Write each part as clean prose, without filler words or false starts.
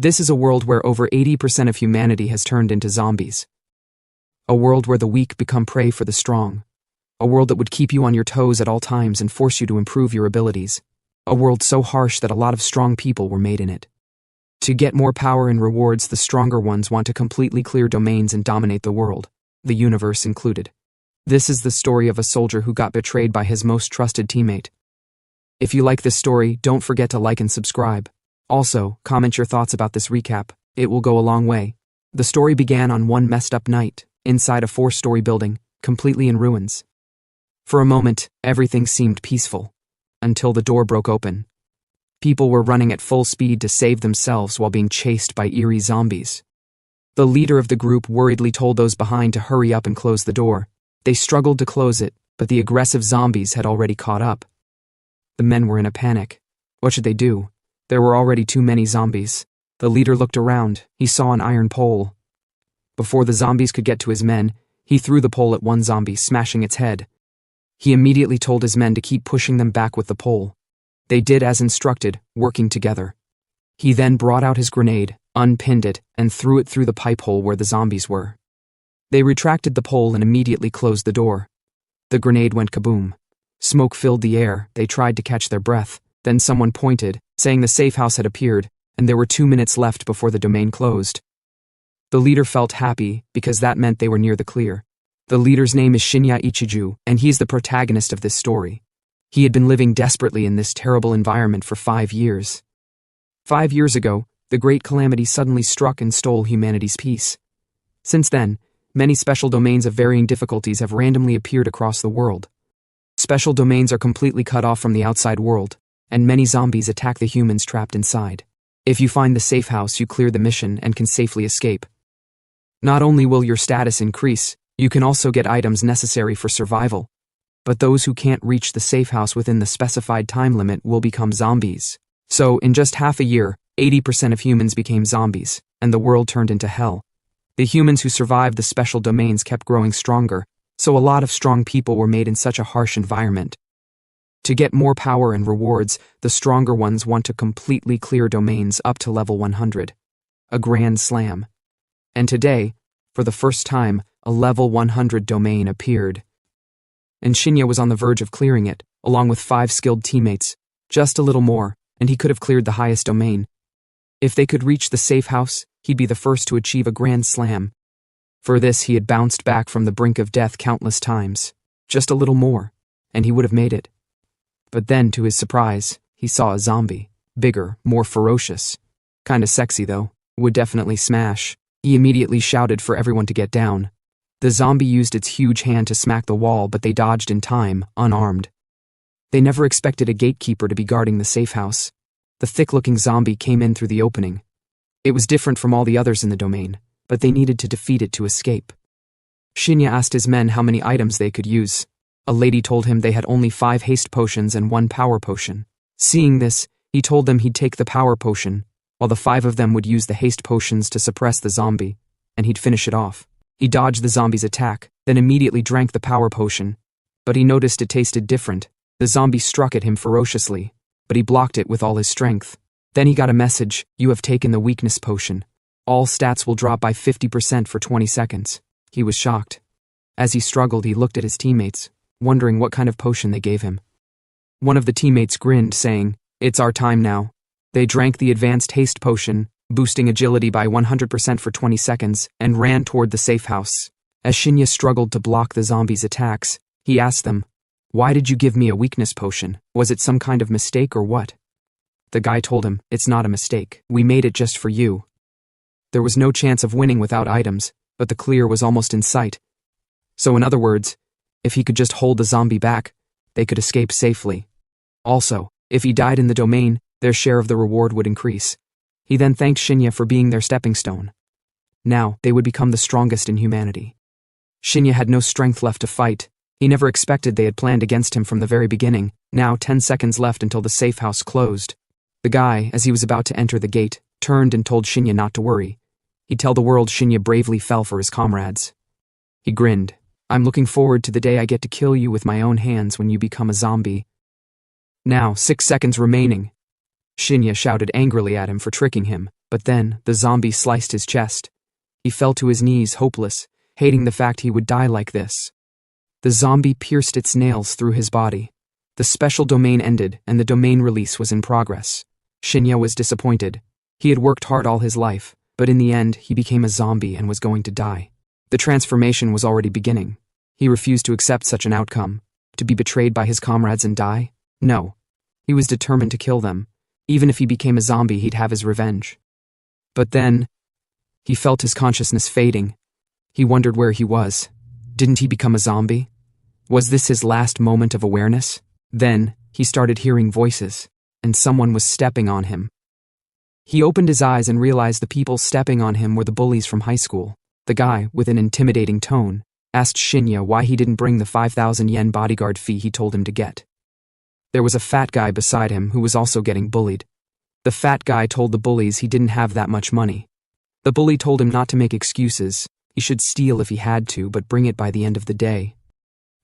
This is a world where over 80% of humanity has turned into zombies. A world where the weak become prey for the strong. A world that would keep you on your toes at all times and force you to improve your abilities. A world so harsh that a lot of strong people were made in it. To get more power and rewards, the stronger ones want to completely clear domains and dominate the world, the universe included. This is the story of a soldier who got betrayed by his most trusted teammate. If you like this story, don't forget to like and subscribe. Also, comment your thoughts about this recap. It will go a long way. The story began on one messed up night, inside a 4-story building, completely in ruins. For a moment, everything seemed peaceful, until the door broke open. People were running at full speed to save themselves while being chased by eerie zombies. The leader of the group worriedly told those behind to hurry up and close the door. They struggled to close it, but the aggressive zombies had already caught up. The men were in a panic. What should they do? There were already too many zombies. The leader looked around. He saw an iron pole. Before the zombies could get to his men, he threw the pole at one zombie, smashing its head. He immediately told his men to keep pushing them back with the pole. They did as instructed, working together. He then brought out his grenade, unpinned it, and threw it through the pipe hole where the zombies were. They retracted the pole and immediately closed the door. The grenade went kaboom. Smoke filled the air. They tried to catch their breath. Then someone pointed, saying the safe house had appeared, and there were 2 minutes left before the domain closed. The leader felt happy, because that meant they were near the clear. The leader's name is Shinya Ichiju, and he's the protagonist of this story. He had been living desperately in this terrible environment for 5 years. 5 years ago, the great calamity suddenly struck and stole humanity's peace. Since then, many special domains of varying difficulties have randomly appeared across the world. Special domains are completely cut off from the outside world, and many zombies attack the humans trapped inside. If you find the safe house, you clear the mission and can safely escape. Not only will your status increase, you can also get items necessary for survival. But those who can't reach the safe house within the specified time limit will become zombies. So, in just half a year, 80% of humans became zombies, and the world turned into hell. The humans who survived the special domains kept growing stronger, so a lot of strong people were made in such a harsh environment. To get more power and rewards, the stronger ones want to completely clear domains up to level 100. A grand slam. And today, for the first time, a level 100 domain appeared. And Shinya was on the verge of clearing it, along with 5 skilled teammates. Just a little more, and he could have cleared the highest domain. If they could reach the safe house, he'd be the first to achieve a grand slam. For this, he had bounced back from the brink of death countless times. Just a little more, and he would have made it. But then, to his surprise, he saw a zombie. Bigger, more ferocious. Kinda sexy, though. Would definitely smash. He immediately shouted for everyone to get down. The zombie used its huge hand to smack the wall, but they dodged in time, unarmed. They never expected a gatekeeper to be guarding the safe house. The thick-looking zombie came in through the opening. It was different from all the others in the domain, but they needed to defeat it to escape. Shinya asked his men how many items they could use. A lady told him they had only 5 haste potions and 1 power potion. Seeing this, he told them he'd take the power potion, while the 5 of them would use the haste potions to suppress the zombie, and he'd finish it off. He dodged the zombie's attack, then immediately drank the power potion. But he noticed it tasted different. The zombie struck at him ferociously, but he blocked it with all his strength. Then he got a message: "You have taken the weakness potion. All stats will drop by 50% for 20 seconds. He was shocked. As he struggled, he looked at his teammates, wondering what kind of potion they gave him. One of the teammates grinned, saying, "It's our time now." They drank the advanced haste potion, boosting agility by 100% for 20 seconds, and ran toward the safe house. As Shinya struggled to block the zombies' attacks, he asked them, "Why did you give me a weakness potion? Was it some kind of mistake or what?" The guy told him, "It's not a mistake. We made it just for you." There was no chance of winning without items, but the clear was almost in sight. So in other words, if he could just hold the zombie back, they could escape safely. Also, if he died in the domain, their share of the reward would increase. He then thanked Shinya for being their stepping stone. Now, they would become the strongest in humanity. Shinya had no strength left to fight. He never expected they had planned against him from the very beginning. Now, 10 seconds left until the safe house closed. The guy, as he was about to enter the gate, turned and told Shinya not to worry. He'd tell the world Shinya bravely fell for his comrades. He grinned. "I'm looking forward to the day I get to kill you with my own hands when you become a zombie." Now, 6 seconds remaining. Shinya shouted angrily at him for tricking him. But then, the zombie sliced his chest. He fell to his knees, hopeless, hating the fact he would die like this. The zombie pierced its nails through his body. The special domain ended, and the domain release was in progress. Shinya was disappointed. He had worked hard all his life, but in the end, he became a zombie and was going to die. The transformation was already beginning. He refused to accept such an outcome. To be betrayed by his comrades and die? No. He was determined to kill them. Even if he became a zombie, he'd have his revenge. But then, he felt his consciousness fading. He wondered where he was. Didn't he become a zombie? Was this his last moment of awareness? Then, he started hearing voices, and someone was stepping on him. He opened his eyes and realized the people stepping on him were the bullies from high school. The guy, with an intimidating tone, asked Shinya why he didn't bring the 5,000 yen bodyguard fee he told him to get. There was a fat guy beside him who was also getting bullied. The fat guy told the bullies he didn't have that much money. The bully told him not to make excuses. He should steal if he had to, but bring it by the end of the day.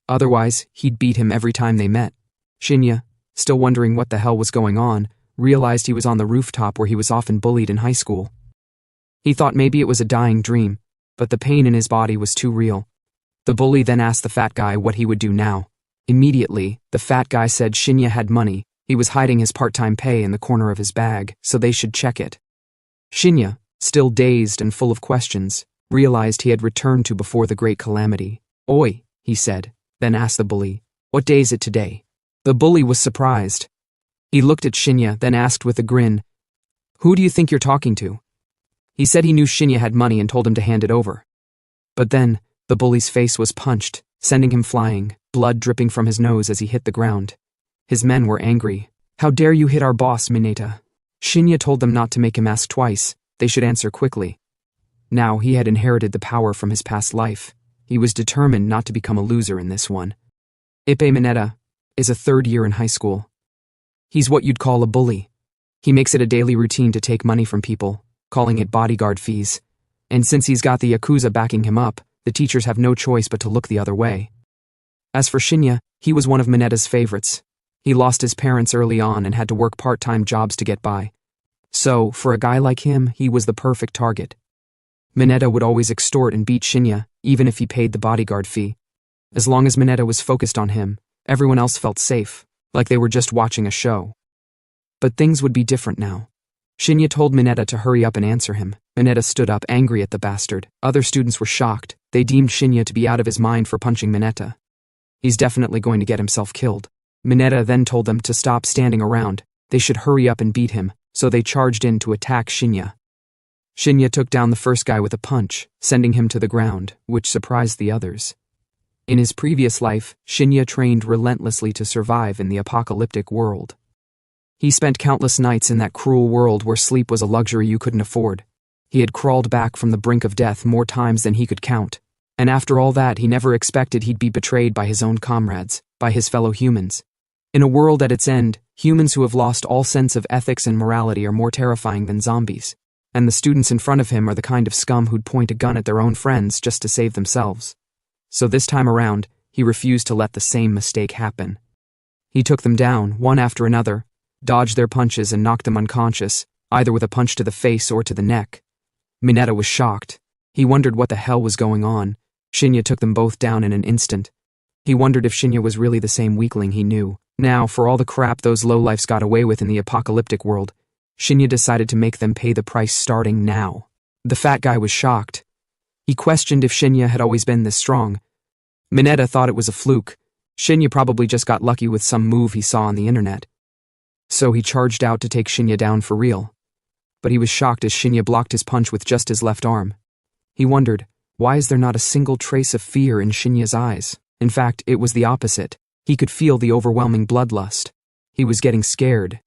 Otherwise, he'd beat him every time they met. Shinya, still wondering what the hell was going on, realized he was on the rooftop where he was often bullied in high school. He thought maybe it was a dying dream, but the pain in his body was too real. The bully then asked the fat guy what he would do now. Immediately, the fat guy said Shinya had money. He was hiding his part-time pay in the corner of his bag, so they should check it. Shinya, still dazed and full of questions, realized he had returned to before the great calamity. "Oi," he said, then asked the bully, "What day is it today?" The bully was surprised. He looked at Shinya, then asked with a grin, "Who do you think you're talking to?" He said he knew Shinya had money and told him to hand it over. But then, the bully's face was punched, sending him flying, blood dripping from his nose as he hit the ground. His men were angry. "How dare you hit our boss, Mineta?" Shinya told them not to make him ask twice. They should answer quickly. Now he had inherited the power from his past life. He was determined not to become a loser in this one. Ippei Mineta is a third year in high school. He's what you'd call a bully. He makes it a daily routine to take money from people, calling it bodyguard fees. And since he's got the Yakuza backing him up, the teachers have no choice but to look the other way. As for Shinya, he was one of Mineta's favorites. He lost his parents early on and had to work part-time jobs to get by. So, for a guy like him, he was the perfect target. Mineta would always extort and beat Shinya, even if he paid the bodyguard fee. As long as Mineta was focused on him, everyone else felt safe, like they were just watching a show. But things would be different now. Shinya told Mineta to hurry up and answer him. Mineta stood up, angry at the bastard. Other students were shocked. They deemed Shinya to be out of his mind for punching Mineta. He's definitely going to get himself killed. Mineta then told them to stop standing around. They should hurry up and beat him, so they charged in to attack Shinya. Shinya took down the first guy with a punch, sending him to the ground, which surprised the others. In his previous life, Shinya trained relentlessly to survive in the apocalyptic world. He spent countless nights in that cruel world where sleep was a luxury you couldn't afford. He had crawled back from the brink of death more times than he could count. And after all that, he never expected he'd be betrayed by his own comrades, by his fellow humans. In a world at its end, humans who have lost all sense of ethics and morality are more terrifying than zombies. And the students in front of him are the kind of scum who'd point a gun at their own friends just to save themselves. So this time around, he refused to let the same mistake happen. He took them down, one after another, dodged their punches and knocked them unconscious, either with a punch to the face or to the neck. Mineta was shocked. He wondered what the hell was going on. Shinya took them both down in an instant. He wondered if Shinya was really the same weakling he knew. Now, for all the crap those lowlifes got away with in the apocalyptic world, Shinya decided to make them pay the price starting now. The fat guy was shocked. He questioned if Shinya had always been this strong. Mineta thought it was a fluke. Shinya probably just got lucky with some move he saw on the internet. So he charged out to take Shinya down for real. But he was shocked as Shinya blocked his punch with just his left arm. He wondered, why is there not a single trace of fear in Shinya's eyes? In fact, it was the opposite. He could feel the overwhelming bloodlust. He was getting scared.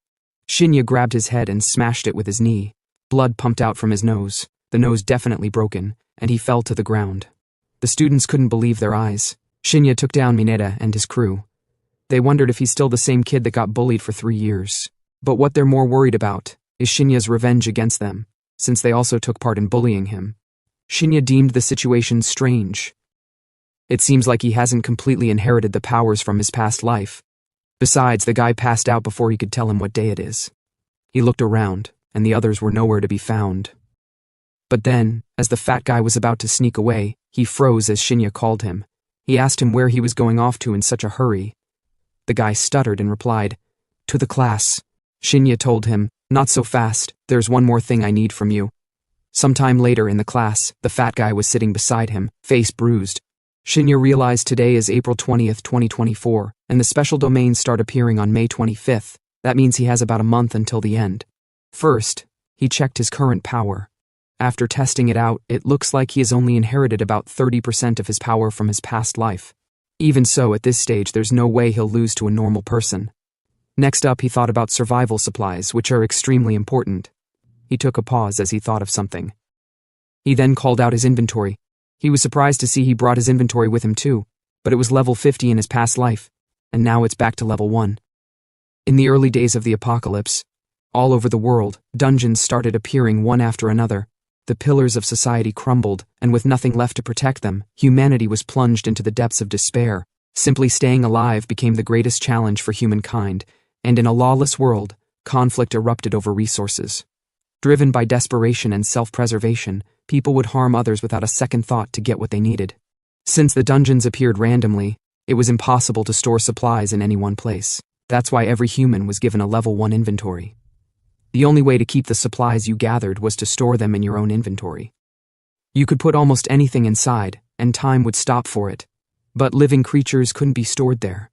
Shinya grabbed his head and smashed it with his knee. Blood pumped out from his nose, the nose definitely broken, and he fell to the ground. The students couldn't believe their eyes. Shinya took down Mineta and his crew. They wondered if he's still the same kid that got bullied for 3 years. But what they're more worried about is Shinya's revenge against them, since they also took part in bullying him. Shinya deemed the situation strange. It seems like he hasn't completely inherited the powers from his past life. Besides, the guy passed out before he could tell him what day it is. He looked around. and the others were nowhere to be found. But then, as the fat guy was about to sneak away, he froze as Shinya called him. He asked him where he was going off to in such a hurry. The guy stuttered and replied, "To the class." Shinya told him, "Not so fast, there's one more thing I need from you." Sometime later in the class, the fat guy was sitting beside him, face bruised. Shinya realized today is April 20th, 2024, and the special domains start appearing on May 25th. That means he has about a month until the end. First, he checked his current power. After testing it out, it looks like he has only inherited about 30% of his power from his past life. Even so, at this stage, there's no way he'll lose to a normal person. Next up, he thought about survival supplies, which are extremely important. He took a pause as he thought of something. He then called out his inventory. He was surprised to see he brought his inventory with him too, but it was level 50 in his past life, and now it's back to level 1. In the early days of the apocalypse, all over the world, dungeons started appearing one after another. The pillars of society crumbled, and with nothing left to protect them, humanity was plunged into the depths of despair. Simply staying alive became the greatest challenge for humankind, and in a lawless world, conflict erupted over resources. Driven by desperation and self-preservation, people would harm others without a second thought to get what they needed. Since the dungeons appeared randomly, it was impossible to store supplies in any one place. That's why every human was given a level 1 inventory. The only way to keep the supplies you gathered was to store them in your own inventory. You could put almost anything inside, and time would stop for it. But living creatures couldn't be stored there.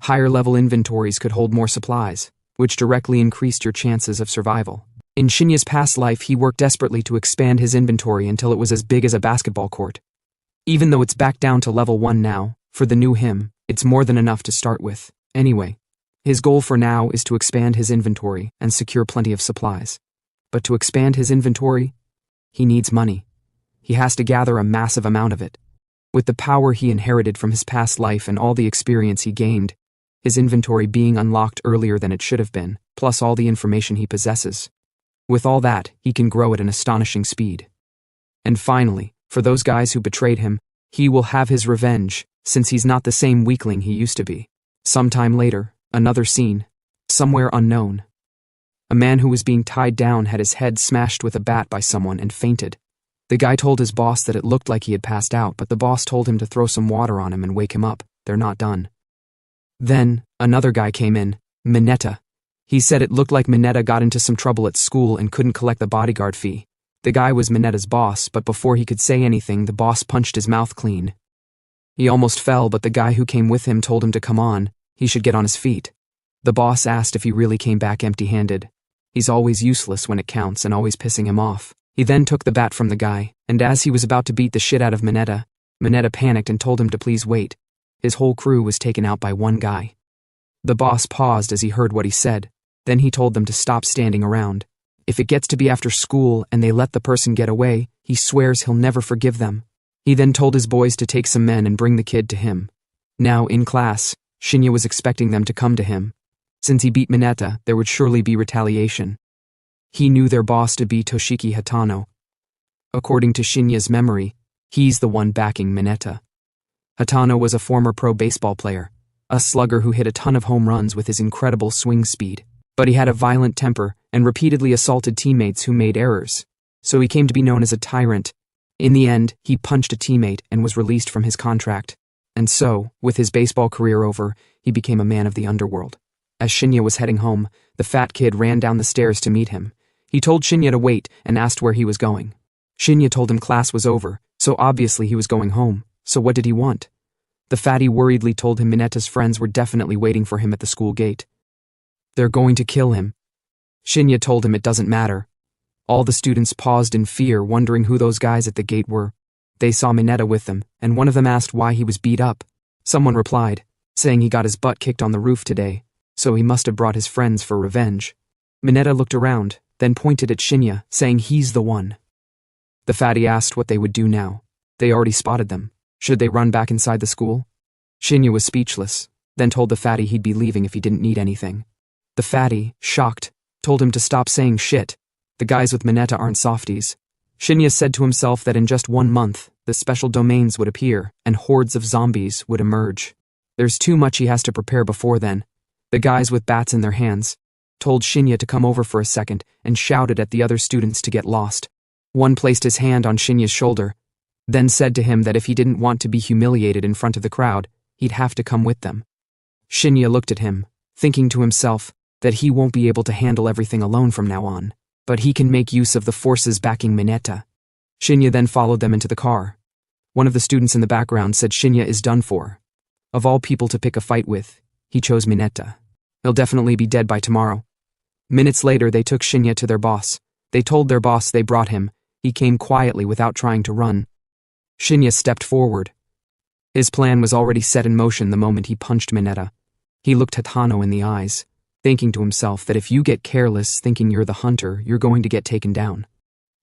Higher-level inventories could hold more supplies, which directly increased your chances of survival. In Shinya's past life, he worked desperately to expand his inventory until it was as big as a basketball court. Even though it's back down to level 1 now, for the new him, it's more than enough to start with. Anyway, his goal for now is to expand his inventory and secure plenty of supplies. But to expand his inventory, he needs money. He has to gather a massive amount of it. With the power he inherited from his past life and all the experience he gained, his inventory being unlocked earlier than it should have been, plus all the information he possesses. With all that, he can grow at an astonishing speed. And finally, for those guys who betrayed him, he will have his revenge, since he's not the same weakling he used to be. Sometime later, another scene, somewhere unknown. A man who was being tied down had his head smashed with a bat by someone and fainted. The guy told his boss that it looked like he had passed out, but the boss told him to throw some water on him and wake him up. They're not done. Then, another guy came in, Mineta. He said it looked like Mineta got into some trouble at school and couldn't collect the bodyguard fee. The guy was Mineta's boss, but before he could say anything, the boss punched his mouth clean. He almost fell, but the guy who came with him told him to come on. He should get on his feet. The boss asked if he really came back empty-handed. He's always useless when it counts and always pissing him off. He then took the bat from the guy, and as he was about to beat the shit out of Mineta, Mineta panicked and told him to please wait. His whole crew was taken out by one guy. The boss paused as he heard what he said. Then he told them to stop standing around. If it gets to be after school and they let the person get away, he swears he'll never forgive them. He then told his boys to take some men and bring the kid to him. Now, in class, Shinya was expecting them to come to him. Since he beat Mineta, there would surely be retaliation. He knew their boss to be Toshiki Hatano. According to Shinya's memory, he's the one backing Mineta. Hatano was a former pro baseball player, a slugger who hit a ton of home runs with his incredible swing speed. But he had a violent temper and repeatedly assaulted teammates who made errors. So he came to be known as a tyrant. In the end, he punched a teammate and was released from his contract. And so, with his baseball career over, he became a man of the underworld. As Shinya was heading home, the fat kid ran down the stairs to meet him. He told Shinya to wait and asked where he was going. Shinya told him class was over, so obviously he was going home. So what did he want? The fatty worriedly told him Mineta's friends were definitely waiting for him at the school gate. They're going to kill him. Shinya told him it doesn't matter. All the students paused in fear, wondering who those guys at the gate were. They saw Mineta with them, and one of them asked why he was beat up. Someone replied, saying he got his butt kicked on the roof today, so he must have brought his friends for revenge. Mineta looked around, then pointed at Shinya, saying he's the one. The fatty asked what they would do now. They already spotted them. Should they run back inside the school? Shinya was speechless, then told the fatty he'd be leaving if he didn't need anything. The fatty, shocked, told him to stop saying shit. The guys with Mineta aren't softies. Shinya said to himself that in just 1 month, the special domains would appear, and hordes of zombies would emerge. There's too much he has to prepare before then. The guys with bats in their hands. told Shinya to come over for a second, and shouted at the other students to get lost. One placed his hand on Shinya's shoulder, then said to him that if he didn't want to be humiliated in front of the crowd, he'd have to come with them. Shinya looked at him, thinking to himself that he won't be able to handle everything alone from now on, but he can make use of the forces backing Mineta. Shinya then followed them into the car. One of the students in the background said Shinya is done for. Of all people to pick a fight with, he chose Mineta. He'll definitely be dead by tomorrow. Minutes later, they took Shinya to their boss. They told their boss they brought him. He came quietly without trying to run. Shinya stepped forward. His plan was already set in motion the moment he punched Mineta. He looked Hatano in the eyes, thinking to himself that if you get careless thinking you're the hunter, you're going to get taken down.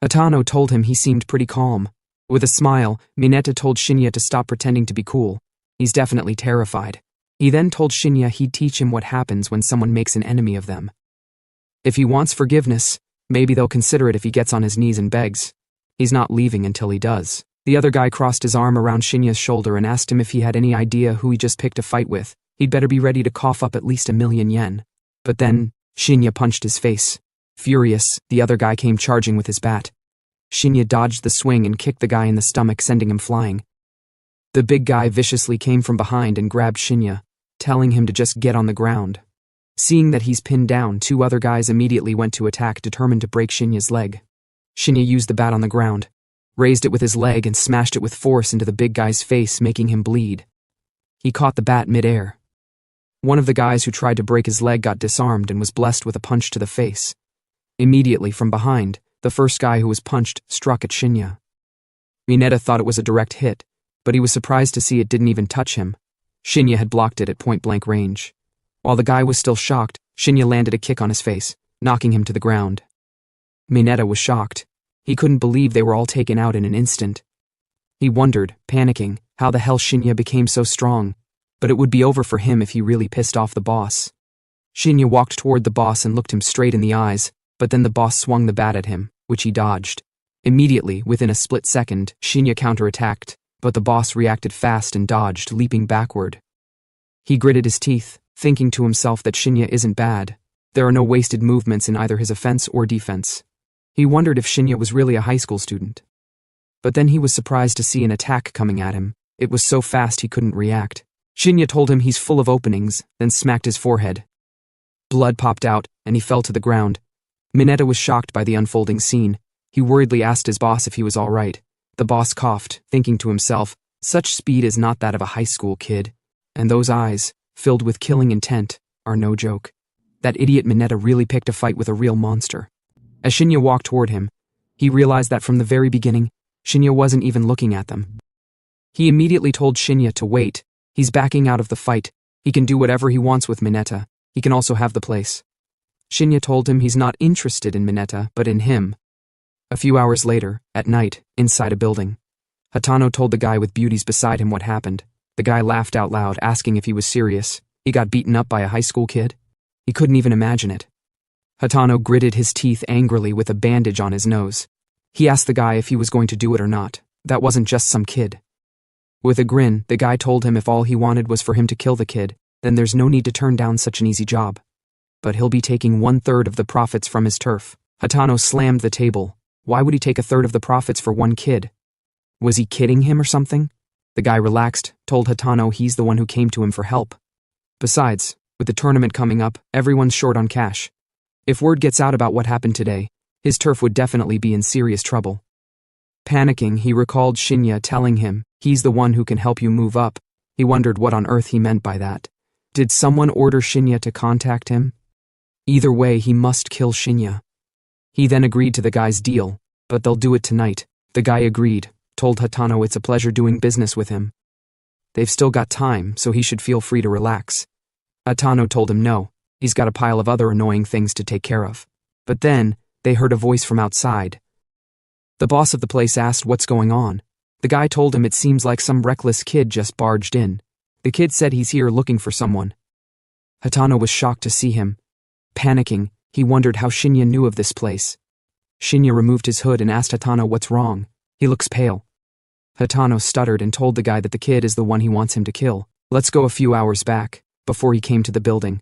Hatano told him he seemed pretty calm. With a smile, Mineta told Shinya to stop pretending to be cool. He's definitely terrified. He then told Shinya he'd teach him what happens when someone makes an enemy of them. If he wants forgiveness, maybe they'll consider it if he gets on his knees and begs. He's not leaving until he does. The other guy crossed his arm around Shinya's shoulder and asked him if he had any idea who he just picked a fight with. He'd better be ready to cough up at least 1,000,000 yen. But then, Shinya punched his face. Furious, the other guy came charging with his bat. Shinya dodged the swing and kicked the guy in the stomach, sending him flying. The big guy viciously came from behind and grabbed Shinya, telling him to just get on the ground. Seeing that he's pinned down, two other guys immediately went to attack, determined to break Shinya's leg. Shinya used the bat on the ground, raised it with his leg and smashed it with force into the big guy's face, making him bleed. He caught the bat mid-air. One of the guys who tried to break his leg got disarmed and was blessed with a punch to the face. Immediately from behind, the first guy who was punched struck at Shinya. Mineta thought it was a direct hit, but he was surprised to see it didn't even touch him. Shinya had blocked it at point-blank range. While the guy was still shocked, Shinya landed a kick on his face, knocking him to the ground. Mineta was shocked. He couldn't believe they were all taken out in an instant. He wondered, panicking, how the hell Shinya became so strong, but it would be over for him if he really pissed off the boss. Shinya walked toward the boss and looked him straight in the eyes, but then the boss swung the bat at him, which he dodged. Immediately, within a split second, Shinya counterattacked, but the boss reacted fast and dodged, leaping backward. He gritted his teeth, thinking to himself that Shinya isn't bad. There are no wasted movements in either his offense or defense. He wondered if Shinya was really a high school student. But then he was surprised to see an attack coming at him. It was so fast he couldn't react. Shinya told him he's full of openings, then smacked his forehead. Blood popped out, and he fell to the ground. Mineta was shocked by the unfolding scene. He worriedly asked his boss if he was all right. The boss coughed, thinking to himself, such speed is not that of a high school kid. And those eyes, filled with killing intent, are no joke. That idiot Mineta really picked a fight with a real monster. As Shinya walked toward him, he realized that from the very beginning, Shinya wasn't even looking at them. He immediately told Shinya to wait. He's backing out of the fight. He can do whatever he wants with Mineta. He can also have the place. Shinya told him he's not interested in Mineta, but in him. A few hours later, at night, inside a building, Hatano told the guy with beauties beside him what happened. The guy laughed out loud, asking if he was serious. He got beaten up by a high school kid? He couldn't even imagine it. Hatano gritted his teeth angrily with a bandage on his nose. He asked the guy if he was going to do it or not. That wasn't just some kid. With a grin, the guy told him if all he wanted was for him to kill the kid, then there's no need to turn down such an easy job. But he'll be taking 1/3 of the profits from his turf. Hatano slammed the table. Why would he take 1/3 of the profits for one kid? Was he kidding him or something? The guy relaxed, told Hatano he's the one who came to him for help. Besides, with the tournament coming up, everyone's short on cash. If word gets out about what happened today, his turf would definitely be in serious trouble. Panicking, he recalled Shinya telling him he's the one who can help you move up. He wondered what on earth he meant by that. Did someone order Shinya to contact him? Either way, he must kill Shinya. He then agreed to the guy's deal, but they'll do it tonight. The guy agreed, told Hatano it's a pleasure doing business with him. They've still got time, so he should feel free to relax. Hatano told him no, he's got a pile of other annoying things to take care of. But then, they heard a voice from outside. The boss of the place asked what's going on. The guy told him it seems like some reckless kid just barged in. The kid said he's here looking for someone. Hatano was shocked to see him. Panicking, he wondered how Shinya knew of this place. Shinya removed his hood and asked Hatano what's wrong. He looks pale. Hatano stuttered and told the guy that the kid is the one he wants him to kill. Let's go a few hours back, before he came to the building.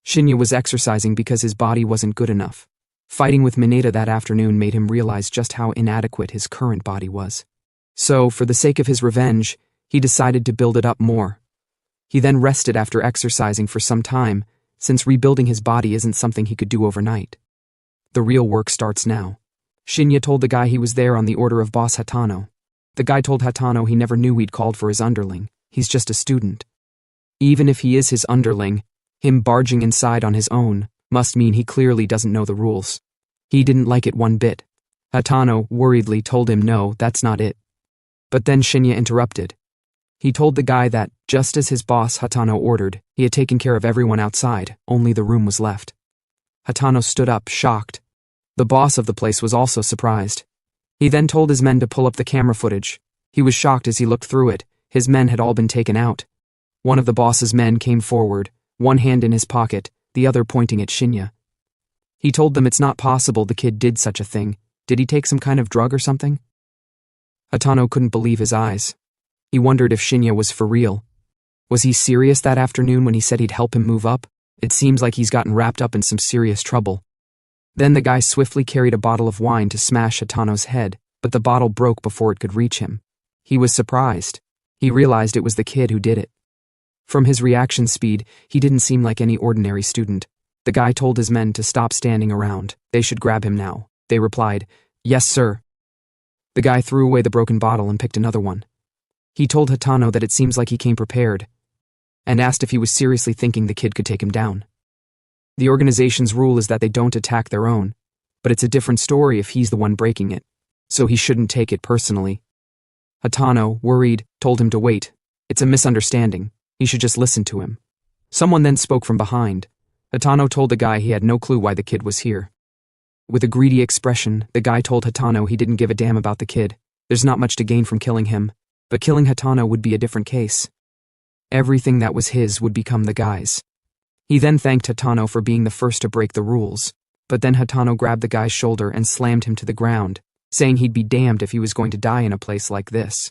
Shinya was exercising because his body wasn't good enough. Fighting with Mineta that afternoon made him realize just how inadequate his current body was. So, for the sake of his revenge, he decided to build it up more. He then rested after exercising for some time, since rebuilding his body isn't something he could do overnight. The real work starts now. Shinya told the guy he was there on the order of Boss Hatano. The guy told Hatano he never knew he'd called for his underling. He's just a student. Even if he is his underling, him barging inside on his own must mean he clearly doesn't know the rules. He didn't like it one bit. Hatano worriedly told him no, that's not it. But then Shinya interrupted. He told the guy that, just as his boss Hatano ordered, he had taken care of everyone outside, only the room was left. Hatano stood up, shocked. The boss of the place was also surprised. He then told his men to pull up the camera footage. He was shocked as he looked through it. His men had all been taken out. One of the boss's men came forward, one hand in his pocket, the other pointing at Shinya. He told them it's not possible the kid did such a thing. Did he take some kind of drug or something? Hatano couldn't believe his eyes. He wondered if Shinya was for real. Was he serious that afternoon when he said he'd help him move up? It seems like he's gotten wrapped up in some serious trouble. Then the guy swiftly carried a bottle of wine to smash Hatano's head, but the bottle broke before it could reach him. He was surprised. He realized it was the kid who did it. From his reaction speed, he didn't seem like any ordinary student. The guy told his men to stop standing around. They should grab him now. They replied, "Yes, sir." The guy threw away the broken bottle and picked another one. He told Hatano that it seems like he came prepared, and asked if he was seriously thinking the kid could take him down. The organization's rule is that they don't attack their own, but it's a different story if he's the one breaking it, so he shouldn't take it personally. Hatano, worried, told him to wait. It's a misunderstanding. He should just listen to him. Someone then spoke from behind. Hatano told the guy he had no clue why the kid was here. With a greedy expression, the guy told Hatano he didn't give a damn about the kid. There's not much to gain from killing him, but killing Hatano would be a different case. Everything that was his would become the guy's. He then thanked Hatano for being the first to break the rules, but then Hatano grabbed the guy's shoulder and slammed him to the ground, saying he'd be damned if he was going to die in a place like this.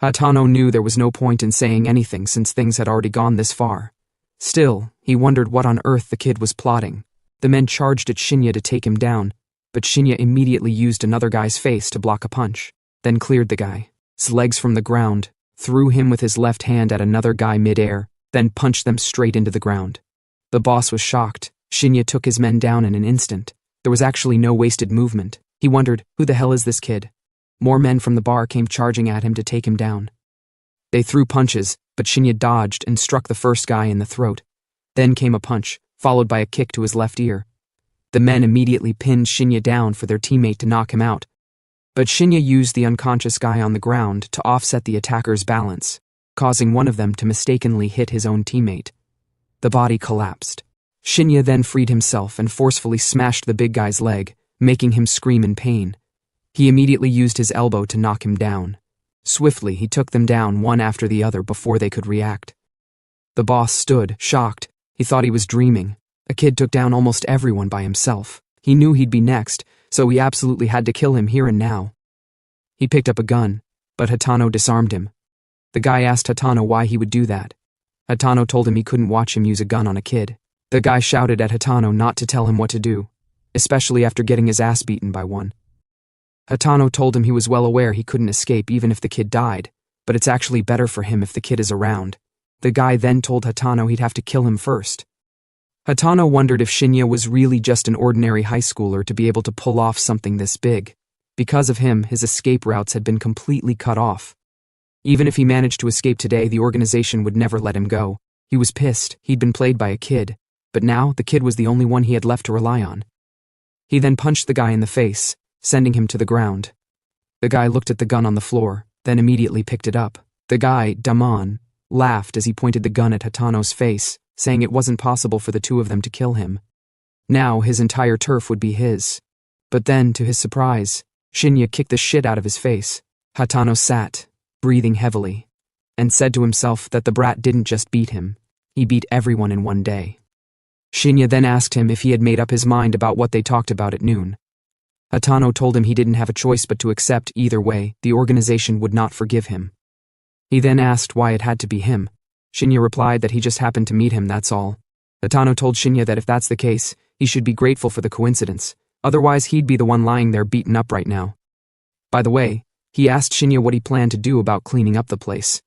Hatano knew there was no point in saying anything since things had already gone this far. Still, he wondered what on earth the kid was plotting. The men charged at Shinya to take him down, but Shinya immediately used another guy's face to block a punch, then cleared the guy's legs from the ground, threw him with his left hand at another guy mid-air, then punched them straight into the ground. The boss was shocked. Shinya took his men down in an instant. There was actually no wasted movement. He wondered, who the hell is this kid? More men from the bar came charging at him to take him down. They threw punches, but Shinya dodged and struck the first guy in the throat. Then came a punch, followed by a kick to his left ear. The men immediately pinned Shinya down for their teammate to knock him out. But Shinya used the unconscious guy on the ground to offset the attacker's balance, causing one of them to mistakenly hit his own teammate. The body collapsed. Shinya then freed himself and forcefully smashed the big guy's leg, making him scream in pain. He immediately used his elbow to knock him down. Swiftly, he took them down one after the other before they could react. The boss stood, shocked. He thought he was dreaming. A kid took down almost everyone by himself. He knew he'd be next, so he absolutely had to kill him here and now. He picked up a gun, but Hatano disarmed him. The guy asked Hatano why he would do that. Hatano told him he couldn't watch him use a gun on a kid. The guy shouted at Hatano not to tell him what to do, especially after getting his ass beaten by one. Hatano told him he was well aware he couldn't escape even if the kid died, but it's actually better for him if the kid is around. The guy then told Hatano he'd have to kill him first. Hatano wondered if Shinya was really just an ordinary high schooler to be able to pull off something this big. Because of him, his escape routes had been completely cut off. Even if he managed to escape today, the organization would never let him go. He was pissed. He'd been played by a kid, but now the kid was the only one he had left to rely on. He then punched the guy in the face, sending him to the ground. The guy looked at the gun on the floor, then immediately picked it up. The guy, Damon, laughed as he pointed the gun at Hatano's face, saying it wasn't possible for the two of them to kill him. Now his entire turf would be his. But then, to his surprise, Shinya kicked the shit out of his face. Hatano sat, breathing heavily, and said to himself that the brat didn't just beat him, he beat everyone in one day. Shinya then asked him if he had made up his mind about what they talked about at noon. Hatano told him he didn't have a choice but to accept either way, the organization would not forgive him. He then asked why it had to be him. Shinya replied that he just happened to meet him, that's all. Hatano told Shinya that if that's the case, he should be grateful for the coincidence, otherwise he'd be the one lying there beaten up right now. By the way, he asked Shinya what he planned to do about cleaning up the place.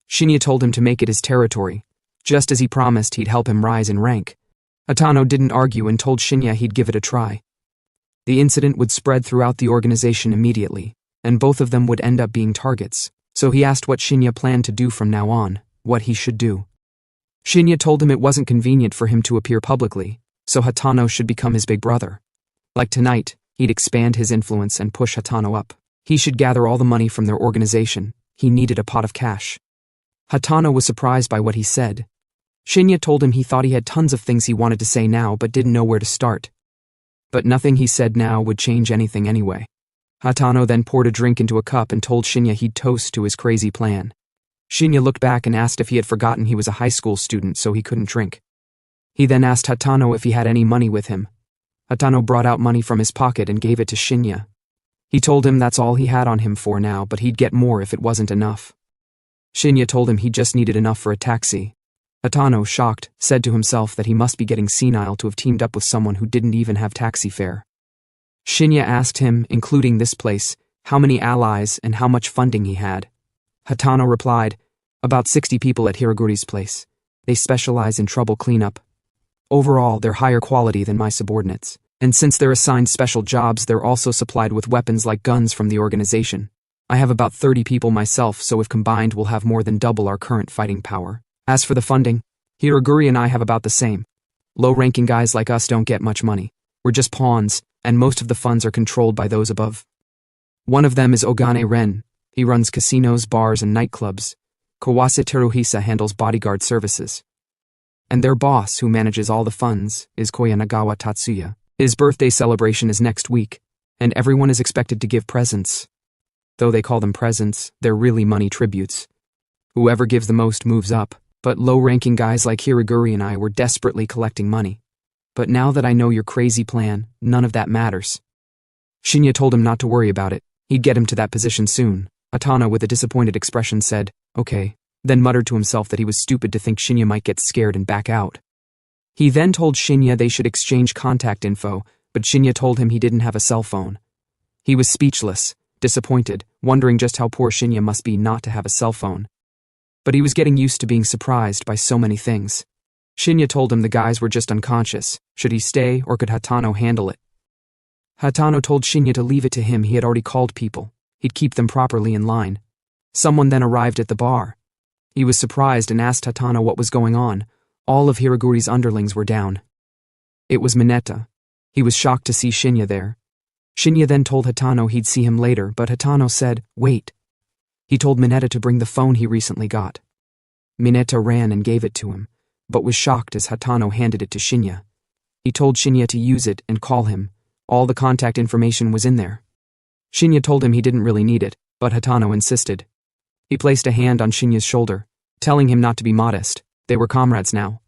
Shinya told him to make it his territory, just as he promised he'd help him rise in rank. Hatano didn't argue and told Shinya he'd give it a try. The incident would spread throughout the organization immediately, and both of them would end up being targets, so he asked what Shinya planned to do from now on, what he should do. Shinya told him it wasn't convenient for him to appear publicly, so Hatano should become his big brother. Like tonight, he'd expand his influence and push Hatano up. He should gather all the money from their organization. He needed a pot of cash. Hatano was surprised by what he said. Shinya told him he thought he had tons of things he wanted to say now but didn't know where to start. But nothing he said now would change anything anyway. Hatano then poured a drink into a cup and told Shinya he'd toast to his crazy plan. Shinya looked back and asked if he had forgotten he was a high school student so he couldn't drink. He then asked Hatano if he had any money with him. Hatano brought out money from his pocket and gave it to Shinya. He told him that's all he had on him for now, but he'd get more if it wasn't enough. Shinya told him he just needed enough for a taxi. Hatano, shocked, said to himself that he must be getting senile to have teamed up with someone who didn't even have taxi fare. Shinya asked him, including this place, how many allies and how much funding he had. Hatano replied, about 60 people at Hiraguri's place. They specialize in trouble cleanup. Overall, they're higher quality than my subordinates, and since they're assigned special jobs, they're also supplied with weapons like guns from the organization. I have about 30 people myself, so if combined we'll have more than double our current fighting power. As for the funding, Hiraguri and I have about the same. Low-ranking guys like us don't get much money. We're just pawns, and most of the funds are controlled by those above. One of them is Ogane Ren. He runs casinos, bars, and nightclubs. Kawase Teruhisa handles bodyguard services. And their boss, who manages all the funds, is Koyanagawa Tatsuya. His birthday celebration is next week, and everyone is expected to give presents. Though they call them presents, they're really money tributes. Whoever gives the most moves up, but low-ranking guys like Hiraguri and I were desperately collecting money. But now that I know your crazy plan, none of that matters. Shinya told him not to worry about it. He'd get him to that position soon. Hatano, with a disappointed expression, said, okay, then muttered to himself that he was stupid to think Shinya might get scared and back out. He then told Shinya they should exchange contact info, but Shinya told him he didn't have a cell phone. He was speechless, disappointed, wondering just how poor Shinya must be not to have a cell phone. But he was getting used to being surprised by so many things. Shinya told him the guys were just unconscious. Should he stay, or could Hatano handle it? Hatano told Shinya to leave it to him. He had already called people. He'd keep them properly in line. Someone then arrived at the bar. He was surprised and asked Hatano what was going on. All of Hiraguri's underlings were down. It was Mineta. He was shocked to see Shinya there. Shinya then told Hatano he'd see him later, but Hatano said, wait. He told Mineta to bring the phone he recently got. Mineta ran and gave it to him, but was shocked as Hatano handed it to Shinya. He told Shinya to use it and call him. All the contact information was in there. Shinya told him he didn't really need it, but Hatano insisted. He placed a hand on Shinya's shoulder, telling him not to be modest. They were comrades now.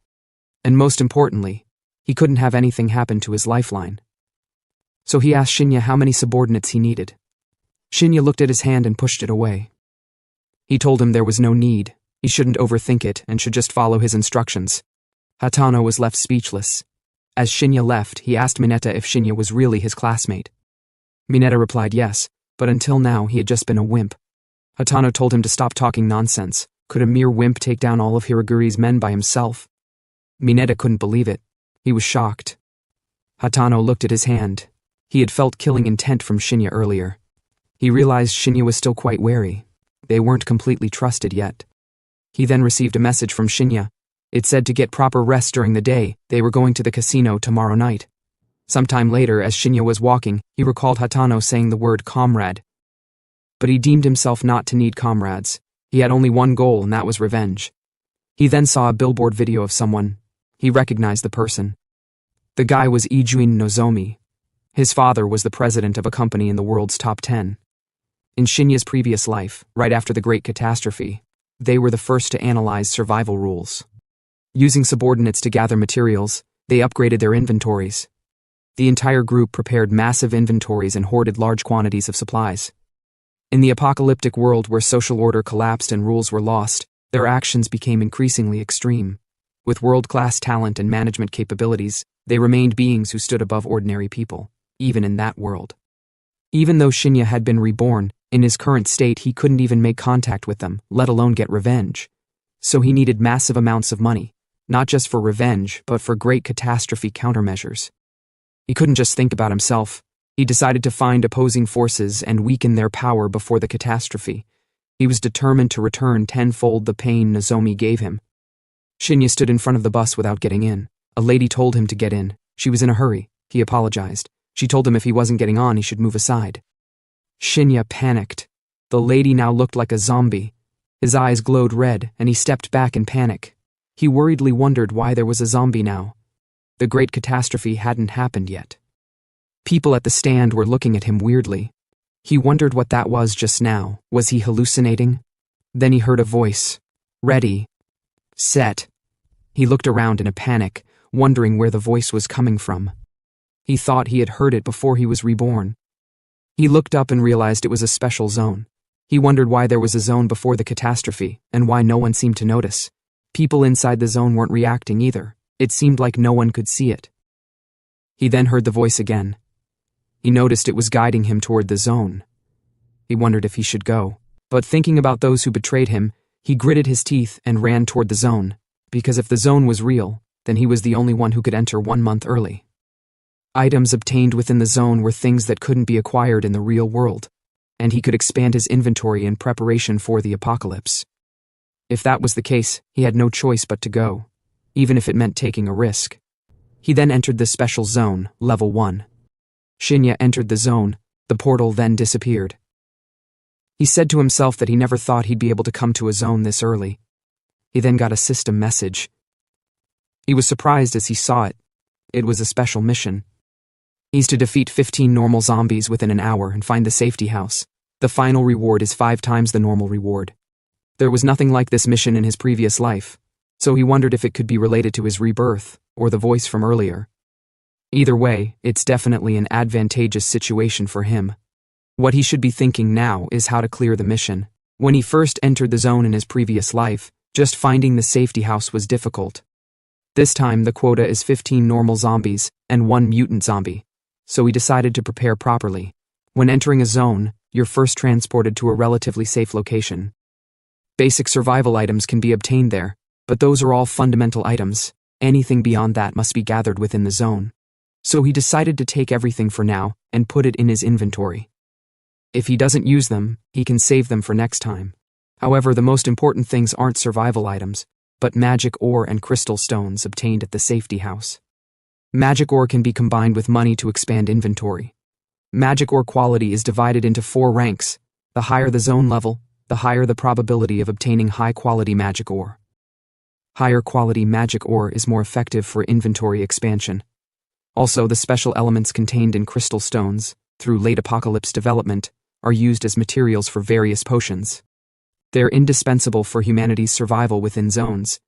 And most importantly, he couldn't have anything happen to his lifeline. So he asked Shinya how many subordinates he needed. Shinya looked at his hand and pushed it away. He told him there was no need. He shouldn't overthink it and should just follow his instructions. Hatano was left speechless. As Shinya left, he asked Mineta if Shinya was really his classmate. Mineta replied yes, but until now he had just been a wimp. Hatano told him to stop talking nonsense. Could a mere wimp take down all of Hiraguri's men by himself? Mineta couldn't believe it. He was shocked. Hatano looked at his hand. He had felt killing intent from Shinya earlier. He realized Shinya was still quite wary. They weren't completely trusted yet. He then received a message from Shinya. It said to get proper rest during the day. They were going to the casino tomorrow night. Sometime later, as Shinya was walking, he recalled Hatano saying the word comrade. But he deemed himself not to need comrades. He had only one goal, and that was revenge. He then saw a billboard video of someone. He recognized the person. The guy was Ijuin Nozomi. His father was the president of a company in the world's top 10. In Shinya's previous life, right after the Great Catastrophe, they were the first to analyze survival rules. Using subordinates to gather materials, they upgraded their inventories. The entire group prepared massive inventories and hoarded large quantities of supplies. In the apocalyptic world where social order collapsed and rules were lost, their actions became increasingly extreme. With world-class talent and management capabilities, they remained beings who stood above ordinary people, even in that world. Even though Shinya had been reborn, in his current state he couldn't even make contact with them, let alone get revenge. So he needed massive amounts of money, not just for revenge, but for great catastrophe countermeasures. He couldn't just think about himself. He decided to find opposing forces and weaken their power before the catastrophe. He was determined to return tenfold the pain Nozomi gave him. Shinya stood in front of the bus without getting in. A lady told him to get in. She was in a hurry. He apologized. She told him if he wasn't getting on, he should move aside. Shinya panicked. The lady now looked like a zombie. His eyes glowed red, and he stepped back in panic. He worriedly wondered why there was a zombie now. The great catastrophe hadn't happened yet. People at the stand were looking at him weirdly. He wondered what that was just now. Was he hallucinating? Then he heard a voice. Ready. Set. He looked around in a panic, wondering where the voice was coming from. He thought he had heard it before he was reborn. He looked up and realized it was a special zone. He wondered why there was a zone before the catastrophe, and why no one seemed to notice. People inside the zone weren't reacting either. It seemed like no one could see it. He then heard the voice again. He noticed it was guiding him toward the zone. He wondered if he should go, but thinking about those who betrayed him, he gritted his teeth and ran toward the zone, because if the zone was real, then he was the only one who could enter 1 month early. Items obtained within the zone were things that couldn't be acquired in the real world, and he could expand his inventory in preparation for the apocalypse. If that was the case, he had no choice but to go, even if it meant taking a risk. He then entered the special zone, level 1. Shinya entered the zone. The portal then disappeared. He said to himself that he never thought he'd be able to come to a zone this early. He then got a system message. He was surprised as he saw it. It was a special mission. He's to defeat 15 normal zombies within an hour and find the safety house. The final reward is 5 times the normal reward. There was nothing like this mission in his previous life, so he wondered if it could be related to his rebirth or the voice from earlier. Either way, it's definitely an advantageous situation for him. What he should be thinking now is how to clear the mission. When he first entered the zone in his previous life, just finding the safety house was difficult. This time the quota is 15 normal zombies and 1 mutant zombie, so he decided to prepare properly. When entering a zone, you're first transported to a relatively safe location. Basic survival items can be obtained there, but those are all fundamental items. Anything beyond that must be gathered within the zone. So he decided to take everything for now and put it in his inventory. If he doesn't use them, he can save them for next time. However, the most important things aren't survival items, but magic ore and crystal stones obtained at the safety house. Magic ore can be combined with money to expand inventory. Magic ore quality is divided into 4 ranks. The higher the zone level, the higher the probability of obtaining high-quality magic ore. Higher quality magic ore is more effective for inventory expansion. Also, the special elements contained in crystal stones, through late apocalypse development, are used as materials for various potions. They're indispensable for humanity's survival within zones.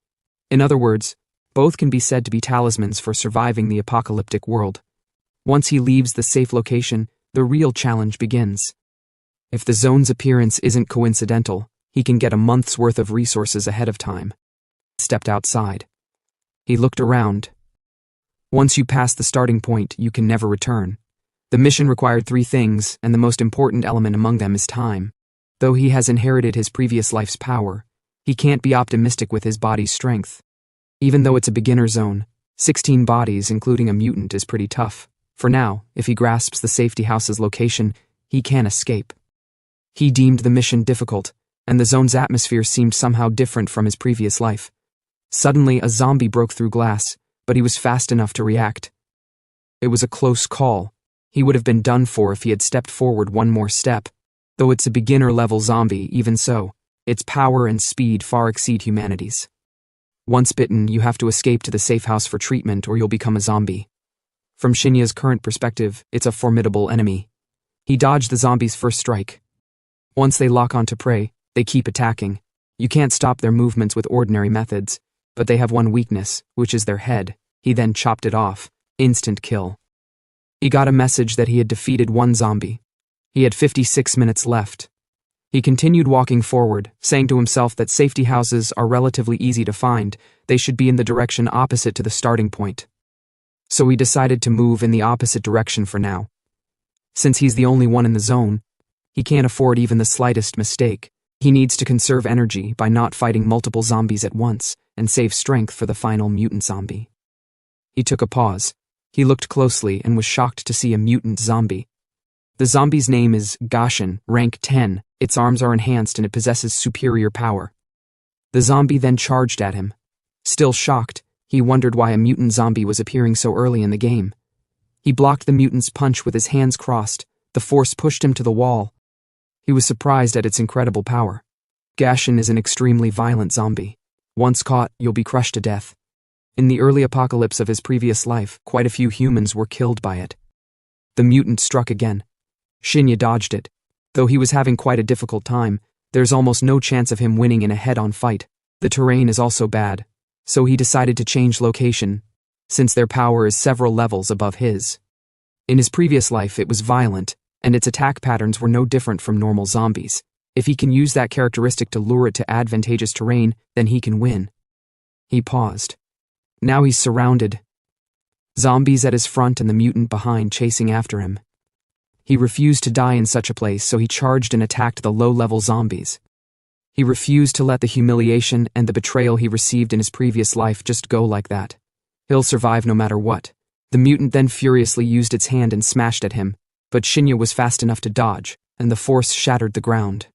In other words, both can be said to be talismans for surviving the apocalyptic world. Once he leaves the safe location, the real challenge begins. If the zone's appearance isn't coincidental, he can get a month's worth of resources ahead of time. Stepped outside. He looked around. Once you pass the starting point, you can never return. The mission required 3 things, and the most important element among them is time. Though he has inherited his previous life's power, he can't be optimistic with his body's strength. Even though it's a beginner zone, 16 bodies, including a mutant, is pretty tough. For now, if he grasps the safety house's location, he can escape. He deemed the mission difficult, and the zone's atmosphere seemed somehow different from his previous life. Suddenly, a zombie broke through glass, but he was fast enough to react. It was a close call. He would have been done for if he had stepped forward 1 more step. Though it's a beginner-level zombie, even so, its power and speed far exceed humanity's. Once bitten, you have to escape to the safe house for treatment or you'll become a zombie. From Shinya's current perspective, it's a formidable enemy. He dodged the zombie's first strike. Once they lock onto prey, they keep attacking. You can't stop their movements with ordinary methods, but they have one weakness, which is their head. He then chopped it off. Instant kill. He got a message that he had defeated 1 zombie. He had 56 minutes left. He He continued walking forward, saying to himself that safety houses are relatively easy to find. They should be in the direction opposite to the starting point. So he decided to move in the opposite direction for now. Since he's the only one in the zone, he can't afford even the slightest mistake. He needs to conserve energy by not fighting multiple zombies at once and save strength for the final mutant zombie. He took a pause. He looked closely and was shocked to see a mutant zombie. The zombie's name is Gashin, rank 10. Its arms are enhanced and it possesses superior power. The zombie then charged at him. Still shocked, he wondered why a mutant zombie was appearing so early in the game. He blocked the mutant's punch with his hands crossed. The force pushed him to the wall. He was surprised at its incredible power. Gashin is an extremely violent zombie. Once caught, you'll be crushed to death. In the early apocalypse of his previous life, quite a few humans were killed by it. The mutant struck again. Shinya dodged it. Though he was having quite a difficult time, there's almost no chance of him winning in a head-on fight. The terrain is also bad, so he decided to change location, since their power is several levels above his. In his previous life it was violent, and its attack patterns were no different from normal zombies. If he can use that characteristic to lure it to advantageous terrain, then he can win. He paused. Now he's surrounded. Zombies at his front and the mutant behind chasing after him. He refused to die in such a place, so he charged and attacked the low-level zombies. He refused to let the humiliation and the betrayal he received in his previous life just go like that. He'll survive no matter what. The mutant then furiously used its hand and smashed at him, but Shinya was fast enough to dodge, and the force shattered the ground.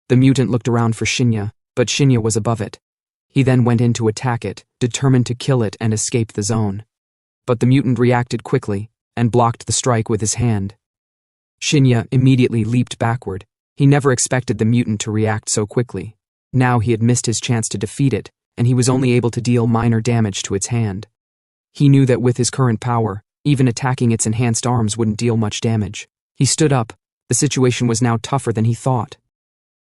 The mutant looked around for Shinya, but Shinya was above it. He then went in to attack it, determined to kill it and escape the zone. But the mutant reacted quickly, and blocked the strike with his hand. Shinya immediately leaped backward. He never expected the mutant to react so quickly. Now he had missed his chance to defeat it, and he was only able to deal minor damage to its hand. He knew that with his current power, even attacking its enhanced arms wouldn't deal much damage. He stood up. The situation was now tougher than he thought.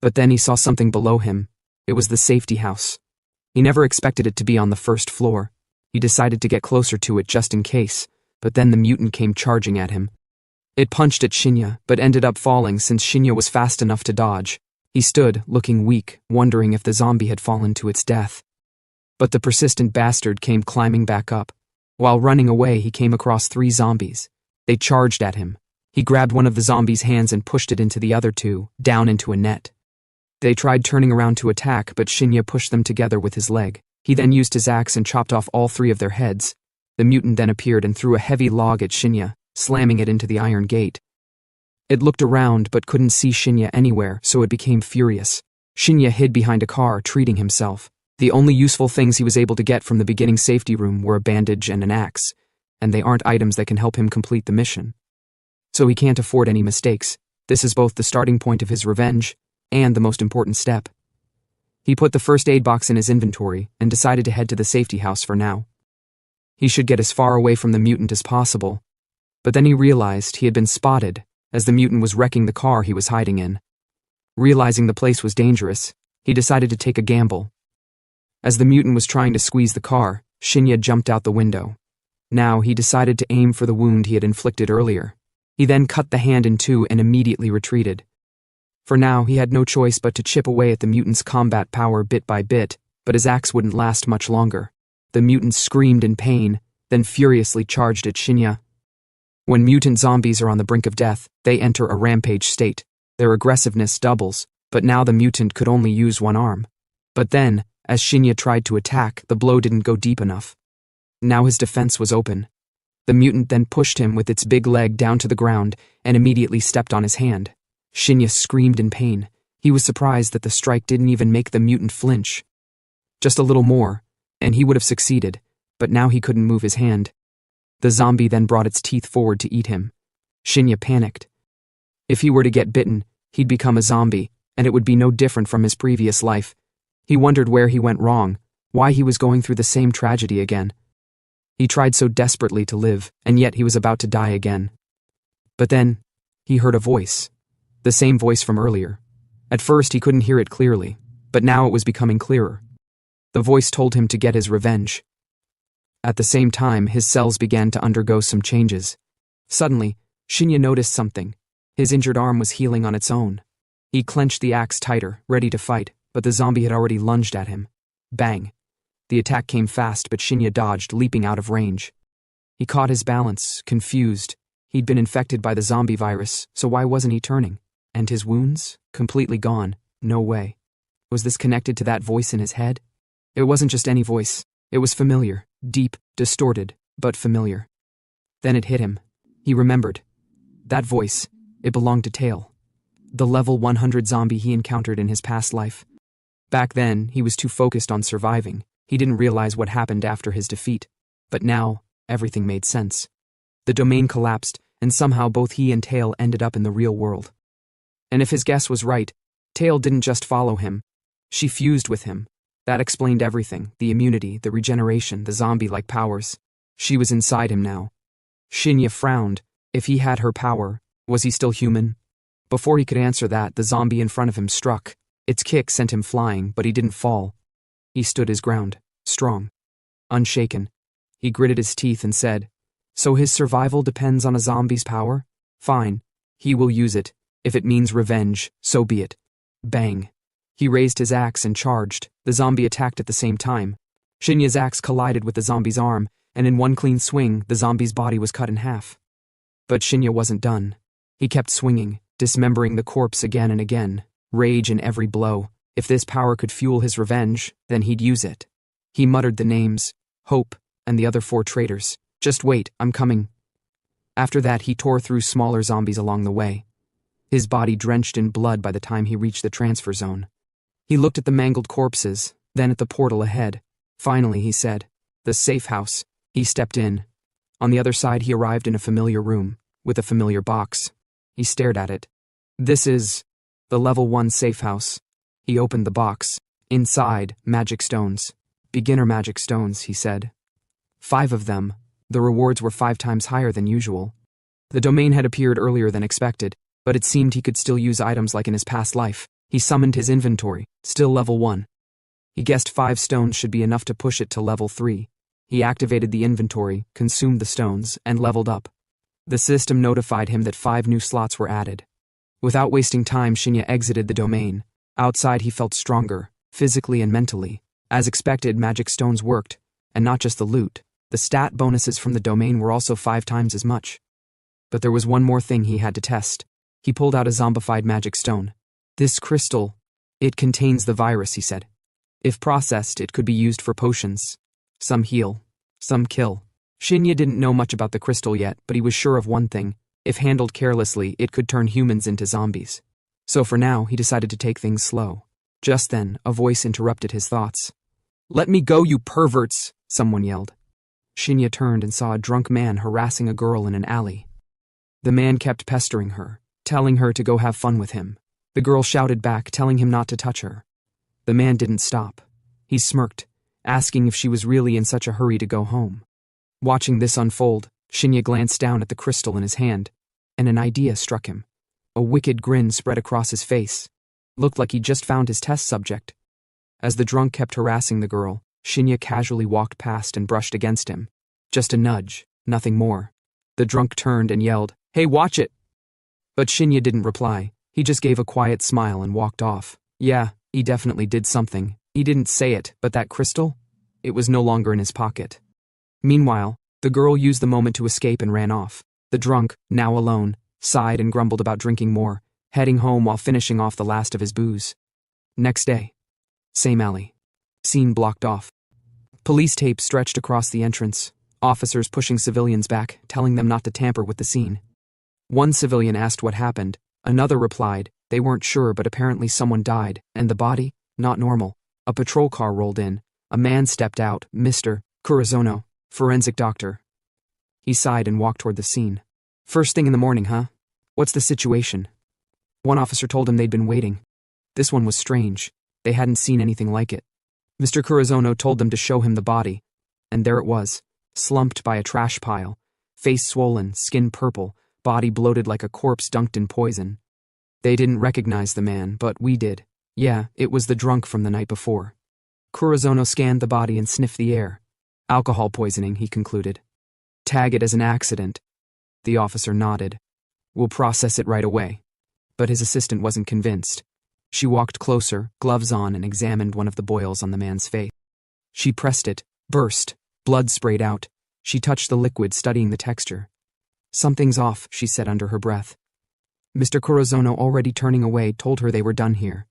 But then he saw something below him. It was the safety house. He never expected it to be on the first floor. He decided to get closer to it just in case, but then the mutant came charging at him. It punched at Shinya, but ended up falling since Shinya was fast enough to dodge. He stood, looking weak, wondering if the zombie had fallen to its death. But the persistent bastard came climbing back up. While running away, he came across 3 zombies. They charged at him. He grabbed one of the zombies' hands and pushed it into the other 2, down into a net. They tried turning around to attack, but Shinya pushed them together with his leg. He then used his axe and chopped off all 3 of their heads. The mutant then appeared and threw a heavy log at Shinya, slamming it into the iron gate. It looked around but couldn't see Shinya anywhere, so it became furious. Shinya hid behind a car, treating himself. The only useful things he was able to get from the beginning safety room were a bandage and an axe, and they aren't items that can help him complete the mission. So he can't afford any mistakes. This is both the starting point of his revenge and the most important step. He put the first aid box in his inventory and decided to head to the safety house for now. He should get as far away from the mutant as possible. But then he realized he had been spotted, as the mutant was wrecking the car he was hiding in. Realizing the place was dangerous, he decided to take a gamble. As the mutant was trying to squeeze the car, Shinya jumped out the window. Now he decided to aim for the wound he had inflicted earlier. He then cut the hand in 2 and immediately retreated. For now, he had no choice but to chip away at the mutant's combat power bit by bit, but his axe wouldn't last much longer. The mutant screamed in pain, then furiously charged at Shinya. When mutant zombies are on the brink of death, they enter a rampage state. Their aggressiveness doubles, but now the mutant could only use one arm. But then, as Shinya tried to attack, the blow didn't go deep enough. Now his defense was open. The mutant then pushed him with its big leg down to the ground and immediately stepped on his hand. Shinya screamed in pain. He was surprised that the strike didn't even make the mutant flinch. Just a little more, and he would have succeeded, but now he couldn't move his hand. The zombie then brought its teeth forward to eat him. Shinya panicked. If he were to get bitten, he'd become a zombie, and it would be no different from his previous life. He wondered where he went wrong, why he was going through the same tragedy again. He tried so desperately to live, and yet he was about to die again. But then, he heard a voice. The same voice from earlier. At first he couldn't hear it clearly, but now it was becoming clearer. The voice told him to get his revenge. At the same time, his cells began to undergo some changes. Suddenly, Shinya noticed something. His injured arm was healing on its own. He clenched the axe tighter, ready to fight, but the zombie had already lunged at him. Bang! The attack came fast, but Shinya dodged, leaping out of range. He caught his balance, confused. He'd been infected by the zombie virus, so why wasn't he turning? And his wounds? Completely gone. No way. Was this connected to that voice in his head? It wasn't just any voice. It was familiar, deep, distorted, but familiar. Then it hit him. He remembered. That voice, it belonged to Tail, the level 100 zombie he encountered in his past life. Back then, he was too focused on surviving. He didn't realize what happened after his defeat. But now, everything made sense. The domain collapsed, and somehow both he and Tail ended up in the real world. And if his guess was right, Tail didn't just follow him. She fused with him. That explained everything, the immunity, the regeneration, the zombie-like powers. She was inside him now. Shinya frowned. If he had her power, was he still human? Before he could answer that, the zombie in front of him struck. Its kick sent him flying, but he didn't fall. He stood his ground, strong, unshaken. He gritted his teeth and said, "So his survival depends on a zombie's power? Fine. He will use it. If it means revenge, so be it." Bang. He raised his axe and charged. The zombie attacked at the same time. Shinya's axe collided with the zombie's arm, and in one clean swing, the zombie's body was cut in half. But Shinya wasn't done. He kept swinging, dismembering the corpse again and again, rage in every blow. If this power could fuel his revenge, then he'd use it. He muttered the names, Hope, and the other 4 traitors. "Just wait, I'm coming." After that, he tore through smaller zombies along the way. His body drenched in blood by the time he reached the transfer zone. He looked at the mangled corpses, then at the portal ahead. Finally, he said, "The safe house." He stepped in. On the other side, he arrived in a familiar room, with a familiar box. He stared at it. "This is the level 1 safe house." He opened the box. Inside, magic stones. "Beginner magic stones," he said. 5 of them. The rewards were 5 times higher than usual. The domain had appeared earlier than expected, but it seemed he could still use items like in his past life. He summoned his inventory, still level 1. He guessed 5 stones should be enough to push it to level 3. He activated the inventory, consumed the stones, and leveled up. The system notified him that 5 new slots were added. Without wasting time, Shinya exited the domain. Outside, he felt stronger, physically and mentally. As expected, magic stones worked, and not just the loot. The stat bonuses from the domain were also 5 times as much. But there was one more thing he had to test. He pulled out a zombified magic stone. "This crystal, it contains the virus," he said. "If processed, it could be used for potions. Some heal, some kill." Shinya didn't know much about the crystal yet, but he was sure of one thing. If handled carelessly, it could turn humans into zombies. So for now, he decided to take things slow. Just then, a voice interrupted his thoughts. "Let me go, you perverts!" someone yelled. Shinya turned and saw a drunk man harassing a girl in an alley. The man kept pestering her, telling her to go have fun with him. The girl shouted back, telling him not to touch her. The man didn't stop. He smirked, asking if she was really in such a hurry to go home. Watching this unfold, Shinya glanced down at the crystal in his hand, and an idea struck him. A wicked grin spread across his face. Looked like he'd just found his test subject. As the drunk kept harassing the girl, Shinya casually walked past and brushed against him. Just a nudge, nothing more. The drunk turned and yelled, "Hey, watch it!" But Shinya didn't reply. He just gave a quiet smile and walked off. Yeah, he definitely did something. He didn't say it, but that crystal? It was no longer in his pocket. Meanwhile, the girl used the moment to escape and ran off. The drunk, now alone, sighed and grumbled about drinking more, heading home while finishing off the last of his booze. Next day. Same alley. Scene blocked off. Police tape stretched across the entrance, officers pushing civilians back, telling them not to tamper with the scene. One civilian asked what happened. Another replied, they weren't sure, but apparently someone died, and the body? Not normal. A patrol car rolled in. A man stepped out, Mr. Kurozono, forensic doctor. He sighed and walked toward the scene. "First thing in the morning, huh? What's the situation?" One officer told him they'd been waiting. This one was strange. They hadn't seen anything like it. Mr. Kurozono told them to show him the body. And there it was, slumped by a trash pile, face swollen, skin purple, body bloated like a corpse dunked in poison. They didn't recognize the man, but we did. Yeah, it was the drunk from the night before. Kurozono scanned the body and sniffed the air. Alcohol poisoning, he concluded. Tag it as an accident. The officer nodded. We'll process it right away. but his assistant wasn't convinced. She walked closer, gloves on, and examined one of the boils on the man's face. She pressed it, burst, blood sprayed out. She touched the liquid, studying the texture. "Something's off," she said under her breath. Mr. Corazono, already turning away, told her they were done here.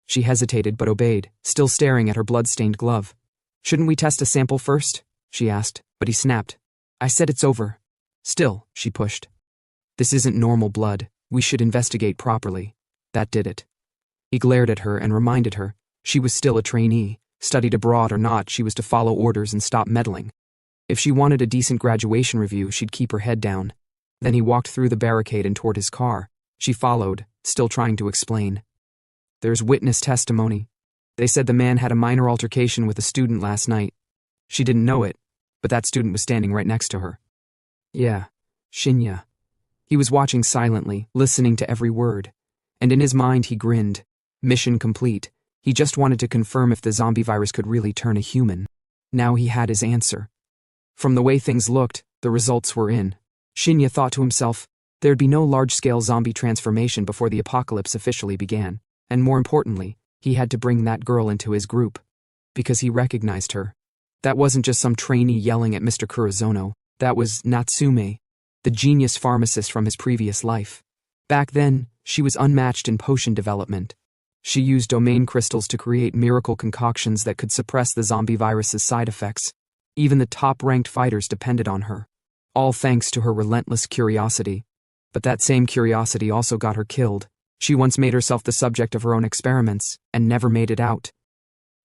She hesitated but obeyed, still staring at her blood-stained glove. "Shouldn't we test a sample first?" she asked, but he snapped. "I said it's over." Still, she pushed. "This isn't normal blood. We should investigate properly." That did it. He glared at her and reminded her she was still a trainee. Studied abroad or not, she was to follow orders and stop meddling. If she wanted a decent graduation review, she'd keep her head down. Then he walked through the barricade and toward his car. She followed, still trying to explain. "There's witness testimony. They said the man had a minor altercation with a student last night. She didn't know it, but that student was standing right next to her." "Yeah, Shinya." He was watching silently, listening to every word. And in his mind he grinned. Mission complete. He just wanted to confirm if the zombie virus could really turn a human. Now he had his answer. From the way things looked, the results were in. Shinya thought to himself, there'd be no large-scale zombie transformation before the apocalypse officially began. And more importantly, he had to bring that girl into his group. Because he recognized her. That wasn't just some trainee yelling at Mr. Kurozono. That was Natsume, the genius pharmacist from his previous life. Back then, she was unmatched in potion development. She used domain crystals to create miracle concoctions that could suppress the zombie virus's side effects. Even the top-ranked fighters depended on her. All thanks to her relentless curiosity. But that same curiosity also got her killed. She once made herself the subject of her own experiments, and never made it out.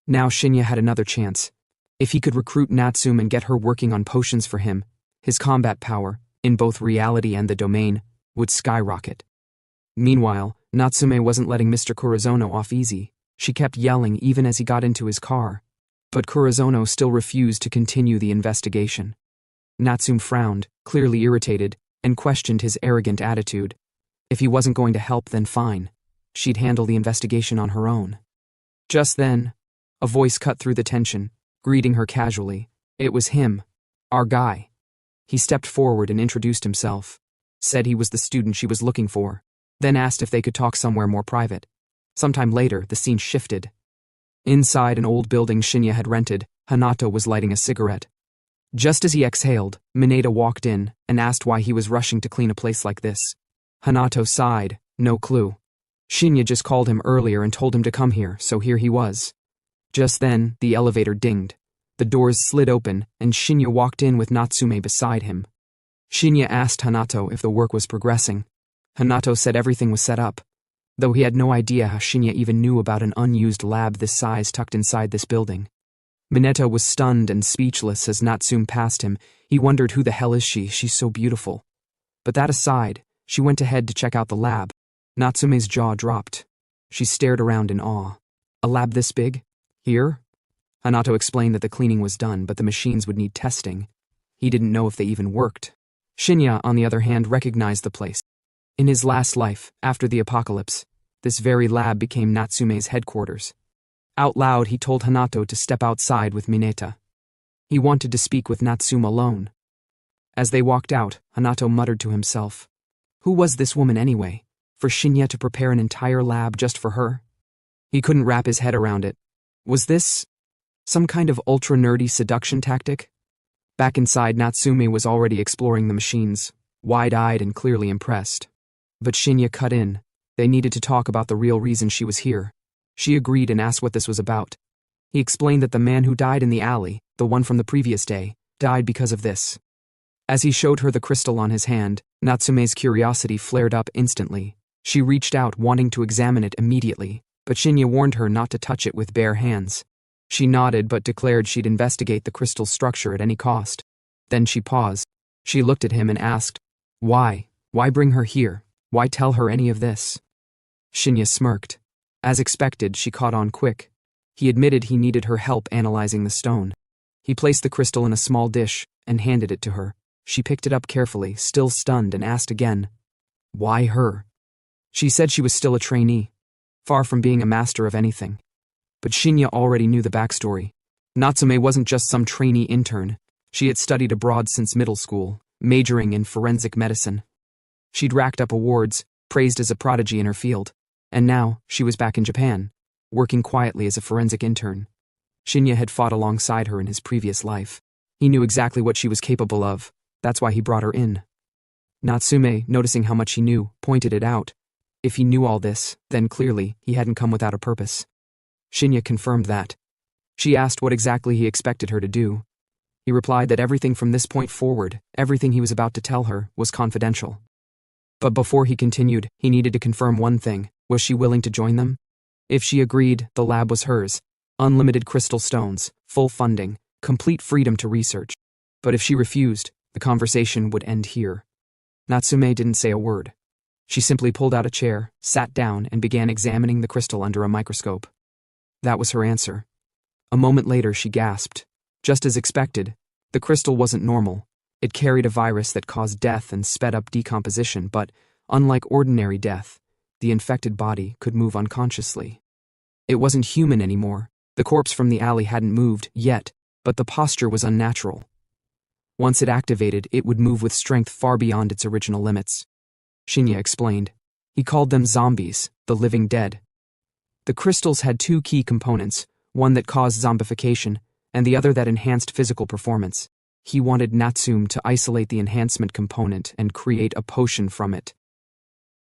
Now Shinya had another chance. If he could recruit Natsume and get her working on potions for him, his combat power, in both reality and the domain, would skyrocket. Meanwhile, Natsume wasn't letting Mr. Kurozono off easy. She kept yelling even as he got into his car. But Kurozono still refused to continue the investigation. Natsume frowned, clearly irritated, and questioned his arrogant attitude. If he wasn't going to help, then fine. She'd handle the investigation on her own. Just then, a voice cut through the tension, greeting her casually. It was him, our guy. He stepped forward and introduced himself, said he was the student she was looking for, then asked if they could talk somewhere more private. Sometime later, the scene shifted. Inside an old building Shinya had rented, Hanato was lighting a cigarette. Just as he exhaled, Mineta walked in and asked why he was rushing to clean a place like this. Hanato sighed, no clue. Shinya just called him earlier and told him to come here, so here he was. Just then, the elevator dinged. The doors slid open, and Shinya walked in with Natsume beside him. Shinya asked Hanato if the work was progressing. Hanato said everything was set up, though he had no idea how Shinya even knew about an unused lab this size tucked inside this building. Mineta was stunned and speechless as Natsume passed him. He wondered, who the hell is she? She's so beautiful. But that aside, she went ahead to check out the lab. Natsume's jaw dropped. She stared around in awe. A lab this big? Here? Hanato explained that the cleaning was done, but the machines would need testing. He didn't know if they even worked. Shinya, on the other hand, recognized the place. In his last life, after the apocalypse, this very lab became Natsume's headquarters. Out loud, he told Hanato to step outside with Mineta. He wanted to speak with Natsume alone. As they walked out, Hanato muttered to himself, who was this woman anyway? For Shinya to prepare an entire lab just for her? He couldn't wrap his head around it. Was this some kind of ultra-nerdy seduction tactic? Back inside, Natsume was already exploring the machines, wide-eyed and clearly impressed. But Shinya cut in. They needed to talk about the real reason she was here. She agreed and asked what this was about. He explained that the man who died in the alley, the one from the previous day, died because of this. As he showed her the crystal on his hand, Natsume's curiosity flared up instantly. She reached out, wanting to examine it immediately, but Shinya warned her not to touch it with bare hands. She nodded but declared she'd investigate the crystal's structure at any cost. Then she paused. She looked at him and asked, why? Why bring her here? Why tell her any of this? Shinya smirked. As expected, she caught on quick. He admitted he needed her help analyzing the stone. He placed the crystal in a small dish and handed it to her. She picked it up carefully, still stunned, and asked again, why her? She said she was still a trainee, far from being a master of anything. But Shinya already knew the backstory. Natsume wasn't just some trainee intern. She had studied abroad since middle school, majoring in forensic medicine. She'd racked up awards, praised as a prodigy in her field. And now, she was back in Japan, working quietly as a forensic intern. Shinya had fought alongside her in his previous life. He knew exactly what she was capable of. That's why he brought her in. Natsume, noticing how much he knew, pointed it out. If he knew all this, then clearly he hadn't come without a purpose. Shinya confirmed that. She asked what exactly he expected her to do. He replied that everything from this point forward, everything he was about to tell her, was confidential. But before he continued, he needed to confirm one thing. Was she willing to join them? If she agreed, the lab was hers. Unlimited crystal stones, full funding, complete freedom to research. But if she refused, the conversation would end here. Natsume didn't say a word. She simply pulled out a chair, sat down, and began examining the crystal under a microscope. That was her answer. A moment later, she gasped. Just as expected, the crystal wasn't normal. It carried a virus that caused death and sped up decomposition, but, unlike ordinary death, the infected body could move unconsciously. It wasn't human anymore. The corpse from the alley hadn't moved yet, but the posture was unnatural. Once it activated, it would move with strength far beyond its original limits. Shinya explained. He called them zombies, the living dead. The crystals had two key components, one that caused zombification, and the other that enhanced physical performance. He wanted Natsume to isolate the enhancement component and create a potion from it.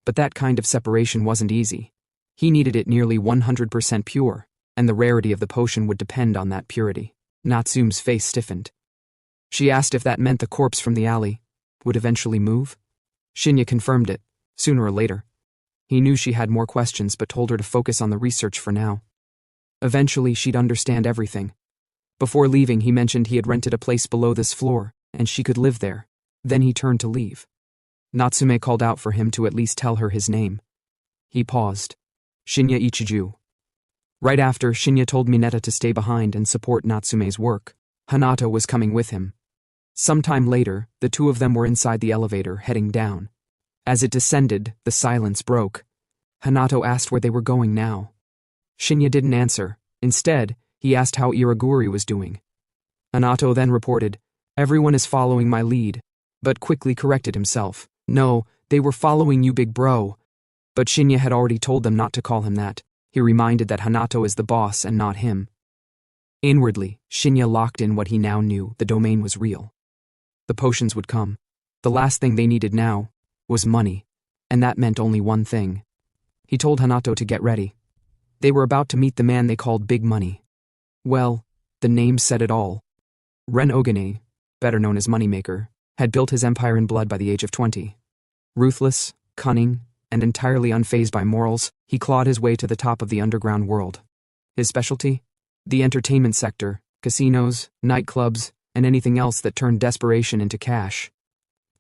But that kind of separation wasn't easy. He needed it nearly 100% pure, and the rarity of the potion would depend on that purity. Natsume's face stiffened. She asked if that meant the corpse from the alley would eventually move. Shinya confirmed it, sooner or later. He knew she had more questions but told her to focus on the research for now. Eventually, she'd understand everything. Before leaving, he mentioned he had rented a place below this floor, and she could live there. Then he turned to leave. Natsume called out for him to at least tell her his name. He paused. Shinya Ichiju. Right after, Shinya told Mineta to stay behind and support Natsume's work. Hanato was coming with him. Sometime later, the two of them were inside the elevator, heading down. As it descended, the silence broke. Hanato asked where they were going now. Shinya didn't answer. Instead, he asked how Iraguri was doing. Hanato then reported, "Everyone is following my lead," but quickly corrected himself. "No, they were following you, big bro." But Shinya had already told them not to call him that. He reminded that Hanato is the boss and not him. Inwardly, Shinya locked in what he now knew: the domain was real. The potions would come. The last thing they needed now was money, and that meant only one thing. He told Hanato to get ready. They were about to meet the man they called Big Money. Well, the name said it all. Ren Ogane, better known as Moneymaker, had built his empire in blood by the age of 20. Ruthless, cunning, and entirely unfazed by morals, he clawed his way to the top of the underground world. His specialty? The entertainment sector, casinos, nightclubs, and anything else that turned desperation into cash.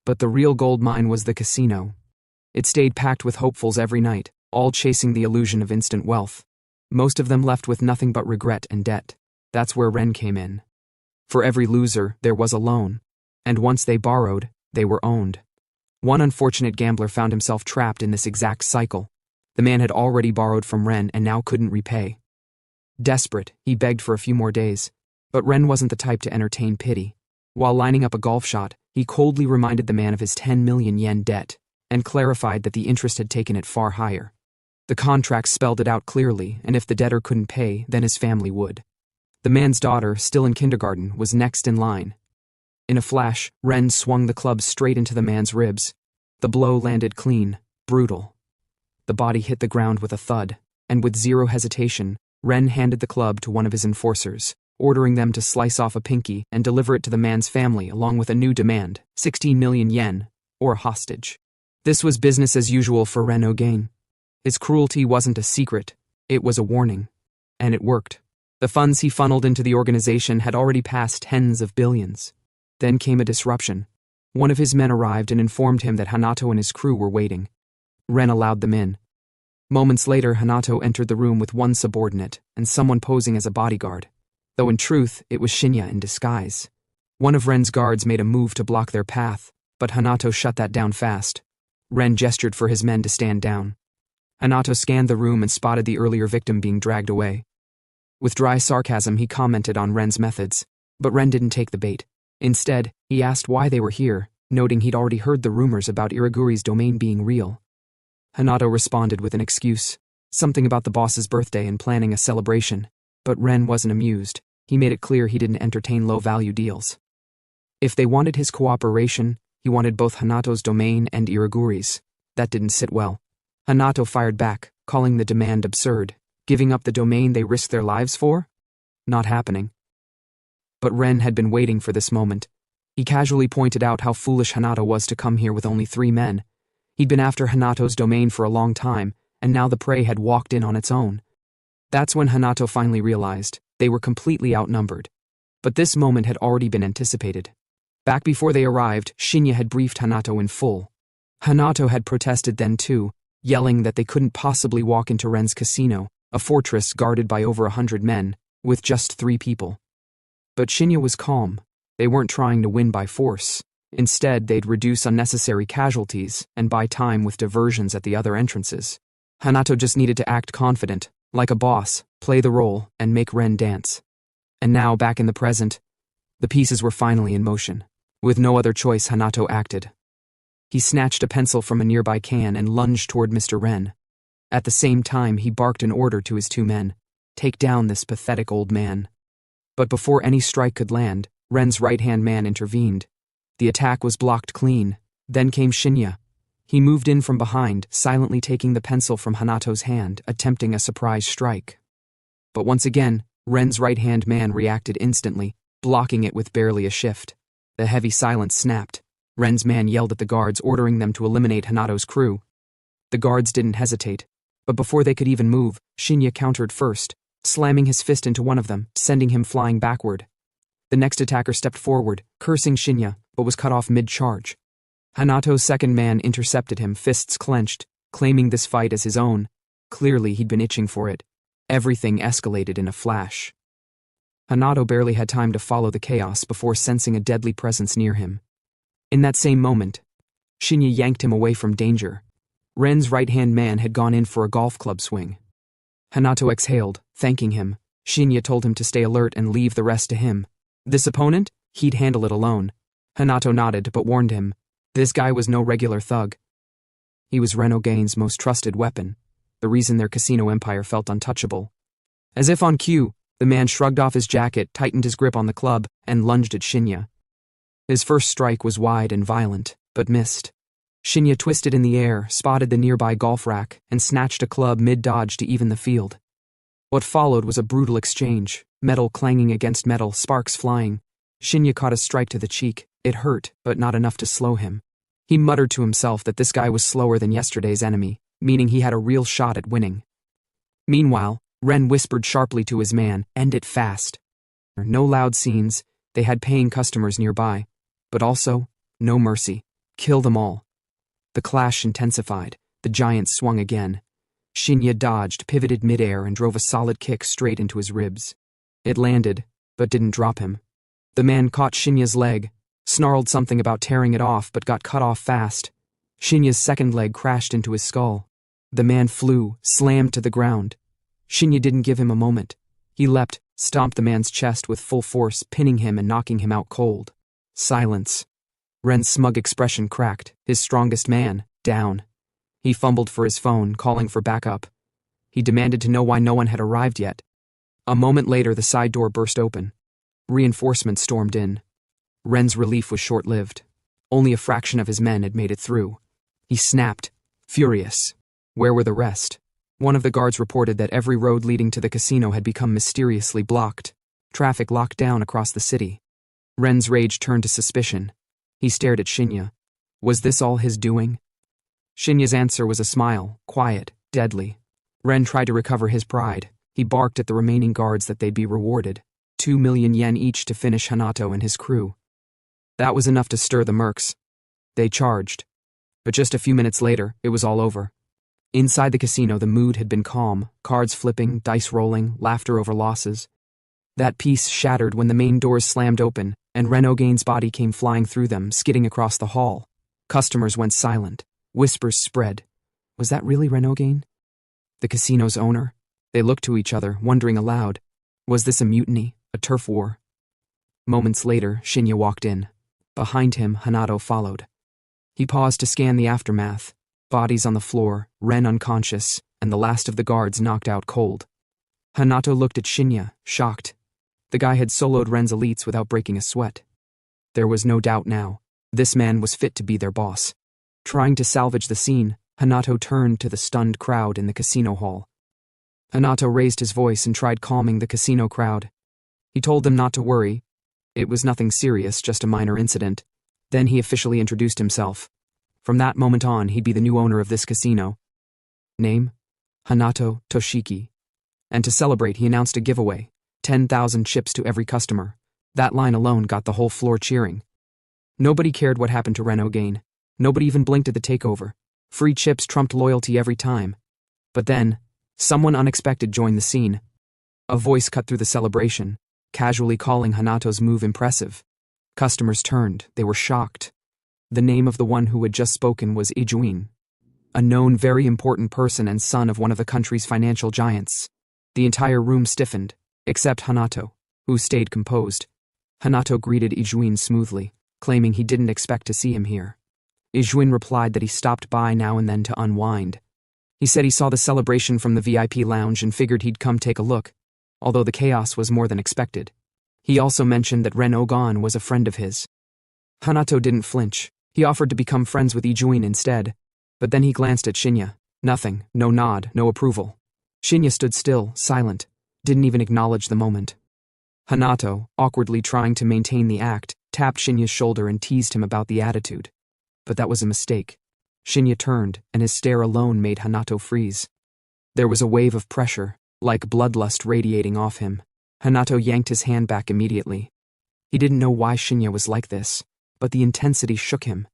But the real gold mine was the casino. It stayed packed with hopefuls every night, all chasing the illusion of instant wealth. Most of them left with nothing but regret and debt. That's where Ren came in. For every loser, there was a loan. And once they borrowed, they were owned. One unfortunate gambler found himself trapped in this exact cycle. The man had already borrowed from Ren and now couldn't repay. Desperate, he begged for a few more days. But Ren wasn't the type to entertain pity. While lining up a golf shot, he coldly reminded the man of his 10 million yen debt, and clarified that the interest had taken it far higher. The contract spelled it out clearly, and if the debtor couldn't pay, then his family would. The man's daughter, still in kindergarten, was next in line. In a flash, Ren swung the club straight into the man's ribs. The blow landed clean, brutal. The body hit the ground with a thud, and with zero hesitation, Ren handed the club to one of his enforcers, ordering them to slice off a pinky and deliver it to the man's family along with a new demand, 16 million yen, or a hostage. This was business as usual for Ren Ogane. His cruelty wasn't a secret, it was a warning. And it worked. The funds he funneled into the organization had already passed tens of billions. Then came a disruption. One of his men arrived and informed him that Hanato and his crew were waiting. Ren allowed them in. Moments later, Hanato entered the room with one subordinate and someone posing as a bodyguard. Though in truth, it was Shinya in disguise. One of Ren's guards made a move to block their path, but Hanato shut that down fast. Ren gestured for his men to stand down. Hanato scanned the room and spotted the earlier victim being dragged away. With dry sarcasm, he commented on Ren's methods, but Ren didn't take the bait. Instead, he asked why they were here, noting he'd already heard the rumors about Iraguri's domain being real. Hanato responded with an excuse. Something about the boss's birthday and planning a celebration. But Ren wasn't amused. He made it clear he didn't entertain low-value deals. If they wanted his cooperation, he wanted both Hanato's domain and Iraguri's. That didn't sit well. Hanato fired back, calling the demand absurd. Giving up the domain they risked their lives for? Not happening. But Ren had been waiting for this moment. He casually pointed out how foolish Hanato was to come here with only 3 men. He'd been after Hanato's domain for a long time, and now the prey had walked in on its own. That's when Hanato finally realized they were completely outnumbered. But this moment had already been anticipated. Back before they arrived, Shinya had briefed Hanato in full. Hanato had protested then too, yelling that they couldn't possibly walk into Ren's casino, a fortress guarded by over 100 men, with just 3 people. But Shinya was calm. They weren't trying to win by force. Instead, they'd reduce unnecessary casualties and buy time with diversions at the other entrances. Hanato just needed to act confident, like a boss, play the role, and make Ren dance. And now, back in the present, the pieces were finally in motion. With no other choice, Hanato acted. He snatched a pencil from a nearby can and lunged toward Mr. Ren. At the same time, he barked an order to his 2 men. Take down this pathetic old man. But before any strike could land, Ren's right-hand man intervened. The attack was blocked clean. Then came Shinya. He moved in from behind, silently taking the pencil from Hanato's hand, attempting a surprise strike. But once again, Ren's right-hand man reacted instantly, blocking it with barely a shift. The heavy silence snapped. Ren's man yelled at the guards, ordering them to eliminate Hanato's crew. The guards didn't hesitate. But before they could even move, Shinya countered first, slamming his fist into one of them, sending him flying backward. The next attacker stepped forward, cursing Shinya, but was cut off mid-charge. Hanato's second man intercepted him, fists clenched, claiming this fight as his own. Clearly he'd been itching for it. Everything escalated in a flash. Hanato barely had time to follow the chaos before sensing a deadly presence near him. In that same moment, Shinya yanked him away from danger. Ren's right-hand man had gone in for a golf club swing. Hanato exhaled, thanking him. Shinya told him to stay alert and leave the rest to him. This opponent? He'd handle it alone. Hanato nodded, but warned him. This guy was no regular thug. He was Renogain's most trusted weapon, the reason their casino empire felt untouchable. As if on cue, the man shrugged off his jacket, tightened his grip on the club, and lunged at Shinya. His first strike was wide and violent, but missed. Shinya twisted in the air, spotted the nearby golf rack, and snatched a club mid-dodge to even the field. What followed was a brutal exchange, metal clanging against metal, sparks flying. Shinya caught a strike to the cheek. It hurt, but not enough to slow him. He muttered to himself that this guy was slower than yesterday's enemy, meaning he had a real shot at winning. Meanwhile, Ren whispered sharply to his man, "End it fast." No loud scenes, they had paying customers nearby. But also, no mercy. Kill them all. The clash intensified. The giant swung again. Shinya dodged, pivoted midair, and drove a solid kick straight into his ribs. It landed, but didn't drop him. The man caught Shinya's leg, snarled something about tearing it off, but got cut off fast. Shinya's second leg crashed into his skull. The man flew, slammed to the ground. Shinya didn't give him a moment. He leapt, stomped the man's chest with full force, pinning him and knocking him out cold. Silence. Ren's smug expression cracked, his strongest man, down. He fumbled for his phone, calling for backup. He demanded to know why no one had arrived yet. A moment later, the side door burst open. Reinforcements stormed in. Ren's relief was short-lived. Only a fraction of his men had made it through. He snapped, furious. Where were the rest? One of the guards reported that every road leading to the casino had become mysteriously blocked. Traffic locked down across the city. Ren's rage turned to suspicion. He stared at Shinya. Was this all his doing? Shinya's answer was a smile, quiet, deadly. Ren tried to recover his pride. He barked at the remaining guards that they'd be rewarded. 2 million yen each to finish Hanato and his crew. That was enough to stir the mercs. They charged. But just a few minutes later, it was all over. Inside the casino, the mood had been calm, cards flipping, dice rolling, laughter over losses. That peace shattered when the main doors slammed open, and Renogain's body came flying through them, skidding across the hall. Customers went silent. Whispers spread. Was that really Renogain? The casino's owner? They looked to each other, wondering aloud. Was this a mutiny, a turf war? Moments later, Shinya walked in. Behind him, Hanato followed. He paused to scan the aftermath. Bodies on the floor, Ren unconscious, and the last of the guards knocked out cold. Hanato looked at Shinya, shocked. The guy had soloed Ren's elites without breaking a sweat. There was no doubt now. This man was fit to be their boss. Trying to salvage the scene, Hanato turned to the stunned crowd in the casino hall. Hanato raised his voice and tried calming the casino crowd. He told them not to worry. It was nothing serious, just a minor incident. Then he officially introduced himself. From that moment on, he'd be the new owner of this casino. Name? Hanato Toshiki. And to celebrate, he announced a giveaway, 10,000 chips to every customer. That line alone got the whole floor cheering. Nobody cared what happened to Ren O'Gain. Nobody even blinked at the takeover. Free chips trumped loyalty every time. But then, someone unexpected joined the scene. A voice cut through the celebration, casually calling Hanato's move impressive. Customers turned, they were shocked. The name of the one who had just spoken was Ijuin, a known very important person and son of one of the country's financial giants. The entire room stiffened, except Hanato, who stayed composed. Hanato greeted Ijuin smoothly, claiming he didn't expect to see him here. Ijuin replied that he stopped by now and then to unwind. He said he saw the celebration from the VIP lounge and figured he'd come take a look, although the chaos was more than expected. He also mentioned that Ren Ogan was a friend of his. Hanato didn't flinch. He offered to become friends with Ijuin instead, but then he glanced at Shinya. Nothing, no nod, no approval. Shinya stood still, silent, didn't even acknowledge the moment. Hanato, awkwardly trying to maintain the act, tapped Shinya's shoulder and teased him about the attitude. But that was a mistake. Shinya turned, and his stare alone made Hanato freeze. There was a wave of pressure, like bloodlust radiating off him. Hanato yanked his hand back immediately. He didn't know why Shinya was like this, but the intensity shook him.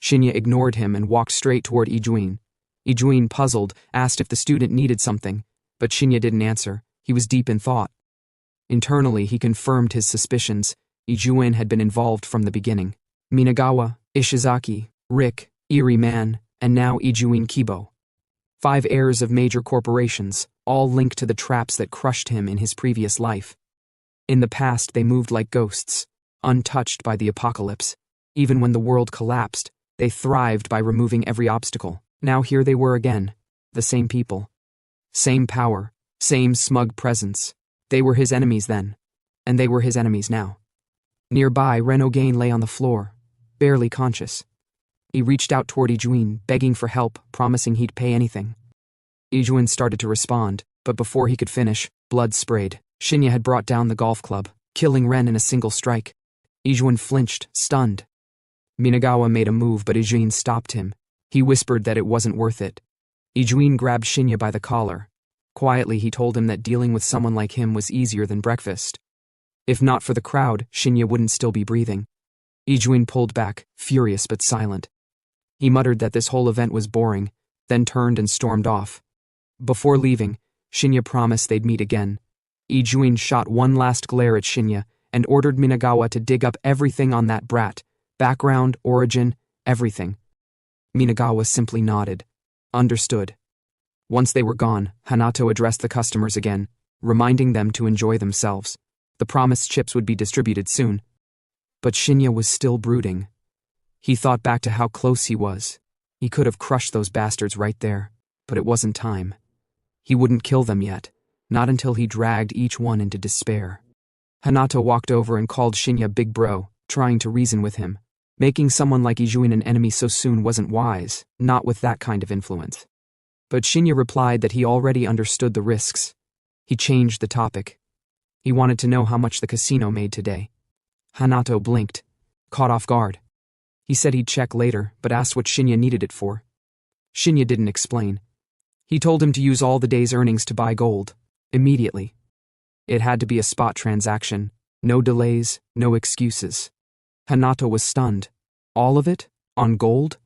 Shinya ignored him and walked straight toward Ijuin. Ijuin, puzzled, asked if the student needed something, but Shinya didn't answer. He was deep in thought. Internally, he confirmed his suspicions. Ijuin had been involved from the beginning. Minagawa, Ishizaki, Rick, Eerie Man, and now Ijuin Kibo. 5 heirs of major corporations, all linked to the traps that crushed him in his previous life. In the past, they moved like ghosts, untouched by the apocalypse. Even when the world collapsed, they thrived by removing every obstacle. Now here they were again, the same people. Same power, same smug presence. They were his enemies then, and they were his enemies now. Nearby, Ren Ogain lay on the floor, barely conscious. He reached out toward Ijuin, begging for help, promising he'd pay anything. Ijuin started to respond, but before he could finish, blood sprayed. Shinya had brought down the golf club, killing Ren in a single strike. Ijuin flinched, stunned. Minagawa made a move, but Ijuin stopped him. He whispered that it wasn't worth it. Ijuin grabbed Shinya by the collar. Quietly, he told him that dealing with someone like him was easier than breakfast. If not for the crowd, Shinya wouldn't still be breathing. Ijuin pulled back, furious but silent. He muttered that this whole event was boring, then turned and stormed off. Before leaving, Shinya promised they'd meet again. Ijuin shot one last glare at Shinya and ordered Minagawa to dig up everything on that brat. Background, origin, everything. Minagawa simply nodded. Understood. Once they were gone, Hanato addressed the customers again, reminding them to enjoy themselves. The promised chips would be distributed soon. But Shinya was still brooding. He thought back to how close he was. He could have crushed those bastards right there, but it wasn't time. He wouldn't kill them yet, not until he dragged each one into despair. Hanato walked over and called Shinya Big Bro, trying to reason with him. Making someone like Ijuin an enemy so soon wasn't wise, not with that kind of influence. But Shinya replied that he already understood the risks. He changed the topic. He wanted to know how much the casino made today. Hanato blinked, caught off guard. He said he'd check later, but asked what Shinya needed it for. Shinya didn't explain. He told him to use all the day's earnings to buy gold, immediately. It had to be a spot transaction, no delays, no excuses. Hanato was stunned. All of it? On gold?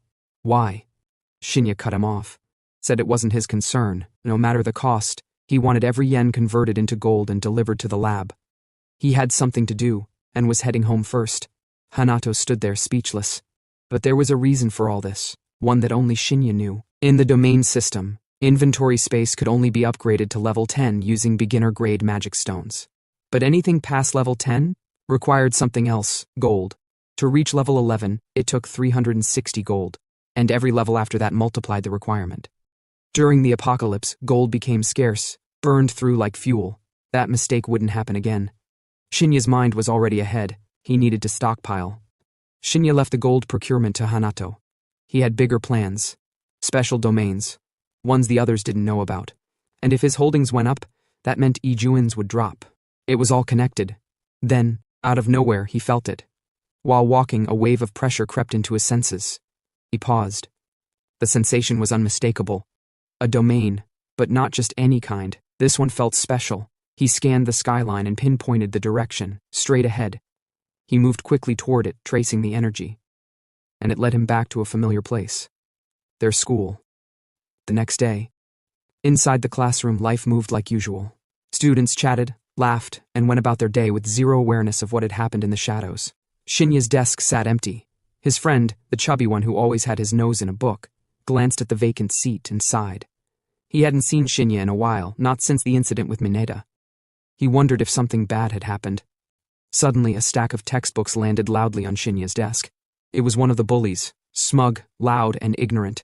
Why? Shinya cut him off. Said it wasn't his concern, no matter the cost. He wanted every yen converted into gold and delivered to the lab. He had something to do, and was heading home first. Hanato stood there speechless. But there was a reason for all this, one that only Shinya knew. In the domain system, inventory space could only be upgraded to level 10 using beginner-grade magic stones. But anything past level 10 required something else, gold. To reach level 11, it took 360 gold. and every level after that multiplied the requirement. During the apocalypse, gold became scarce, burned through like fuel. That mistake wouldn't happen again. Shinya's mind was already ahead. He needed to stockpile. Shinya left the gold procurement to Hanato. He had bigger plans. Special domains. Ones the others didn't know about. And if his holdings went up, that meant Ijuin's would drop. It was all connected. Then, out of nowhere, he felt it. While walking, a wave of pressure crept into his senses. He paused. The sensation was unmistakable. A domain, but not just any kind. This one felt special. He scanned the skyline and pinpointed the direction, straight ahead. He moved quickly toward it, tracing the energy. And it led him back to a familiar place. Their school. The next day. Inside the classroom, life moved like usual. Students chatted, laughed, and went about their day with zero awareness of what had happened in the shadows. Shinya's desk sat empty. His friend, the chubby one who always had his nose in a book, glanced at the vacant seat and sighed. He hadn't seen Shinya in a while, not since the incident with Mineta. He wondered if something bad had happened. Suddenly, a stack of textbooks landed loudly on Shinya's desk. It was one of the bullies, smug, loud, and ignorant.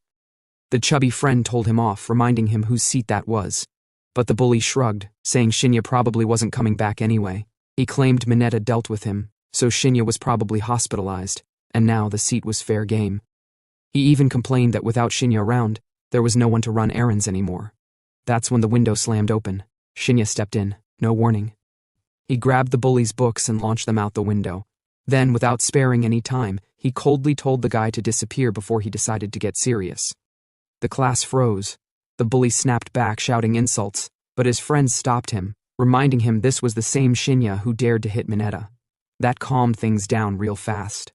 The chubby friend told him off, reminding him whose seat that was. But the bully shrugged, saying Shinya probably wasn't coming back anyway. He claimed Mineta dealt with him, so Shinya was probably hospitalized, and now the seat was fair game. He even complained that without Shinya around, there was no one to run errands anymore. That's when the window slammed open. Shinya stepped in, no warning. He grabbed the bully's books and launched them out the window. Then, without sparing any time, he coldly told the guy to disappear before he decided to get serious. The class froze. The bully snapped back, shouting insults, but his friends stopped him, reminding him this was the same Shinya who dared to hit Mineta. That calmed things down real fast.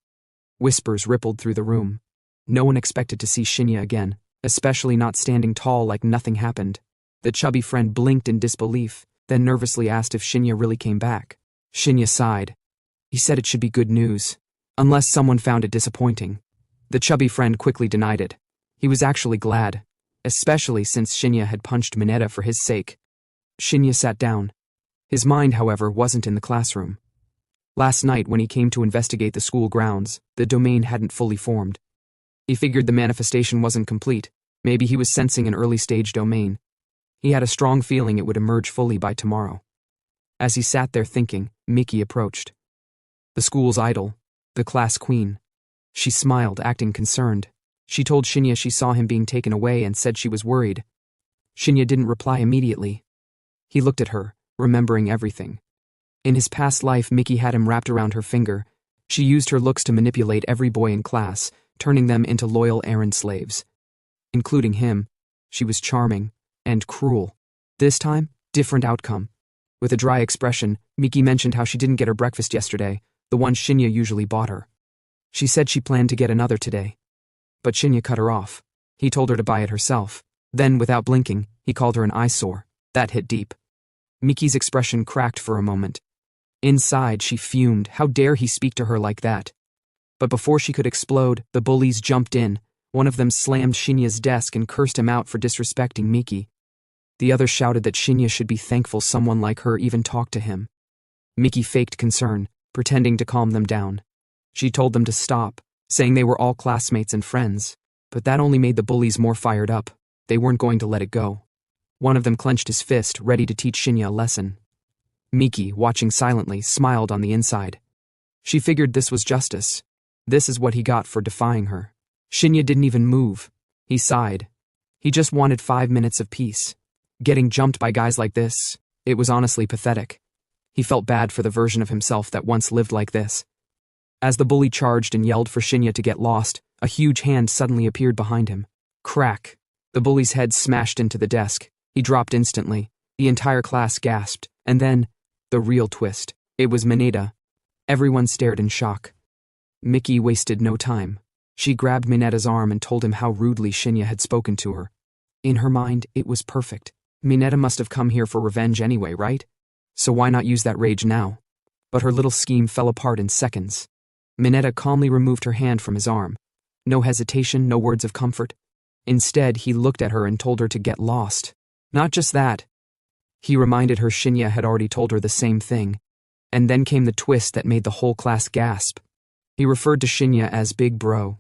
Whispers rippled through the room. No one expected to see Shinya again, especially not standing tall like nothing happened. The chubby friend blinked in disbelief, then nervously asked if Shinya really came back. Shinya sighed. He said it should be good news, unless someone found it disappointing. The chubby friend quickly denied it. He was actually glad, especially since Shinya had punched Mineta for his sake. Shinya sat down. His mind, however, wasn't in the classroom. Last night, when he came to investigate the school grounds, the domain hadn't fully formed. He figured the manifestation wasn't complete. Maybe he was sensing an early-stage domain. He had a strong feeling it would emerge fully by tomorrow. As he sat there thinking, Miki approached. The school's idol, the class queen. She smiled, acting concerned. She told Shinya she saw him being taken away and said she was worried. Shinya didn't reply immediately. He looked at her, remembering everything. In his past life, Miki had him wrapped around her finger. She used her looks to manipulate every boy in class, turning them into loyal errand slaves. Including him. She was charming and cruel. This time, different outcome. With a dry expression, Miki mentioned how she didn't get her breakfast yesterday, the one Shinya usually bought her. She said she planned to get another today. But Shinya cut her off. He told her to buy it herself. Then, without blinking, he called her an eyesore. That hit deep. Miki's expression cracked for a moment. Inside, she fumed. How dare he speak to her like that? But before she could explode, the bullies jumped in. One of them slammed Shinya's desk and cursed him out for disrespecting Miki. The other shouted that Shinya should be thankful someone like her even talked to him. Miki faked concern, pretending to calm them down. She told them to stop, saying they were all classmates and friends. But that only made the bullies more fired up. They weren't going to let it go. One of them clenched his fist, ready to teach Shinya a lesson. Miki, watching silently, smiled on the inside. She figured this was justice. This is what he got for defying her. Shinya didn't even move. He sighed. He just wanted 5 minutes of peace. Getting jumped by guys like this, it was honestly pathetic. He felt bad for the version of himself that once lived like this. As the bully charged and yelled for Shinya to get lost, a huge hand suddenly appeared behind him. Crack. The bully's head smashed into the desk. He dropped instantly. The entire class gasped. And then, the real twist. It was Mineta. Everyone stared in shock. Miki wasted no time. She grabbed Mineta's arm and told him how rudely Shinya had spoken to her. In her mind, it was perfect. Mineta must have come here for revenge anyway, right? So why not use that rage now? But her little scheme fell apart in seconds. Mineta calmly removed her hand from his arm. No hesitation, no words of comfort. Instead, he looked at her and told her to get lost. Not just that. He reminded her Shinya had already told her the same thing. And then came the twist that made the whole class gasp. He referred to Shinya as Big Bro.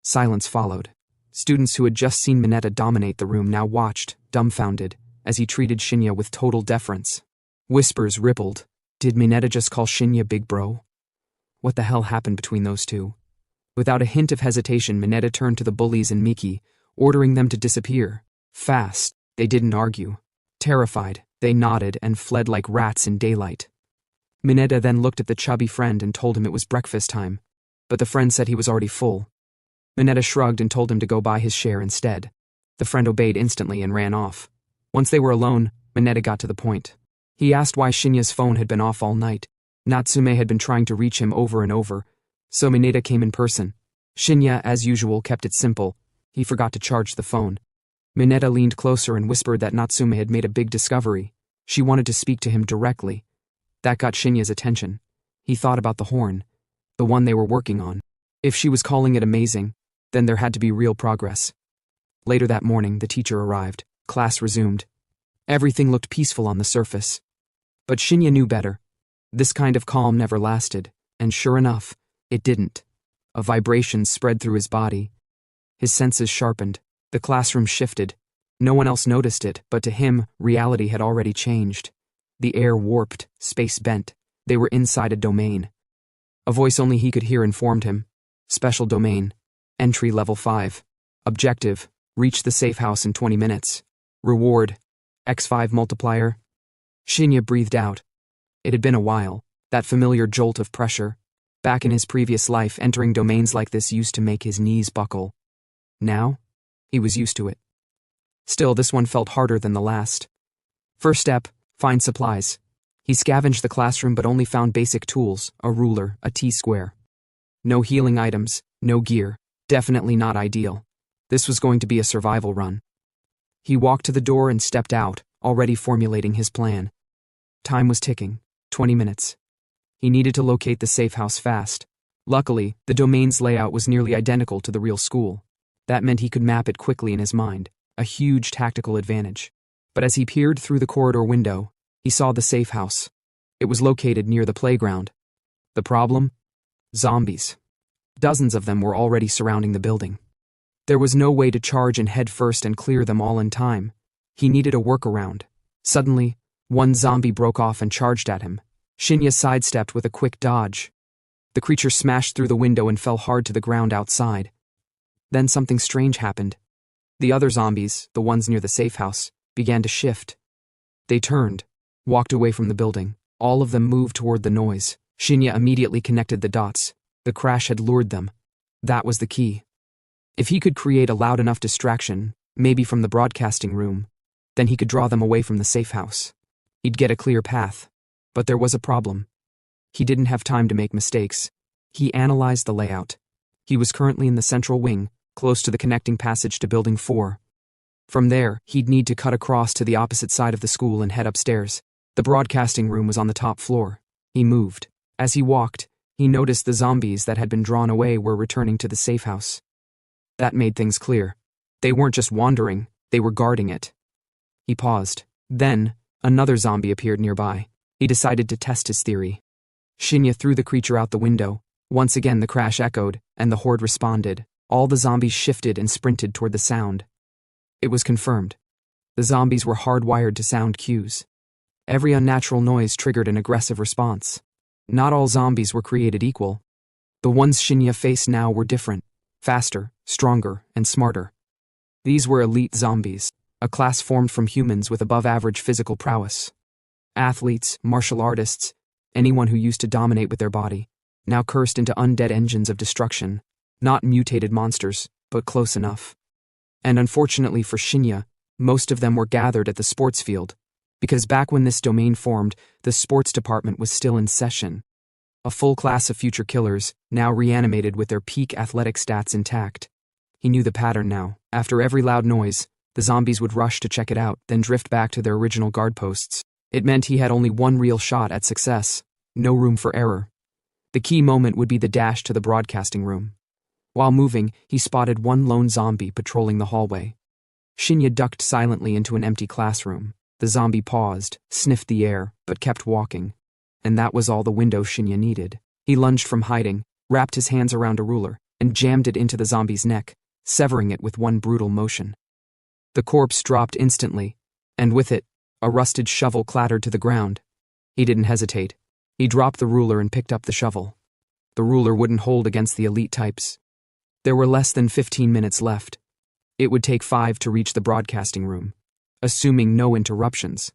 Silence followed. Students who had just seen Mineta dominate the room now watched, dumbfounded, as he treated Shinya with total deference. Whispers rippled. Did Mineta just call Shinya big bro? What the hell happened between those two? Without a hint of hesitation, Mineta turned to the bullies and Miki, ordering them to disappear. Fast. They didn't argue. Terrified, they nodded and fled like rats in daylight. Mineta then looked at the chubby friend and told him it was breakfast time, but the friend said he was already full. Mineta shrugged and told him to go buy his share instead. The friend obeyed instantly and ran off. Once they were alone, Mineta got to the point. He asked why Shinya's phone had been off all night. Natsume had been trying to reach him over and over, so Mineta came in person. Shinya, as usual, kept it simple. He forgot to charge the phone. Mineta leaned closer and whispered that Natsume had made a big discovery. She wanted to speak to him directly. That got Shinya's attention. He thought about the horn, the one they were working on. If she was calling it amazing, then there had to be real progress. Later that morning, the teacher arrived. Class resumed. Everything looked peaceful on the surface. But Shinya knew better. This kind of calm never lasted, and sure enough, it didn't. A vibration spread through his body. His senses sharpened. The classroom shifted. No one else noticed it, but to him, reality had already changed. The air warped, space bent. They were inside a domain. A voice only he could hear informed him. Special domain. Entry level 5. Objective. Reach the safe house in 20 minutes. Reward. X5 multiplier. Shinya breathed out. It had been a while. That familiar jolt of pressure. Back in his previous life, entering domains like this used to make his knees buckle. Now, he was used to it. Still, this one felt harder than the last. First step, find supplies. He scavenged the classroom but only found basic tools, a ruler, a T-square. No healing items, no gear, definitely not ideal. This was going to be a survival run. He walked to the door and stepped out, already formulating his plan. Time was ticking, 20 minutes. He needed to locate the safe house fast. Luckily, the domain's layout was nearly identical to the real school. That meant he could map it quickly in his mind, a huge tactical advantage. But as he peered through the corridor window, he saw the safe house. It was located near the playground. The problem? Zombies. Dozens of them were already surrounding the building. There was no way to charge and head first and clear them all in time. He needed a workaround. Suddenly, one zombie broke off and charged at him. Shinya sidestepped with a quick dodge. The creature smashed through the window and fell hard to the ground outside. Then something strange happened. The other zombies, the ones near the safe house, began to shift. They turned, walked away from the building. All of them moved toward the noise. Shinya immediately connected the dots. The crash had lured them. That was the key. If he could create a loud enough distraction, maybe from the broadcasting room, then he could draw them away from the safe house. He'd get a clear path. But there was a problem. He didn't have time to make mistakes. He analyzed the layout. He was currently in the central wing, close to the connecting passage to Building 4. From there, he'd need to cut across to the opposite side of the school and head upstairs. The broadcasting room was on the top floor. He moved. As he walked, he noticed the zombies that had been drawn away were returning to the safe house. That made things clear. They weren't just wandering, they were guarding it. He paused. Then, another zombie appeared nearby. He decided to test his theory. Shinya threw the creature out the window. Once again the crash echoed, and the horde responded. All the zombies shifted and sprinted toward the sound. It was confirmed. The zombies were hardwired to sound cues. Every unnatural noise triggered an aggressive response. Not all zombies were created equal. The ones Shinya faced now were different, faster, stronger, and smarter. These were elite zombies, a class formed from humans with above-average physical prowess. Athletes, martial artists, anyone who used to dominate with their body, now cursed into undead engines of destruction. Not mutated monsters, but close enough. And unfortunately for Shinya, most of them were gathered at the sports field, because back when this domain formed, the sports department was still in session. A full class of future killers, now reanimated with their peak athletic stats intact. He knew the pattern now. After every loud noise, the zombies would rush to check it out, then drift back to their original guard posts. It meant he had only one real shot at success, no room for error. The key moment would be the dash to the broadcasting room. While moving, he spotted one lone zombie patrolling the hallway. Shinya ducked silently into an empty classroom. The zombie paused, sniffed the air, but kept walking. And that was all the window Shinya needed. He lunged from hiding, wrapped his hands around a ruler, and jammed it into the zombie's neck, severing it with one brutal motion. The corpse dropped instantly, and with it, a rusted shovel clattered to the ground. He didn't hesitate. He dropped the ruler and picked up the shovel. The ruler wouldn't hold against the elite types. There were less than 15 minutes left. It would take 5 to reach the broadcasting room, assuming no interruptions.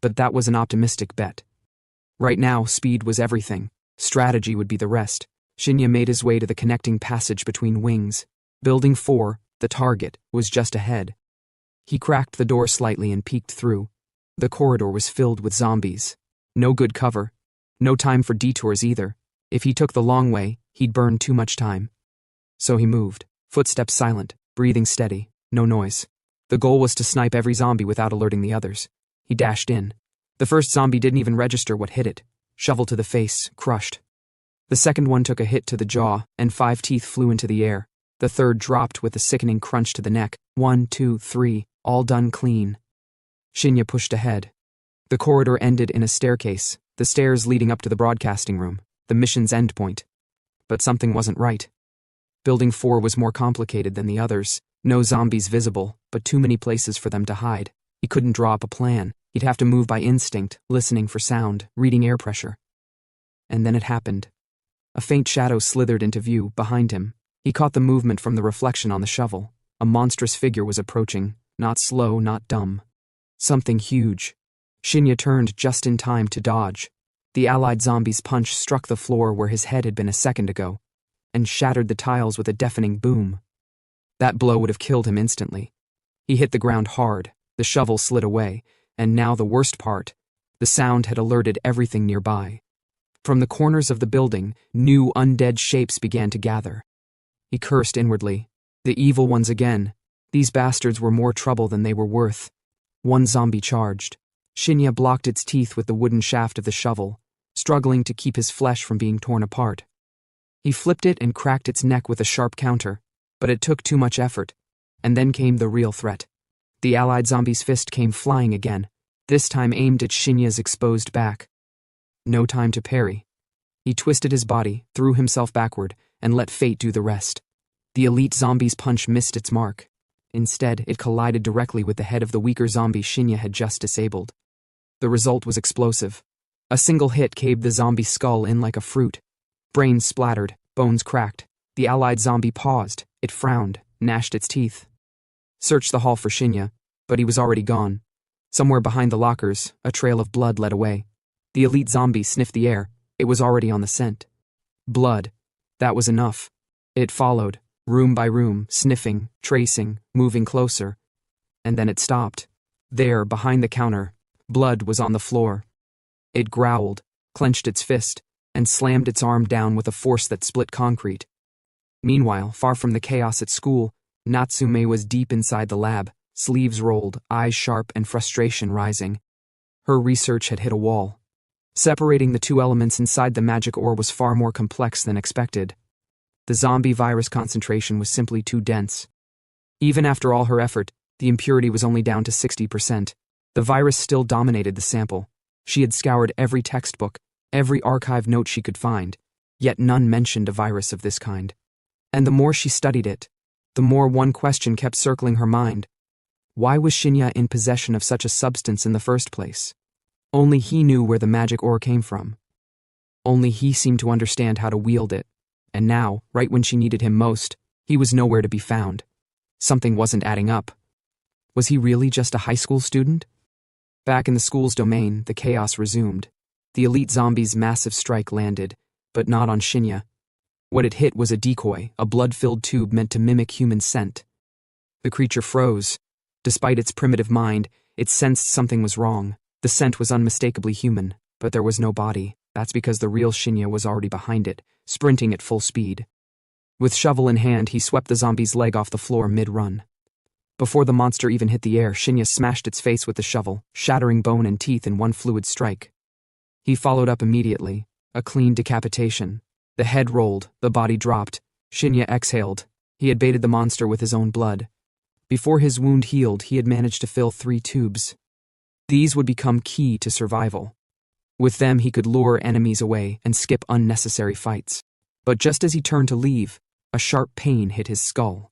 But that was an optimistic bet. Right now, speed was everything. Strategy would be the rest. Shinya made his way to the connecting passage between wings. Building 4, the target, was just ahead. He cracked the door slightly and peeked through. The corridor was filled with zombies. No good cover. No time for detours either. If he took the long way, he'd burn too much time. So he moved, footsteps silent, breathing steady, no noise. The goal was to snipe every zombie without alerting the others. He dashed in. The first zombie didn't even register what hit it. Shovel to the face, crushed. The second one took a hit to the jaw, and 5 teeth flew into the air. The third dropped with a sickening crunch to the neck. 1, 2, 3, all done clean. Shinya pushed ahead. The corridor ended in a staircase, the stairs leading up to the broadcasting room, the mission's endpoint. But something wasn't right. Building 4 was more complicated than the others. No zombies visible, but too many places for them to hide. He couldn't draw up a plan. He'd have to move by instinct, listening for sound, reading air pressure. And then it happened. A faint shadow slithered into view behind him. He caught the movement from the reflection on the shovel. A monstrous figure was approaching, not slow, not dumb. Something huge. Shinya turned just in time to dodge. The allied zombie's punch struck the floor where his head had been a second ago, and shattered the tiles with a deafening boom. That blow would have killed him instantly. He hit the ground hard, the shovel slid away, and now the worst part, the sound had alerted everything nearby. From the corners of the building, new undead shapes began to gather. He cursed inwardly. The evil ones again. These bastards were more trouble than they were worth. One zombie charged. Shinya blocked its teeth with the wooden shaft of the shovel, struggling to keep his flesh from being torn apart. He flipped it and cracked its neck with a sharp counter, but it took too much effort. And then came the real threat. The allied zombie's fist came flying again, this time aimed at Shinya's exposed back. No time to parry. He twisted his body, threw himself backward, and let fate do the rest. The elite zombie's punch missed its mark. Instead, it collided directly with the head of the weaker zombie Shinya had just disabled. The result was explosive. A single hit caved the zombie's skull in like a fruit. Brains splattered, bones cracked. The allied zombie paused, it frowned, gnashed its teeth. Searched the hall for Shinya, but he was already gone. Somewhere behind the lockers, a trail of blood led away. The elite zombie sniffed the air. It was already on the scent. Blood. That was enough. It followed, room by room, sniffing, tracing, moving closer. And then it stopped. There, behind the counter, blood was on the floor. It growled, clenched its fist, and slammed its arm down with a force that split concrete. Meanwhile, far from the chaos at school, Natsume was deep inside the lab, sleeves rolled, eyes sharp, and frustration rising. Her research had hit a wall. Separating the two elements inside the magic ore was far more complex than expected. The zombie virus concentration was simply too dense. Even after all her effort, the impurity was only down to 60%. The virus still dominated the sample. She had scoured every textbook, every archive note she could find, yet none mentioned a virus of this kind. And the more she studied it, the more one question kept circling her mind. Why was Shinya in possession of such a substance in the first place? Only he knew where the magic ore came from. Only he seemed to understand how to wield it. And now, right when she needed him most, he was nowhere to be found. Something wasn't adding up. Was he really just a high school student? Back in the school's domain, the chaos resumed. The elite zombies' massive strike landed, but not on Shinya. What it hit was a decoy, a blood-filled tube meant to mimic human scent. The creature froze. Despite its primitive mind, it sensed something was wrong. The scent was unmistakably human, but there was no body. That's because the real Shinya was already behind it, sprinting at full speed. With shovel in hand, he swept the zombie's leg off the floor mid-run. Before the monster even hit the air, Shinya smashed its face with the shovel, shattering bone and teeth in one fluid strike. He followed up immediately, a clean decapitation. The head rolled, the body dropped. Shinya exhaled. He had baited the monster with his own blood. Before his wound healed, he had managed to fill 3 tubes. These would become key to survival. With them, he could lure enemies away and skip unnecessary fights. But just as he turned to leave, a sharp pain hit his skull.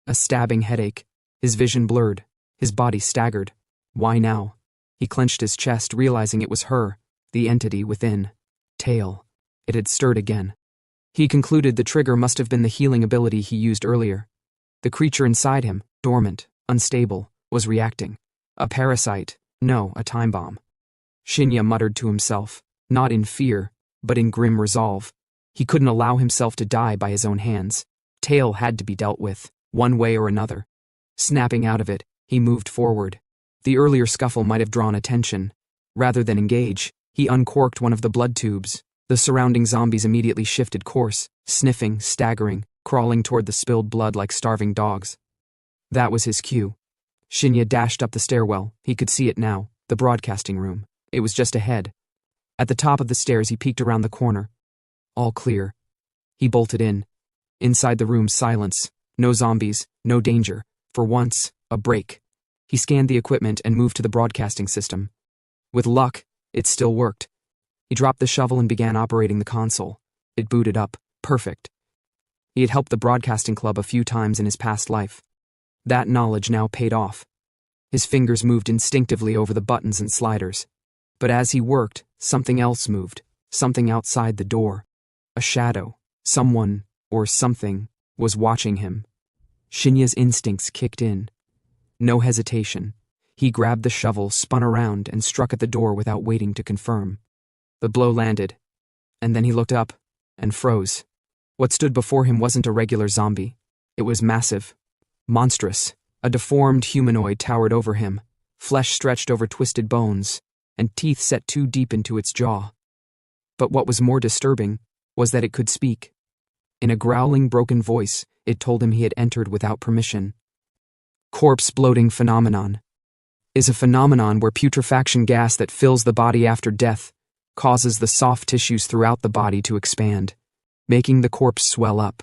A stabbing headache. His vision blurred. His body staggered. Why now? He clenched his chest, realizing it was her, the entity within. Tail. It had stirred again. He concluded the trigger must have been the healing ability he used earlier. The creature inside him, dormant, unstable, was reacting. A parasite. No, a time bomb. Shinya muttered to himself, not in fear, but in grim resolve. He couldn't allow himself to die by his own hands. Tail had to be dealt with, one way or another. Snapping out of it, he moved forward. The earlier scuffle might have drawn attention. Rather than engage, he uncorked one of the blood tubes. The surrounding zombies immediately shifted course, sniffing, staggering, crawling toward the spilled blood like starving dogs. That was his cue. Shinya dashed up the stairwell. He could see it now, the broadcasting room. It was just ahead. At the top of the stairs, he peeked around the corner. All clear. He bolted in. Inside the room, silence. No zombies, no danger. For once, a break. He scanned the equipment and moved to the broadcasting system. With luck, it still worked. He dropped the shovel and began operating the console. It booted up. Perfect. He had helped the broadcasting club a few times in his past life. That knowledge now paid off. His fingers moved instinctively over the buttons and sliders. But as he worked, something else moved. Something outside the door. A shadow. Someone, or something, was watching him. Shinya's instincts kicked in. No hesitation. He grabbed the shovel, spun around, and struck at the door without waiting to confirm. The blow landed, and then he looked up, and froze. What stood before him wasn't a regular zombie. It was massive. Monstrous. A deformed humanoid towered over him, flesh stretched over twisted bones, and teeth set too deep into its jaw. But what was more disturbing was that it could speak. In a growling, broken voice, it told him he had entered without permission. Corpse bloating phenomenon is a phenomenon where putrefaction gas that fills the body after death causes the soft tissues throughout the body to expand, making the corpse swell up.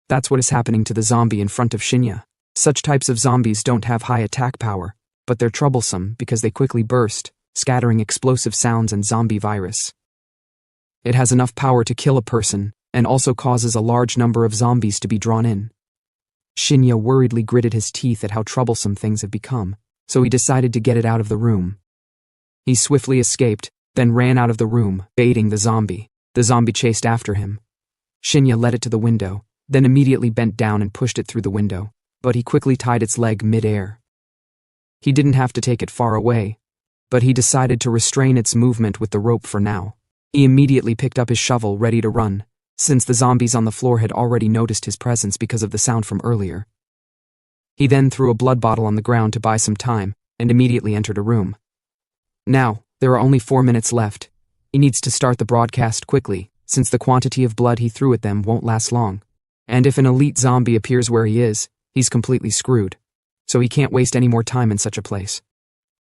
That's what is happening to the zombie in front of Shinya. Such types of zombies don't have high attack power, but they're troublesome because they quickly burst, scattering explosive sounds and zombie virus. It has enough power to kill a person, and also causes a large number of zombies to be drawn in. Shinya worriedly gritted his teeth at how troublesome things have become, so he decided to get it out of the room. He swiftly escaped, then ran out of the room, baiting the zombie. The zombie chased after him. Shinya led it to the window, then immediately bent down and pushed it through the window, but he quickly tied its leg mid-air. He didn't have to take it far away, but he decided to restrain its movement with the rope for now. He immediately picked up his shovel, ready to run, since the zombies on the floor had already noticed his presence because of the sound from earlier. He then threw a blood bottle on the ground to buy some time, and immediately entered a room. Now, there are only 4 minutes left. He needs to start the broadcast quickly, since the quantity of blood he threw at them won't last long. And if an elite zombie appears where he is, he's completely screwed. So he can't waste any more time in such a place.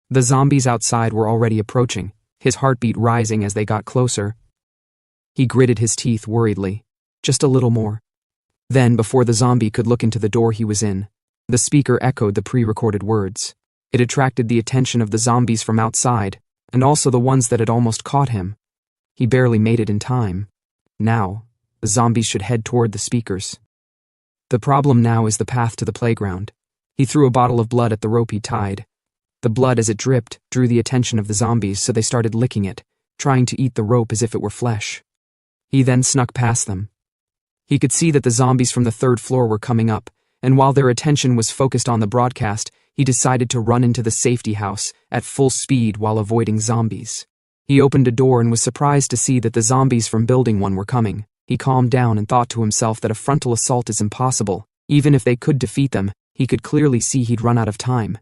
The zombies outside were already approaching, his heartbeat rising as they got closer. He gritted his teeth worriedly. Just a little more. Then, before the zombie could look into the door he was in, the speaker echoed the pre-recorded words. It attracted the attention of the zombies from outside, and also the ones that had almost caught him. He barely made it in time. Now, the zombies should head toward the speakers. The problem now is the path to the playground. He threw a bottle of blood at the rope he tied. The blood, as it dripped, drew the attention of the zombies, so they started licking it, trying to eat the rope as if it were flesh. He then snuck past them. He could see that the zombies from the 3rd floor were coming up, and while their attention was focused on the broadcast, he decided to run into the safety house at full speed while avoiding zombies. He opened a door and was surprised to see that the zombies from Building 1 were coming. He calmed down and thought to himself that a frontal assault is impossible. Even if they could defeat them, he could clearly see he'd run out of time.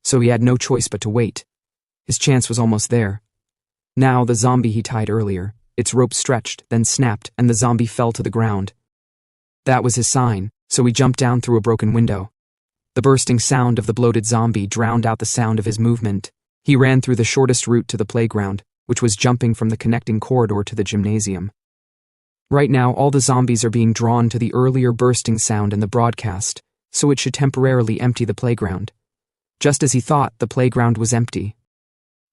So he had no choice but to wait. His chance was almost there. Now the zombie he tied earlier, its rope stretched, then snapped, and the zombie fell to the ground. That was his sign, so he jumped down through a broken window. The bursting sound of the bloated zombie drowned out the sound of his movement. He ran through the shortest route to the playground, which was jumping from the connecting corridor to the gymnasium. Right now, all the zombies are being drawn to the earlier bursting sound in the broadcast, so it should temporarily empty the playground. Just as he thought, the playground was empty.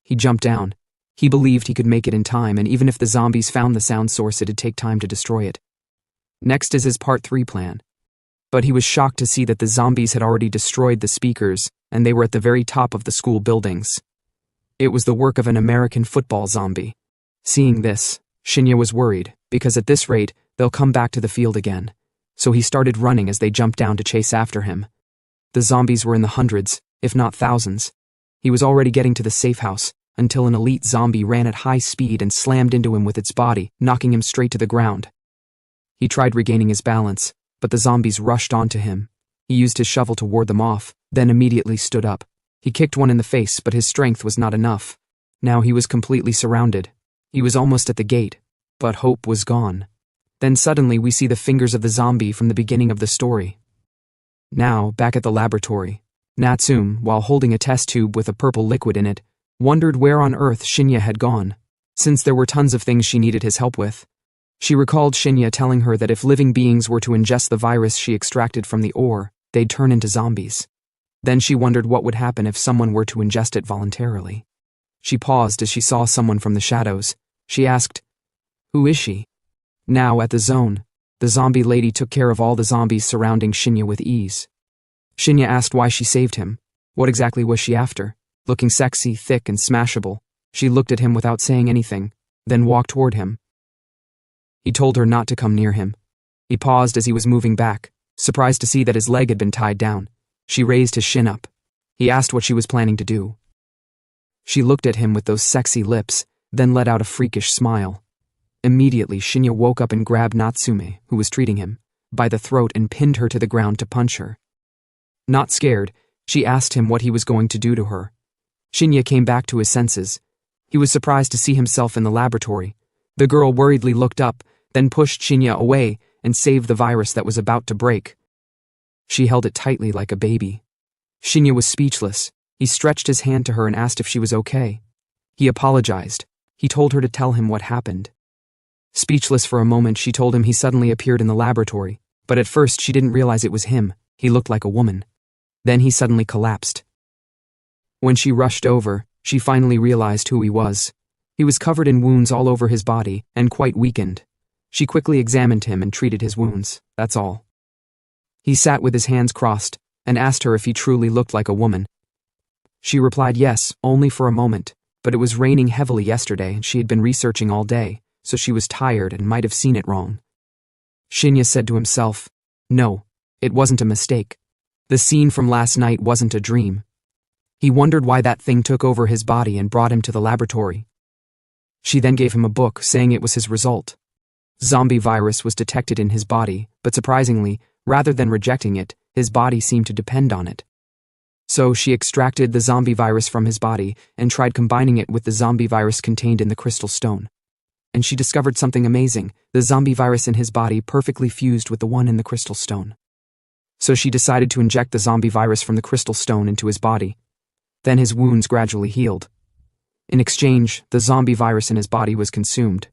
He jumped down. He believed he could make it in time, and even if the zombies found the sound source, it'd take time to destroy it. Next is his Part 3 plan. But he was shocked to see that the zombies had already destroyed the speakers, and they were at the very top of the school buildings. It was the work of an American football zombie. Seeing this, Shinya was worried, because at this rate, they'll come back to the field again. So he started running as they jumped down to chase after him. The zombies were in the hundreds, if not thousands. He was already getting to the safe house, until an elite zombie ran at high speed and slammed into him with its body, knocking him straight to the ground. He tried regaining his balance, but the zombies rushed onto him. He used his shovel to ward them off, then immediately stood up. He kicked one in the face, but his strength was not enough. Now he was completely surrounded. He was almost at the gate, but hope was gone. Then suddenly we see the fingers of the zombie from the beginning of the story. Now, back at the laboratory, Natsume, while holding a test tube with a purple liquid in it, wondered where on earth Shinya had gone, since there were tons of things she needed his help with. She recalled Shinya telling her that if living beings were to ingest the virus she extracted from the ore, they'd turn into zombies. Then she wondered what would happen if someone were to ingest it voluntarily. She paused as she saw someone from the shadows. She asked, "Who is she?" Now, at the zone, the zombie lady took care of all the zombies surrounding Shinya with ease. Shinya asked why she saved him. What exactly was she after? Looking sexy, thick, and smashable, she looked at him without saying anything, then walked toward him. He told her not to come near him. He paused as he was moving back, surprised to see that his leg had been tied down. She raised his shin up. He asked what she was planning to do. She looked at him with those sexy lips, then let out a freakish smile. Immediately, Shinya woke up and grabbed Natsume, who was treating him, by the throat and pinned her to the ground to punch her. Not scared, she asked him what he was going to do to her. Shinya came back to his senses. He was surprised to see himself in the laboratory. The girl worriedly looked up, then pushed Shinya away and saved the virus that was about to break. She held it tightly like a baby. Shinya was speechless. He stretched his hand to her and asked if she was okay. He apologized. He told her to tell him what happened. Speechless for a moment, she told him he suddenly appeared in the laboratory, but at first she didn't realize it was him. He looked like a woman. Then he suddenly collapsed. When she rushed over, she finally realized who he was. He was covered in wounds all over his body and quite weakened. She quickly examined him and treated his wounds, that's all. He sat with his hands crossed and asked her if he truly looked like a woman. She replied yes, only for a moment, but it was raining heavily yesterday and she had been researching all day, so she was tired and might have seen it wrong. Shinya said to himself, "No, it wasn't a mistake. The scene from last night wasn't a dream." He wondered why that thing took over his body and brought him to the laboratory. She then gave him a book saying it was his result. Zombie virus was detected in his body, but surprisingly, rather than rejecting it, his body seemed to depend on it. So she extracted the zombie virus from his body and tried combining it with the zombie virus contained in the crystal stone. And she discovered something amazing. The zombie virus in his body perfectly fused with the one in the crystal stone. So she decided to inject the zombie virus from the crystal stone into his body. Then his wounds gradually healed. In exchange, the zombie virus in his body was consumed.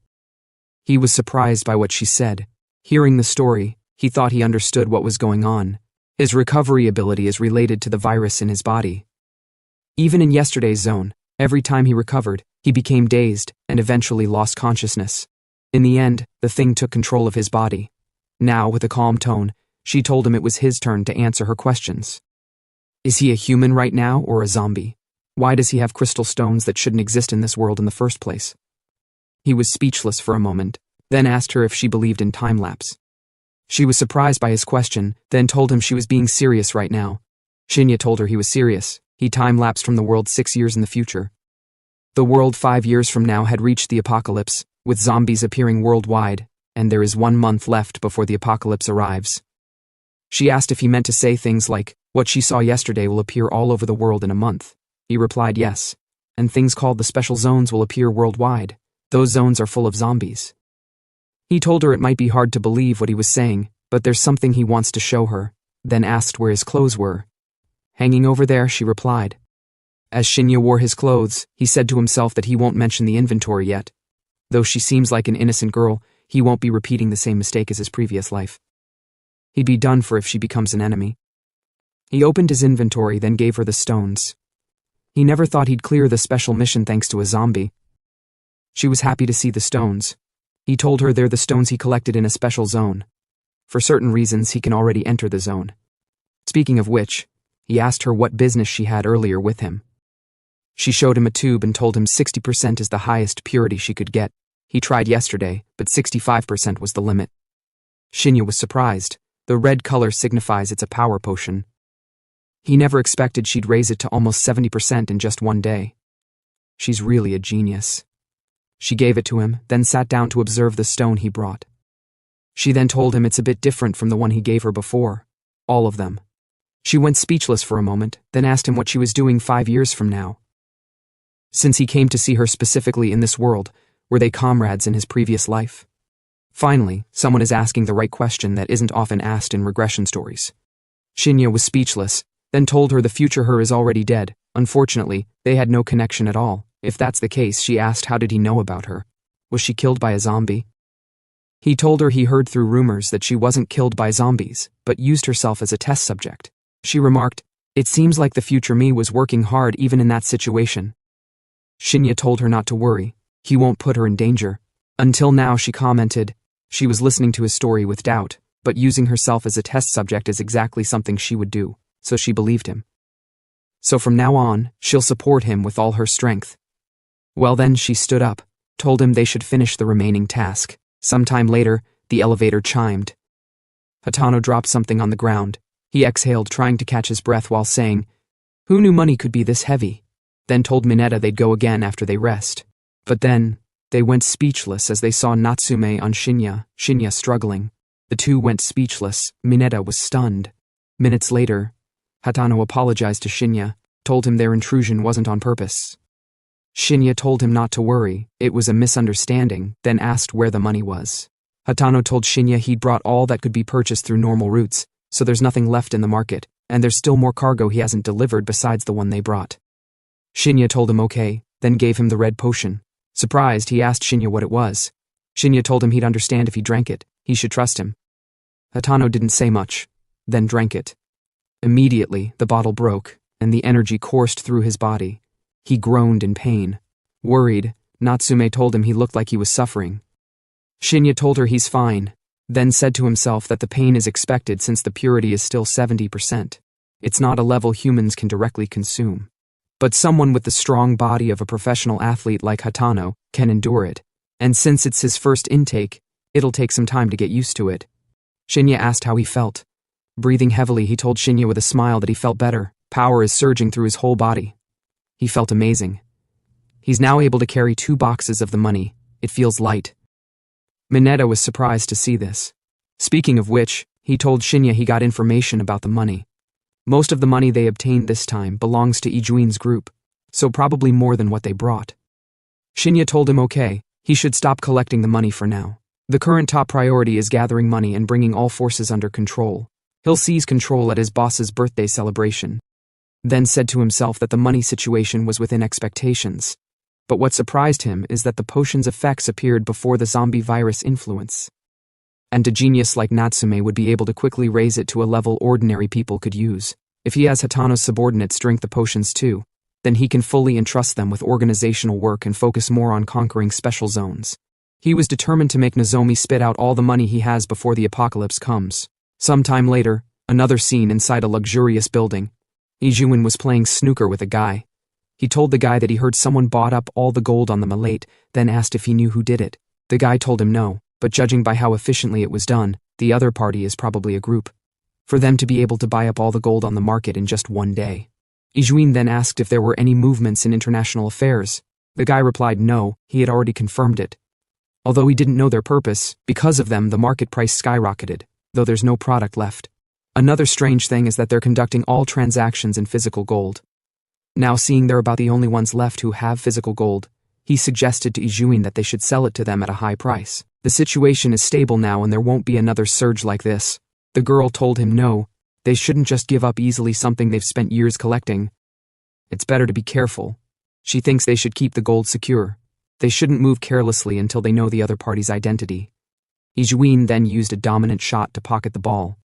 He was surprised by what she said. Hearing the story, he thought he understood what was going on. His recovery ability is related to the virus in his body. Even in yesterday's zone, every time he recovered, he became dazed and eventually lost consciousness. In the end, the thing took control of his body. Now, with a calm tone, she told him it was his turn to answer her questions. Is he a human right now or a zombie? Why does he have crystal stones that shouldn't exist in this world in the first place? He was speechless for a moment, then asked her if she believed in time-lapse. She was surprised by his question, then told him she was being serious right now. Shinya told her he was serious. He time-lapsed from the world 6 years in the future. The world 5 years from now had reached the apocalypse, with zombies appearing worldwide, and there is 1 month left before the apocalypse arrives. She asked if he meant to say things like, what she saw yesterday will appear all over the world in a month. He replied yes, and things called the special zones will appear worldwide. Those zones are full of zombies. He told her it might be hard to believe what he was saying, but there's something he wants to show her, then asked where his clothes were. Hanging over there, she replied. As Shinya wore his clothes, he said to himself that he won't mention the inventory yet. Though she seems like an innocent girl, he won't be repeating the same mistake as his previous life. He'd be done for if she becomes an enemy. He opened his inventory, then gave her the stones. He never thought he'd clear the special mission thanks to a zombie. She was happy to see the stones. He told her they're the stones he collected in a special zone. For certain reasons, he can already enter the zone. Speaking of which, he asked her what business she had earlier with him. She showed him a tube and told him 60% is the highest purity she could get. He tried yesterday, but 65% was the limit. Shinya was surprised. The red color signifies it's a power potion. He never expected she'd raise it to almost 70% in just one day. She's really a genius. She gave it to him, then sat down to observe the stone he brought. She then told him it's a bit different from the one he gave her before. All of them. She went speechless for a moment, then asked him what she was doing 5 years from now. Since he came to see her specifically in this world, were they comrades in his previous life? Finally, someone is asking the right question that isn't often asked in regression stories. Shinya was speechless, then told her the future her is already dead. Unfortunately, they had no connection at all. If that's the case, she asked how did he know about her? Was she killed by a zombie? He told her he heard through rumors that she wasn't killed by zombies, but used herself as a test subject. She remarked, "It seems like the future me was working hard even in that situation." Shinya told her not to worry. He won't put her in danger. Until now, she commented, she was listening to his story with doubt, but using herself as a test subject is exactly something she would do, so she believed him. So from now on, she'll support him with all her strength. Well then, she stood up, told him they should finish the remaining task. Sometime later, the elevator chimed. Hatano dropped something on the ground. He exhaled, trying to catch his breath while saying, "Who knew money could be this heavy?" Then told Mineta they'd go again after they rest. But then, they went speechless as they saw Natsume on Shinya struggling. The two went speechless. Mineta was stunned. Minutes later, Hatano apologized to Shinya, told him their intrusion wasn't on purpose. Shinya told him not to worry, it was a misunderstanding, then asked where the money was. Hatano told Shinya he'd brought all that could be purchased through normal routes, so there's nothing left in the market, and there's still more cargo he hasn't delivered besides the one they brought. Shinya told him okay, then gave him the red potion. Surprised, he asked Shinya what it was. Shinya told him he'd understand if he drank it, he should trust him. Hatano didn't say much, then drank it. Immediately, the bottle broke, and the energy coursed through his body. He groaned in pain. Worried, Natsume told him he looked like he was suffering. Shinya told her he's fine, then said to himself that the pain is expected since the purity is still 70%. It's not a level humans can directly consume. But someone with the strong body of a professional athlete like Hatano can endure it, and since it's his first intake, it'll take some time to get used to it. Shinya asked how he felt. Breathing heavily, he told Shinya with a smile that he felt better. Power is surging through his whole body. He felt amazing. He's now able to carry 2 boxes of the money. It feels light. Mineta was surprised to see this. Speaking of which, he told Shinya he got information about the money. Most of the money they obtained this time belongs to Ijuin's group, so probably more than what they brought. Shinya told him okay, he should stop collecting the money for now. The current top priority is gathering money and bringing all forces under control. He'll seize control at his boss's birthday celebration. Then said to himself that the money situation was within expectations. But what surprised him is that the potion's effects appeared before the zombie virus influence. And a genius like Natsume would be able to quickly raise it to a level ordinary people could use. If he has Hatano's subordinates drink the potions too, then he can fully entrust them with organizational work and focus more on conquering special zones. He was determined to make Nozomi spit out all the money he has before the apocalypse comes. Sometime later, another scene inside a luxurious building. Ijuin was playing snooker with a guy. He told the guy that he heard someone bought up all the gold on the Malate, then asked if he knew who did it. The guy told him no, but judging by how efficiently it was done, the other party is probably a group. For them to be able to buy up all the gold on the market in just one day. Ijuin then asked if there were any movements in international affairs. The guy replied no, he had already confirmed it. Although he didn't know their purpose, because of them the market price skyrocketed, though there's no product left. Another strange thing is that they're conducting all transactions in physical gold. Now seeing they're about the only ones left who have physical gold, he suggested to Ijuin that they should sell it to them at a high price. The situation is stable now and there won't be another surge like this. The girl told him no, they shouldn't just give up easily something they've spent years collecting. It's better to be careful. She thinks they should keep the gold secure. They shouldn't move carelessly until they know the other party's identity. Ijuin then used a dominant shot to pocket the ball.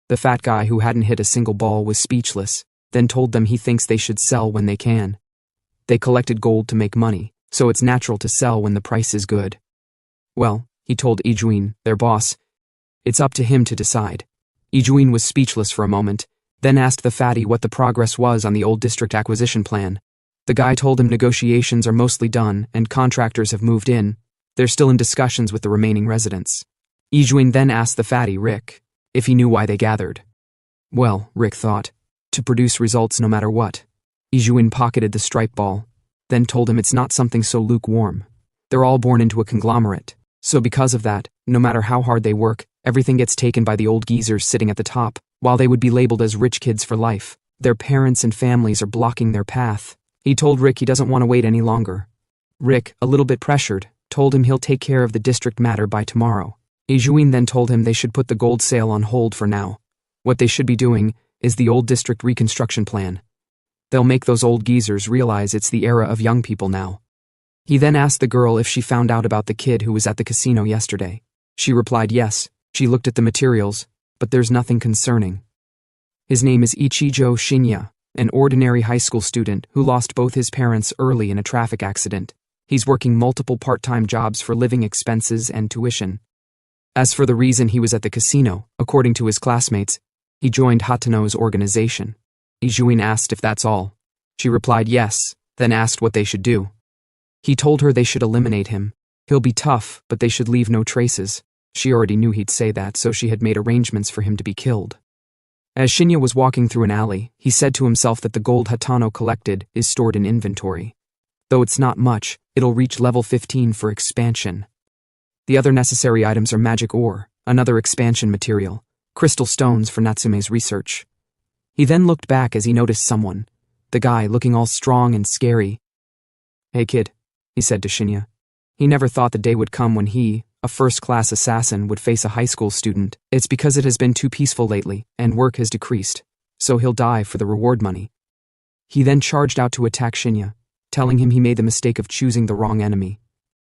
The fat guy who hadn't hit a single ball was speechless, then told them he thinks they should sell when they can. They collected gold to make money, so it's natural to sell when the price is good. Well, he told Ijuin, their boss, It's up to him to decide. Ijuin was speechless for a moment, then asked the fatty what the progress was on the old district acquisition plan. The guy told him negotiations are mostly done and contractors have moved in. They're still in discussions with the remaining residents. Ijuin then asked the fatty, Rick, if he knew why they gathered. Well, Rick thought, to produce results no matter what. Ijuin pocketed the stripe ball, then told him it's not something so lukewarm. They're all born into a conglomerate, so because of that, no matter how hard they work, everything gets taken by the old geezers sitting at the top, while they would be labeled as rich kids for life. Their parents and families are blocking their path. He told Rick he doesn't want to wait any longer. Rick, a little bit pressured, told him he'll take care of the district matter by tomorrow. Ijuin then told him they should put the gold sale on hold for now. What they should be doing is the old district reconstruction plan. They'll make those old geezers realize it's the era of young people now. He then asked the girl if she found out about the kid who was at the casino yesterday. She replied yes. She looked at the materials, but there's nothing concerning. His name is Ichijo Shinya, an ordinary high school student who lost both his parents early in a traffic accident. He's working multiple part-time jobs for living expenses and tuition. As for the reason he was at the casino, according to his classmates, he joined Hatano's organization. Ijuin asked if that's all. She replied yes, then asked what they should do. He told her they should eliminate him. He'll be tough, but they should leave no traces. She already knew he'd say that, so she had made arrangements for him to be killed. As Shinya was walking through an alley, he said to himself that the gold Hatano collected is stored in inventory. Though it's not much, it'll reach level 15 for expansion. The other necessary items are magic ore, another expansion material, crystal stones for Natsume's research. He then looked back as he noticed someone, the guy looking all strong and scary. Hey kid, he said to Shinya. He never thought the day would come when he, a first-class assassin, would face a high school student. It's because it has been too peaceful lately, and work has decreased, so he'll die for the reward money. He then charged out to attack Shinya, telling him he made the mistake of choosing the wrong enemy.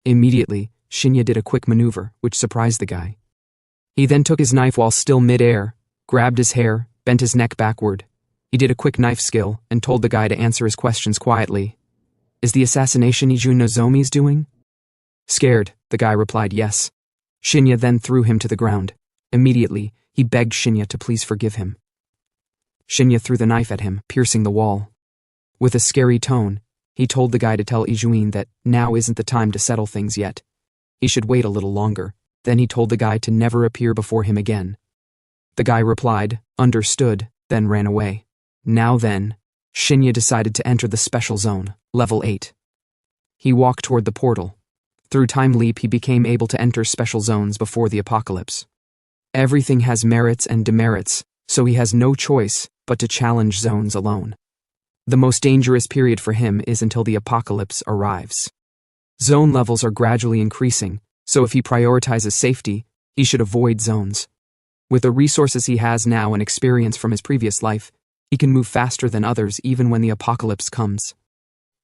Immediately, Shinya did a quick maneuver, which surprised the guy. He then took his knife while still mid-air, grabbed his hair, bent his neck backward. He did a quick knife skill, and told the guy to answer his questions quietly. Is the assassination Ijuin Nozomi's doing? Scared, the guy replied yes. Shinya then threw him to the ground. Immediately, he begged Shinya to please forgive him. Shinya threw the knife at him, piercing the wall. With a scary tone, he told the guy to tell Ijuin that now isn't the time to settle things yet. He should wait a little longer. Then he told the guy to never appear before him again. The guy replied, understood, then ran away. Now then, Shinya decided to enter the special zone, level 8. He walked toward the portal. Through time leap he became able to enter special zones before the apocalypse. Everything has merits and demerits, so he has no choice but to challenge zones alone. The most dangerous period for him is until the apocalypse arrives. Zone levels are gradually increasing, so if he prioritizes safety, he should avoid zones. With the resources he has now and experience from his previous life, he can move faster than others even when the apocalypse comes.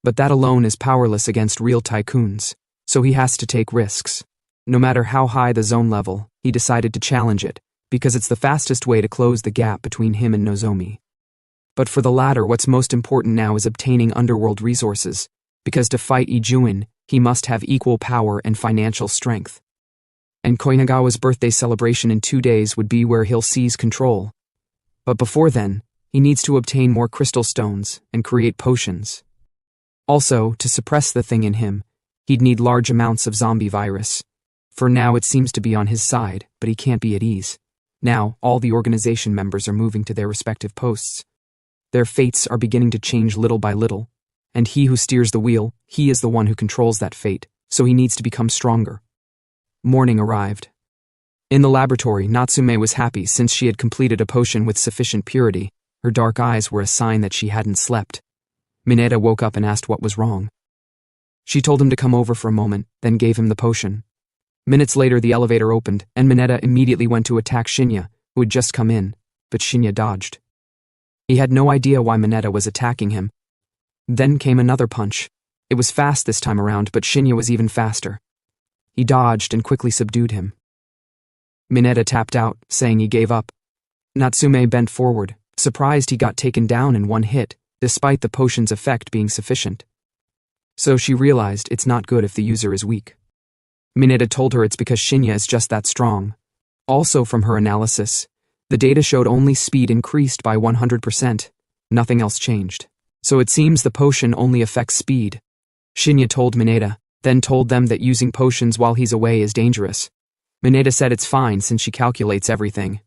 But that alone is powerless against real tycoons, so he has to take risks. No matter how high the zone level, he decided to challenge it, because it's the fastest way to close the gap between him and Nozomi. But for the latter, what's most important now is obtaining underworld resources, because to fight Ijuin, he must have equal power and financial strength. And Koinagawa's birthday celebration in 2 days would be where he'll seize control. But before then, he needs to obtain more crystal stones and create potions. Also, to suppress the thing in him, he'd need large amounts of zombie virus. For now it seems to be on his side, but he can't be at ease. Now, all the organization members are moving to their respective posts. Their fates are beginning to change little by little, and he who steers the wheel, he is the one who controls that fate, so he needs to become stronger. Morning arrived. In the laboratory, Natsume was happy since she had completed a potion with sufficient purity. Her dark eyes were a sign that she hadn't slept. Mineta woke up and asked what was wrong. She told him to come over for a moment, then gave him the potion. Minutes later the elevator opened, and Mineta immediately went to attack Shinya, who had just come in, but Shinya dodged. He had no idea why Mineta was attacking him. Then came another punch. It was fast this time around, but Shinya was even faster. He dodged and quickly subdued him. Mineta tapped out, saying he gave up. Natsume bent forward, surprised he got taken down in one hit, despite the potion's effect being sufficient. So she realized it's not good if the user is weak. Mineta told her it's because Shinya is just that strong. Also from her analysis, the data showed only speed increased by 100%. Nothing else changed. So it seems the potion only affects speed. Shinya told Mineta, then told them that using potions while he's away is dangerous. Mineta said it's fine since she calculates everything.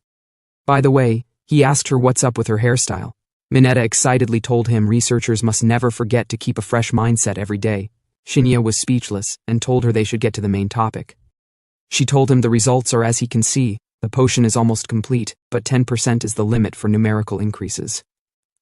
By the way, he asked her what's up with her hairstyle. Mineta excitedly told him researchers must never forget to keep a fresh mindset every day. Shinya was speechless and told her they should get to the main topic. She told him the results are as he can see, the potion is almost complete, but 10% is the limit for numerical increases.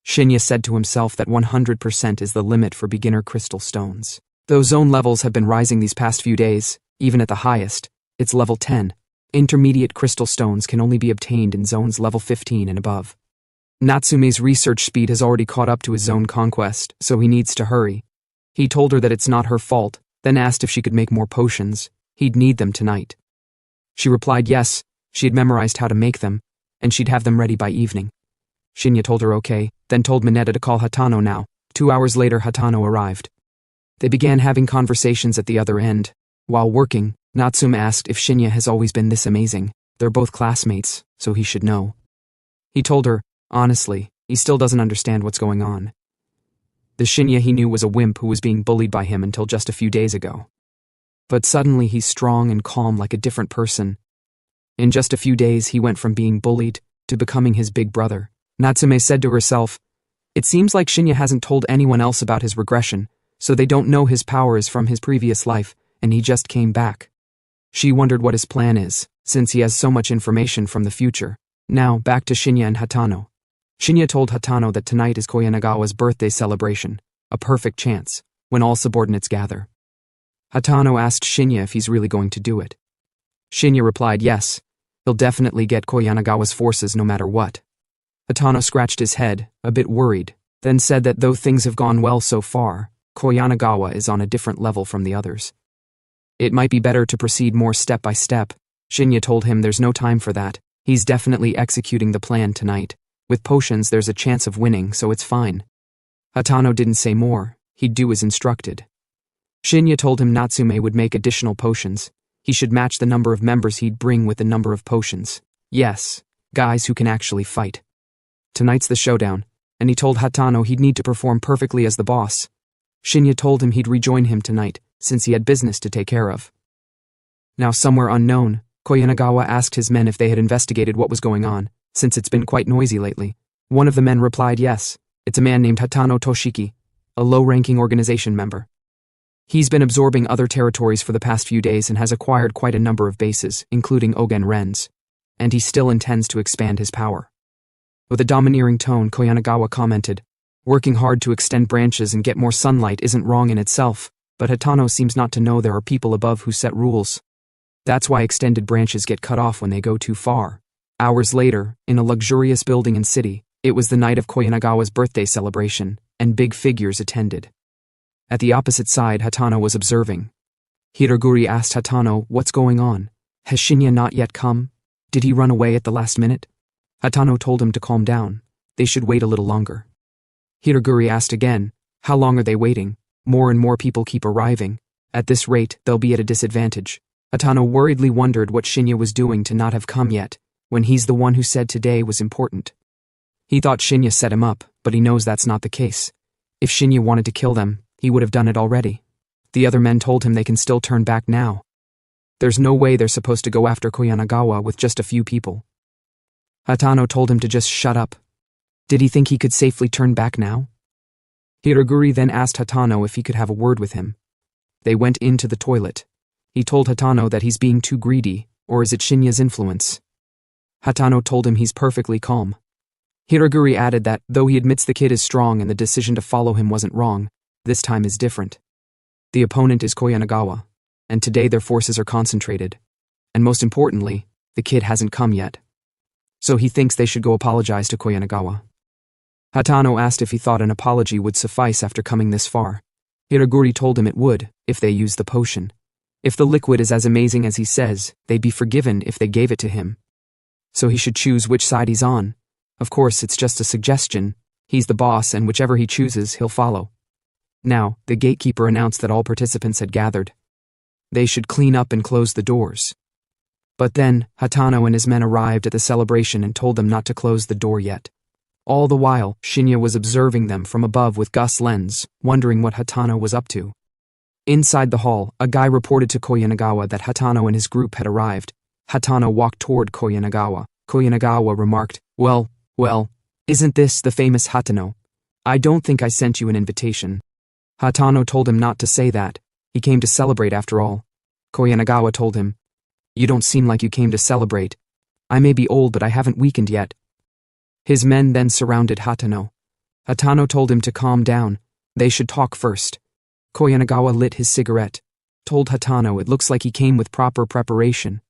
Shinya said to himself that 100% is the limit for beginner crystal stones. Though zone levels have been rising these past few days, even at the highest, it's level 10. Intermediate crystal stones can only be obtained in zones level 15 and above. Natsume's research speed has already caught up to his zone conquest, so he needs to hurry. He told her that it's not her fault, then asked if she could make more potions. He'd need them tonight. She replied yes, she had memorized how to make them, and she'd have them ready by evening. Shinya told her okay, then told Mineta to call Hatano now. 2 hours later, Hatano arrived. They began having conversations at the other end. While working, Natsume asked if Shinya has always been this amazing. They're both classmates, so he should know. He told her, honestly, he still doesn't understand what's going on. The Shinya he knew was a wimp who was being bullied by him until just a few days ago. But suddenly he's strong and calm like a different person. In just a few days he went from being bullied to becoming his big brother. Natsume said to herself, it seems like Shinya hasn't told anyone else about his regression, so they don't know his power is from his previous life, and he just came back. She wondered what his plan is, since he has so much information from the future. Now, back to Shinya and Hatano. Shinya told Hatano that tonight is Koyanagawa's birthday celebration, a perfect chance, when all subordinates gather. Hatano asked Shinya if he's really going to do it. Shinya replied yes, he'll definitely get Koyanagawa's forces no matter what. Hatano scratched his head, a bit worried, then said that though things have gone well so far, Koyanagawa is on a different level from the others. It might be better to proceed more step by step. Shinya told him there's no time for that. He's definitely executing the plan tonight. With potions there's a chance of winning, so it's fine. Hatano didn't say more, he'd do as instructed. Shinya told him Natsume would make additional potions. He should match the number of members he'd bring with the number of potions. Yes, guys who can actually fight. Tonight's the showdown, and he told Hatano he'd need to perform perfectly as the boss. Shinya told him he'd rejoin him tonight, since he had business to take care of. Now somewhere unknown, Koyanagawa asked his men if they had investigated what was going on, since it's been quite noisy lately. One of the men replied yes, it's a man named Hatano Toshiki, a low-ranking organization member. He's been absorbing other territories for the past few days and has acquired quite a number of bases, including Ogen Ren's, and he still intends to expand his power. With a domineering tone, Koyanagawa commented, working hard to extend branches and get more sunlight isn't wrong in itself, but Hatano seems not to know there are people above who set rules. That's why extended branches get cut off when they go too far. Hours later, in a luxurious building in city, it was the night of Koyanagawa's birthday celebration, and big figures attended. At the opposite side, Hatano was observing. Hiroguri asked Hatano, what's going on? Has Shinya not yet come? Did he run away at the last minute? Hatano told him to calm down. They should wait a little longer. Hiroguri asked again, how long are they waiting? More and more people keep arriving. At this rate, they'll be at a disadvantage. Hatano worriedly wondered what Shinya was doing to not have come yet, when he's the one who said today was important. He thought Shinya set him up, but he knows that's not the case. If Shinya wanted to kill them, he would have done it already. The other men told him they can still turn back now. There's no way they're supposed to go after Koyanagawa with just a few people. Hatano told him to just shut up. Did he think he could safely turn back now? Hiroguri then asked Hatano if he could have a word with him. They went into the toilet. He told Hatano that he's being too greedy, or is it Shinya's influence? Hatano told him he's perfectly calm. Hiroguri added that, though he admits the kid is strong and the decision to follow him wasn't wrong, this time is different. The opponent is Koyanagawa, and today their forces are concentrated. And most importantly, the kid hasn't come yet. So he thinks they should go apologize to Koyanagawa. Hatano asked if he thought an apology would suffice after coming this far. Hiroguri told him it would, if they used the potion. If the liquid is as amazing as he says, they'd be forgiven if they gave it to him. So he should choose which side he's on. Of course, it's just a suggestion. He's the boss, and whichever he chooses, he'll follow. Now, the gatekeeper announced that all participants had gathered. They should clean up and close the doors. But then, Hatano and his men arrived at the celebration and told them not to close the door yet. All the while, Shinya was observing them from above with Gus' lens, wondering what Hatano was up to. Inside the hall, a guy reported to Koyanagawa that Hatano and his group had arrived. Hatano walked toward Koyanagawa. Koyanagawa remarked, Well, isn't this the famous Hatano? I don't think I sent you an invitation. Hatano told him not to say that. He came to celebrate after all. Koyanagawa told him, You don't seem like you came to celebrate. I may be old, but I haven't weakened yet. His men then surrounded Hatano. Hatano told him to calm down. They should talk first. Koyanagawa lit his cigarette. Told Hatano it looks like he came with proper preparation.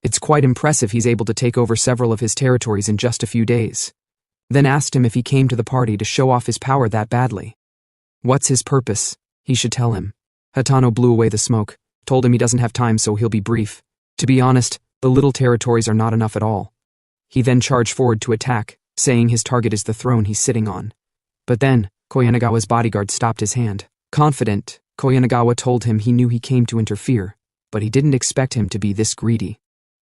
It's quite impressive he's able to take over several of his territories in just a few days. Then asked him if he came to the party to show off his power that badly. What's his purpose? He should tell him. Hatano blew away the smoke, told him he doesn't have time so he'll be brief. To be honest, the little territories are not enough at all. He then charged forward to attack, saying his target is the throne he's sitting on. But then, Koyanagawa's bodyguard stopped his hand. Confident, Koyanagawa told him he knew he came to interfere, but he didn't expect him to be this greedy.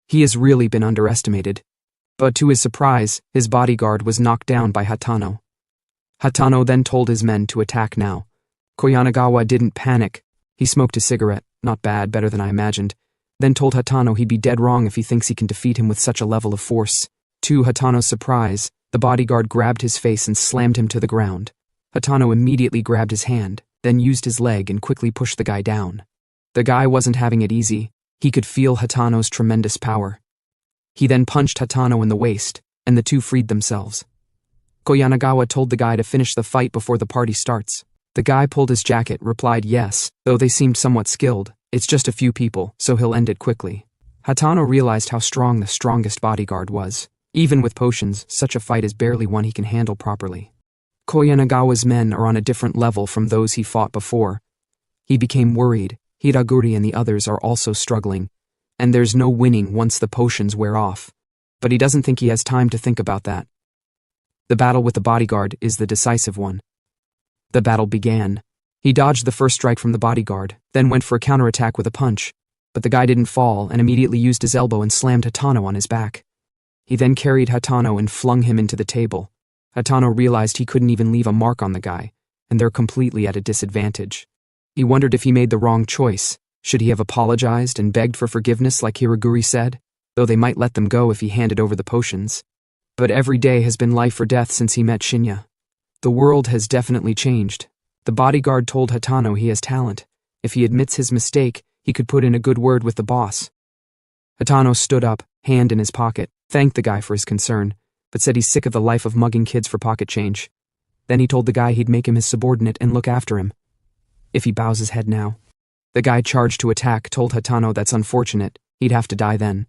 He has really been underestimated. But to his surprise, his bodyguard was knocked down by Hatano. Hatano then told his men to attack now. Koyanagawa didn't panic. He smoked a cigarette, not bad, better than I imagined, then told Hatano he'd be dead wrong if he thinks he can defeat him with such a level of force. To Hatano's surprise, the bodyguard grabbed his face and slammed him to the ground. Hatano immediately grabbed his hand, then used his leg and quickly pushed the guy down. The guy wasn't having it easy. He could feel Hatano's tremendous power. He then punched Hatano in the waist, and the two freed themselves. Koyanagawa told the guy to finish the fight before the party starts. The guy pulled his jacket, replied yes, though they seemed somewhat skilled. It's just a few people, so he'll end it quickly. Hatano realized how strong the strongest bodyguard was. Even with potions, such a fight is barely one he can handle properly. Koyanagawa's men are on a different level from those he fought before. He became worried. Hiraguri and the others are also struggling, and there's no winning once the potions wear off. But he doesn't think he has time to think about that. The battle with the bodyguard is the decisive one. The battle began. He dodged the first strike from the bodyguard, then went for a counterattack with a punch, but the guy didn't fall and immediately used his elbow and slammed Hatano on his back. He then carried Hatano and flung him into the table. Hatano realized he couldn't even leave a mark on the guy, and they're completely at a disadvantage. He wondered if he made the wrong choice. Should he have apologized and begged for forgiveness like Hiraguri said? Though they might let them go if he handed over the potions. But every day has been life or death since he met Shinya. The world has definitely changed. The bodyguard told Hatano he has talent. If he admits his mistake, he could put in a good word with the boss. Hatano stood up, hand in his pocket, thanked the guy for his concern, but said he's sick of the life of mugging kids for pocket change. Then he told the guy he'd make him his subordinate and look after him. If he bows his head now. The guy charged to attack, told Hatano that's unfortunate, he'd have to die then.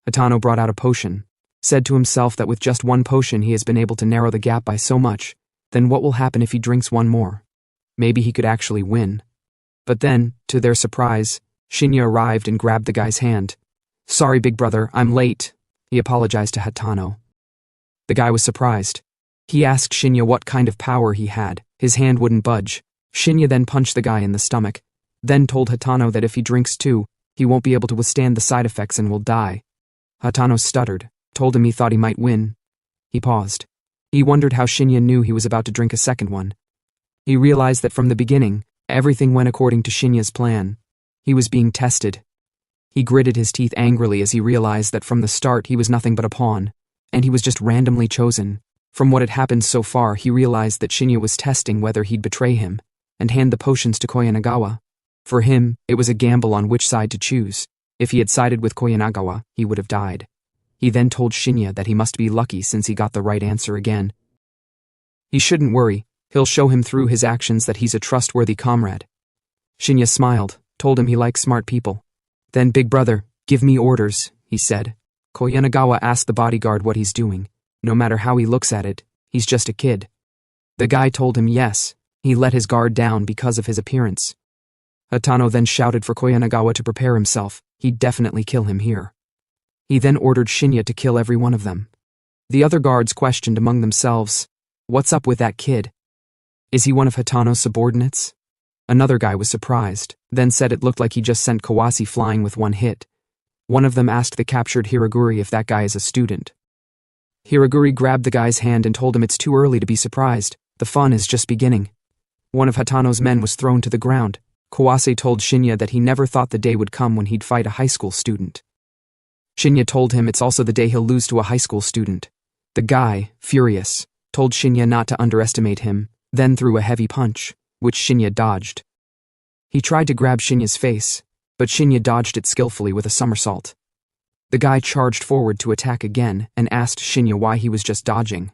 Hatano brought out a potion, said to himself that with just one potion he has been able to narrow the gap by so much, then what will happen if he drinks one more? Maybe he could actually win. But then, to their surprise, Shinya arrived and grabbed the guy's hand. Sorry, big brother, I'm late, he apologized to Hatano. The guy was surprised. He asked Shinya what kind of power he had. His hand wouldn't budge. Shinya then punched the guy in the stomach, then told Hatano that if he drinks too, he won't be able to withstand the side effects and will die. Hatano stuttered, told him he thought he might win. He paused. He wondered how Shinya knew he was about to drink a second one. He realized that from the beginning, everything went according to Shinya's plan. He was being tested. He gritted his teeth angrily as he realized that from the start he was nothing but a pawn, and he was just randomly chosen. From what had happened so far, he realized that Shinya was testing whether he'd betray him and hand the potions to Koyanagawa. For him, it was a gamble on which side to choose. If he had sided with Koyanagawa, he would have died. He then told Shinya that he must be lucky since he got the right answer again. He shouldn't worry, he'll show him through his actions that he's a trustworthy comrade. Shinya smiled, told him he likes smart people. Then, big brother, give me orders, he said. Koyanagawa asked the bodyguard what he's doing. No matter how he looks at it, he's just a kid. The guy told him yes. He let his guard down because of his appearance. Hatano then shouted for Koyanagawa to prepare himself. He'd definitely kill him here. He then ordered Shinya to kill every one of them. The other guards questioned among themselves, what's up with that kid? Is he one of Hatano's subordinates? Another guy was surprised, then said it looked like he just sent Kawase flying with one hit. One of them asked the captured Hiraguri if that guy is a student. Hiraguri grabbed the guy's hand and told him it's too early to be surprised. The fun is just beginning. One of Hatano's men was thrown to the ground. Kawase told Shinya that he never thought the day would come when he'd fight a high school student. Shinya told him it's also the day he'll lose to a high school student. The guy, furious, told Shinya not to underestimate him, then threw a heavy punch, which Shinya dodged. He tried to grab Shinya's face, but Shinya dodged it skillfully with a somersault. The guy charged forward to attack again and asked Shinya why he was just dodging.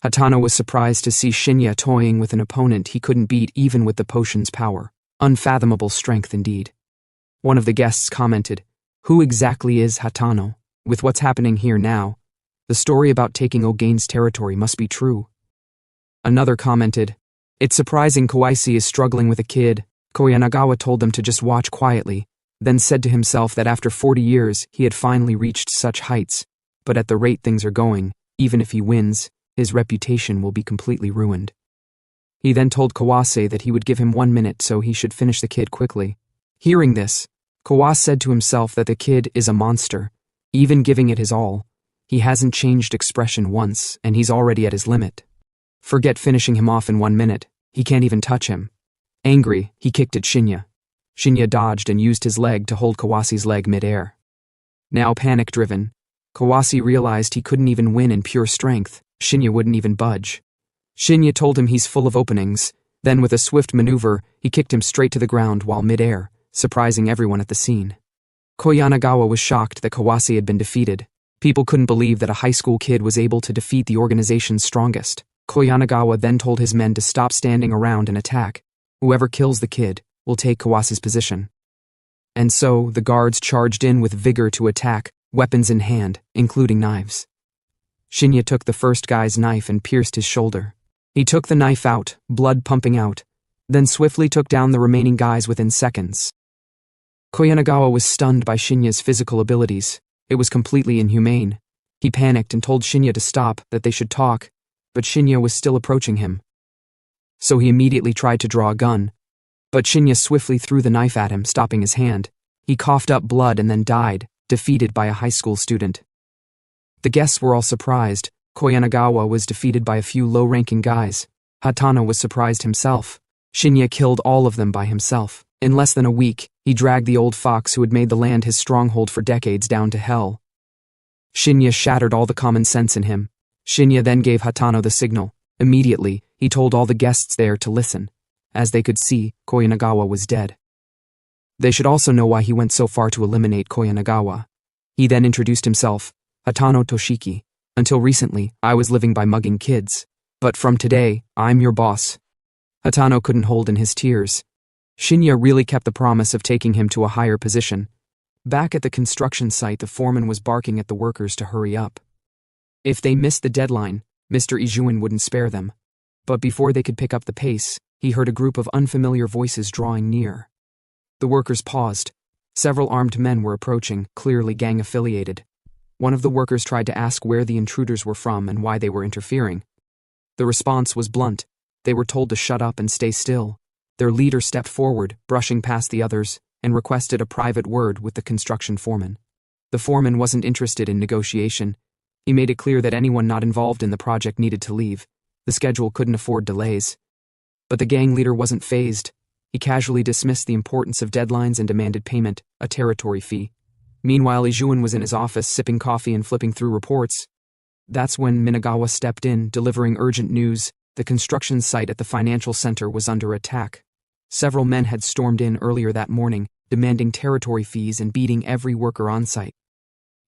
Hatano was surprised to see Shinya toying with an opponent he couldn't beat even with the potion's power. Unfathomable strength indeed. One of the guests commented, "Who exactly is Hatano? With what's happening here now, the story about taking Ogane's territory must be true." Another commented, "It's surprising Kawase is struggling with a kid." Koyanagawa told them to just watch quietly, then said to himself that after 40 years he had finally reached such heights, but at the rate things are going, even if he wins, his reputation will be completely ruined. He then told Kawase that he would give him 1 minute so he should finish the kid quickly. Hearing this, Kawase said to himself that the kid is a monster, even giving it his all. He hasn't changed expression once, and he's already at his limit. Forget finishing him off in 1 minute, he can't even touch him. Angry, he kicked at Shinya. Shinya dodged and used his leg to hold Kawase's leg mid-air. Now panic-driven, Kawase realized he couldn't even win in pure strength. Shinya wouldn't even budge. Shinya told him he's full of openings, then with a swift maneuver, he kicked him straight to the ground while mid-air, surprising everyone at the scene. Koyanagawa was shocked that Kawase had been defeated. People couldn't believe that a high school kid was able to defeat the organization's strongest. Koyanagawa then told his men to stop standing around and attack. Whoever kills the kid will take Kawase's position. And so, the guards charged in with vigor to attack, weapons in hand, including knives. Shinya took the first guy's knife and pierced his shoulder. He took the knife out, blood pumping out, then swiftly took down the remaining guys within seconds. Koyanagawa was stunned by Shinya's physical abilities. It was completely inhumane. He panicked and told Shinya to stop, that they should talk, but Shinya was still approaching him. So he immediately tried to draw a gun, but Shinya swiftly threw the knife at him, stopping his hand. He coughed up blood and then died, defeated by a high school student. The guests were all surprised. Koyanagawa was defeated by a few low-ranking guys. Hatano was surprised himself. Shinya killed all of them by himself. In less than a week, he dragged the old fox who had made the land his stronghold for decades down to hell. Shinya shattered all the common sense in him. Shinya then gave Hatano the signal. Immediately, he told all the guests there to listen. As they could see, Koyanagawa was dead. They should also know why he went so far to eliminate Koyanagawa. He then introduced himself, Hatano Toshiki. Until recently, I was living by mugging kids. But from today, I'm your boss. Hatano couldn't hold in his tears. Shinya really kept the promise of taking him to a higher position. Back at the construction site, the foreman was barking at the workers to hurry up. If they missed the deadline, Mr. Ijuin wouldn't spare them. But before they could pick up the pace, he heard a group of unfamiliar voices drawing near. The workers paused. Several armed men were approaching, clearly gang-affiliated. One of the workers tried to ask where the intruders were from and why they were interfering. The response was blunt. They were told to shut up and stay still. Their leader stepped forward, brushing past the others, and requested a private word with the construction foreman. The foreman wasn't interested in negotiation. He made it clear that anyone not involved in the project needed to leave. The schedule couldn't afford delays. But the gang leader wasn't fazed. He casually dismissed the importance of deadlines and demanded payment, a territory fee. Meanwhile, Ijuin was in his office sipping coffee and flipping through reports. That's when Minagawa stepped in, delivering urgent news. The construction site at the financial center was under attack. Several men had stormed in earlier that morning, demanding territory fees and beating every worker on site.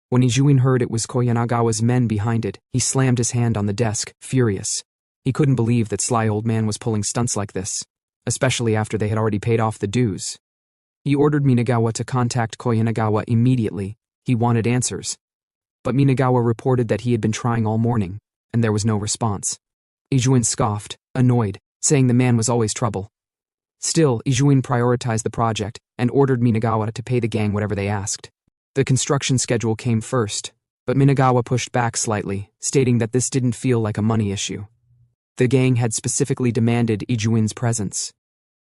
When Ijuin heard it was Koyanagawa's men behind it, he slammed his hand on the desk, furious. He couldn't believe that sly old man was pulling stunts like this, especially after they had already paid off the dues. He ordered Minagawa to contact Koyanagawa immediately. He wanted answers. But Minagawa reported that he had been trying all morning, and there was no response. Ijuin scoffed, annoyed, saying the man was always trouble. Still, Ijuin prioritized the project and ordered Minagawa to pay the gang whatever they asked. The construction schedule came first, but Minagawa pushed back slightly, stating that this didn't feel like a money issue. The gang had specifically demanded Ijuin's presence.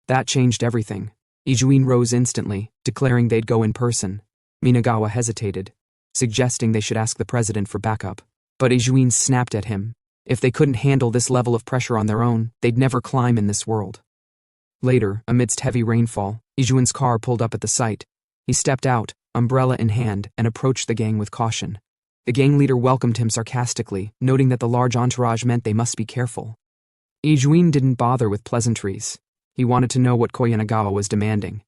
That changed everything. Ijuin rose instantly, declaring they'd go in person. Minagawa hesitated, suggesting they should ask the president for backup. But Ijuin snapped at him. If they couldn't handle this level of pressure on their own, they'd never climb in this world. Later, amidst heavy rainfall, Ijuin's car pulled up at the site. He stepped out, umbrella in hand, and approached the gang with caution. The gang leader welcomed him sarcastically, noting that the large entourage meant they must be careful. Ijuin didn't bother with pleasantries. He wanted to know what Koyanagawa was demanding.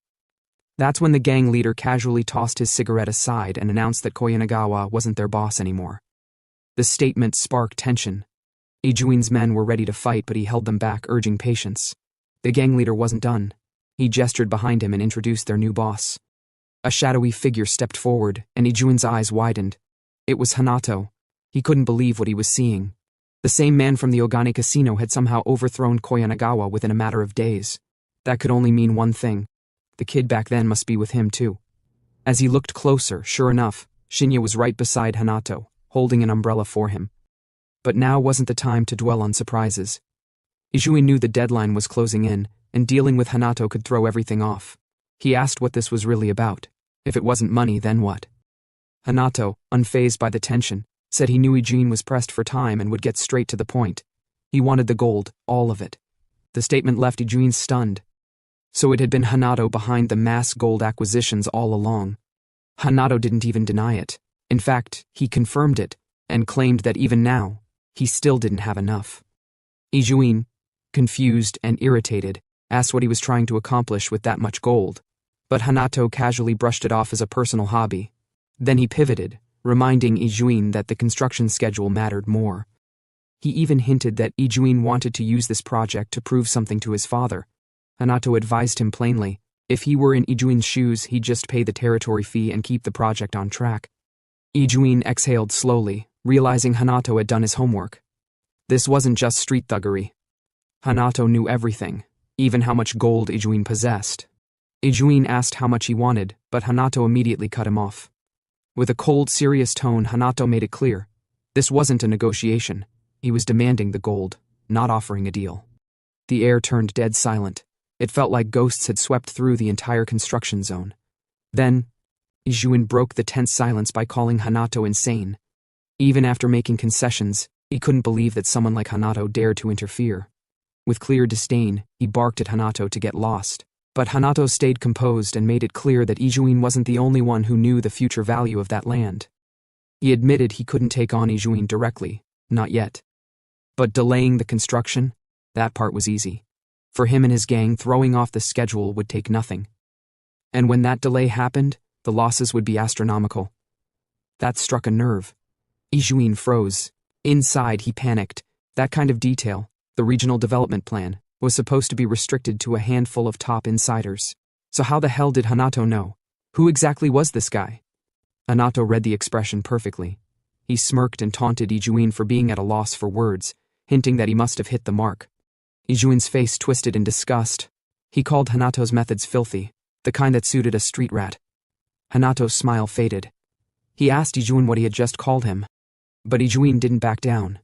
That's when the gang leader casually tossed his cigarette aside and announced that Koyanagawa wasn't their boss anymore. The statement sparked tension. Ijuin's men were ready to fight, but he held them back, urging patience. The gang leader wasn't done. He gestured behind him and introduced their new boss. A shadowy figure stepped forward, and Ijuin's eyes widened. It was Hanato. He couldn't believe what he was seeing. The same man from the Ogane Casino had somehow overthrown Koyanagawa within a matter of days. That could only mean one thing. The kid back then must be with him too. As he looked closer, sure enough, Shinya was right beside Hanato, holding an umbrella for him. But now wasn't the time to dwell on surprises. Ijuin knew the deadline was closing in, and dealing with Hanato could throw everything off. He asked what this was really about. If it wasn't money, then what? Hanato, unfazed by the tension, said he knew Ijuin was pressed for time and would get straight to the point. He wanted the gold, all of it. The statement left Ijuin stunned. So it had been Hanato behind the mass gold acquisitions all along. Hanato didn't even deny it. In fact, he confirmed it, and claimed that even now, he still didn't have enough. Ijuin, confused and irritated, asked what he was trying to accomplish with that much gold, but Hanato casually brushed it off as a personal hobby. Then he pivoted, reminding Ijuin that the construction schedule mattered more. He even hinted that Ijuin wanted to use this project to prove something to his father. Hanato advised him plainly, if he were in Ijuin's shoes, he'd just pay the territory fee and keep the project on track. Ijuin exhaled slowly, realizing Hanato had done his homework. This wasn't just street thuggery. Hanato knew everything, even how much gold Ijuin possessed. Ijuin asked how much he wanted, but Hanato immediately cut him off. With a cold, serious tone, Hanato made it clear. This wasn't a negotiation. He was demanding the gold, not offering a deal. The air turned dead silent. It felt like ghosts had swept through the entire construction zone. Then, Ijuin broke the tense silence by calling Hanato insane. Even after making concessions, he couldn't believe that someone like Hanato dared to interfere. With clear disdain, he barked at Hanato to get lost. But Hanato stayed composed and made it clear that Ijuin wasn't the only one who knew the future value of that land. He admitted he couldn't take on Ijuin directly, not yet. But delaying the construction, that part was easy. For him and his gang, throwing off the schedule would take nothing. And when that delay happened, the losses would be astronomical. That struck a nerve. Ijuin froze. Inside, he panicked. That kind of detail, the regional development plan, was supposed to be restricted to a handful of top insiders. So how the hell did Hanato know? Who exactly was this guy? Hanato read the expression perfectly. He smirked and taunted Ijuin for being at a loss for words, hinting that he must have hit the mark. Ijuin's face twisted in disgust. He called Hanato's methods filthy, the kind that suited a street rat. Hanato's smile faded. He asked Ijuin what he had just called him. But Ijuin didn't back down.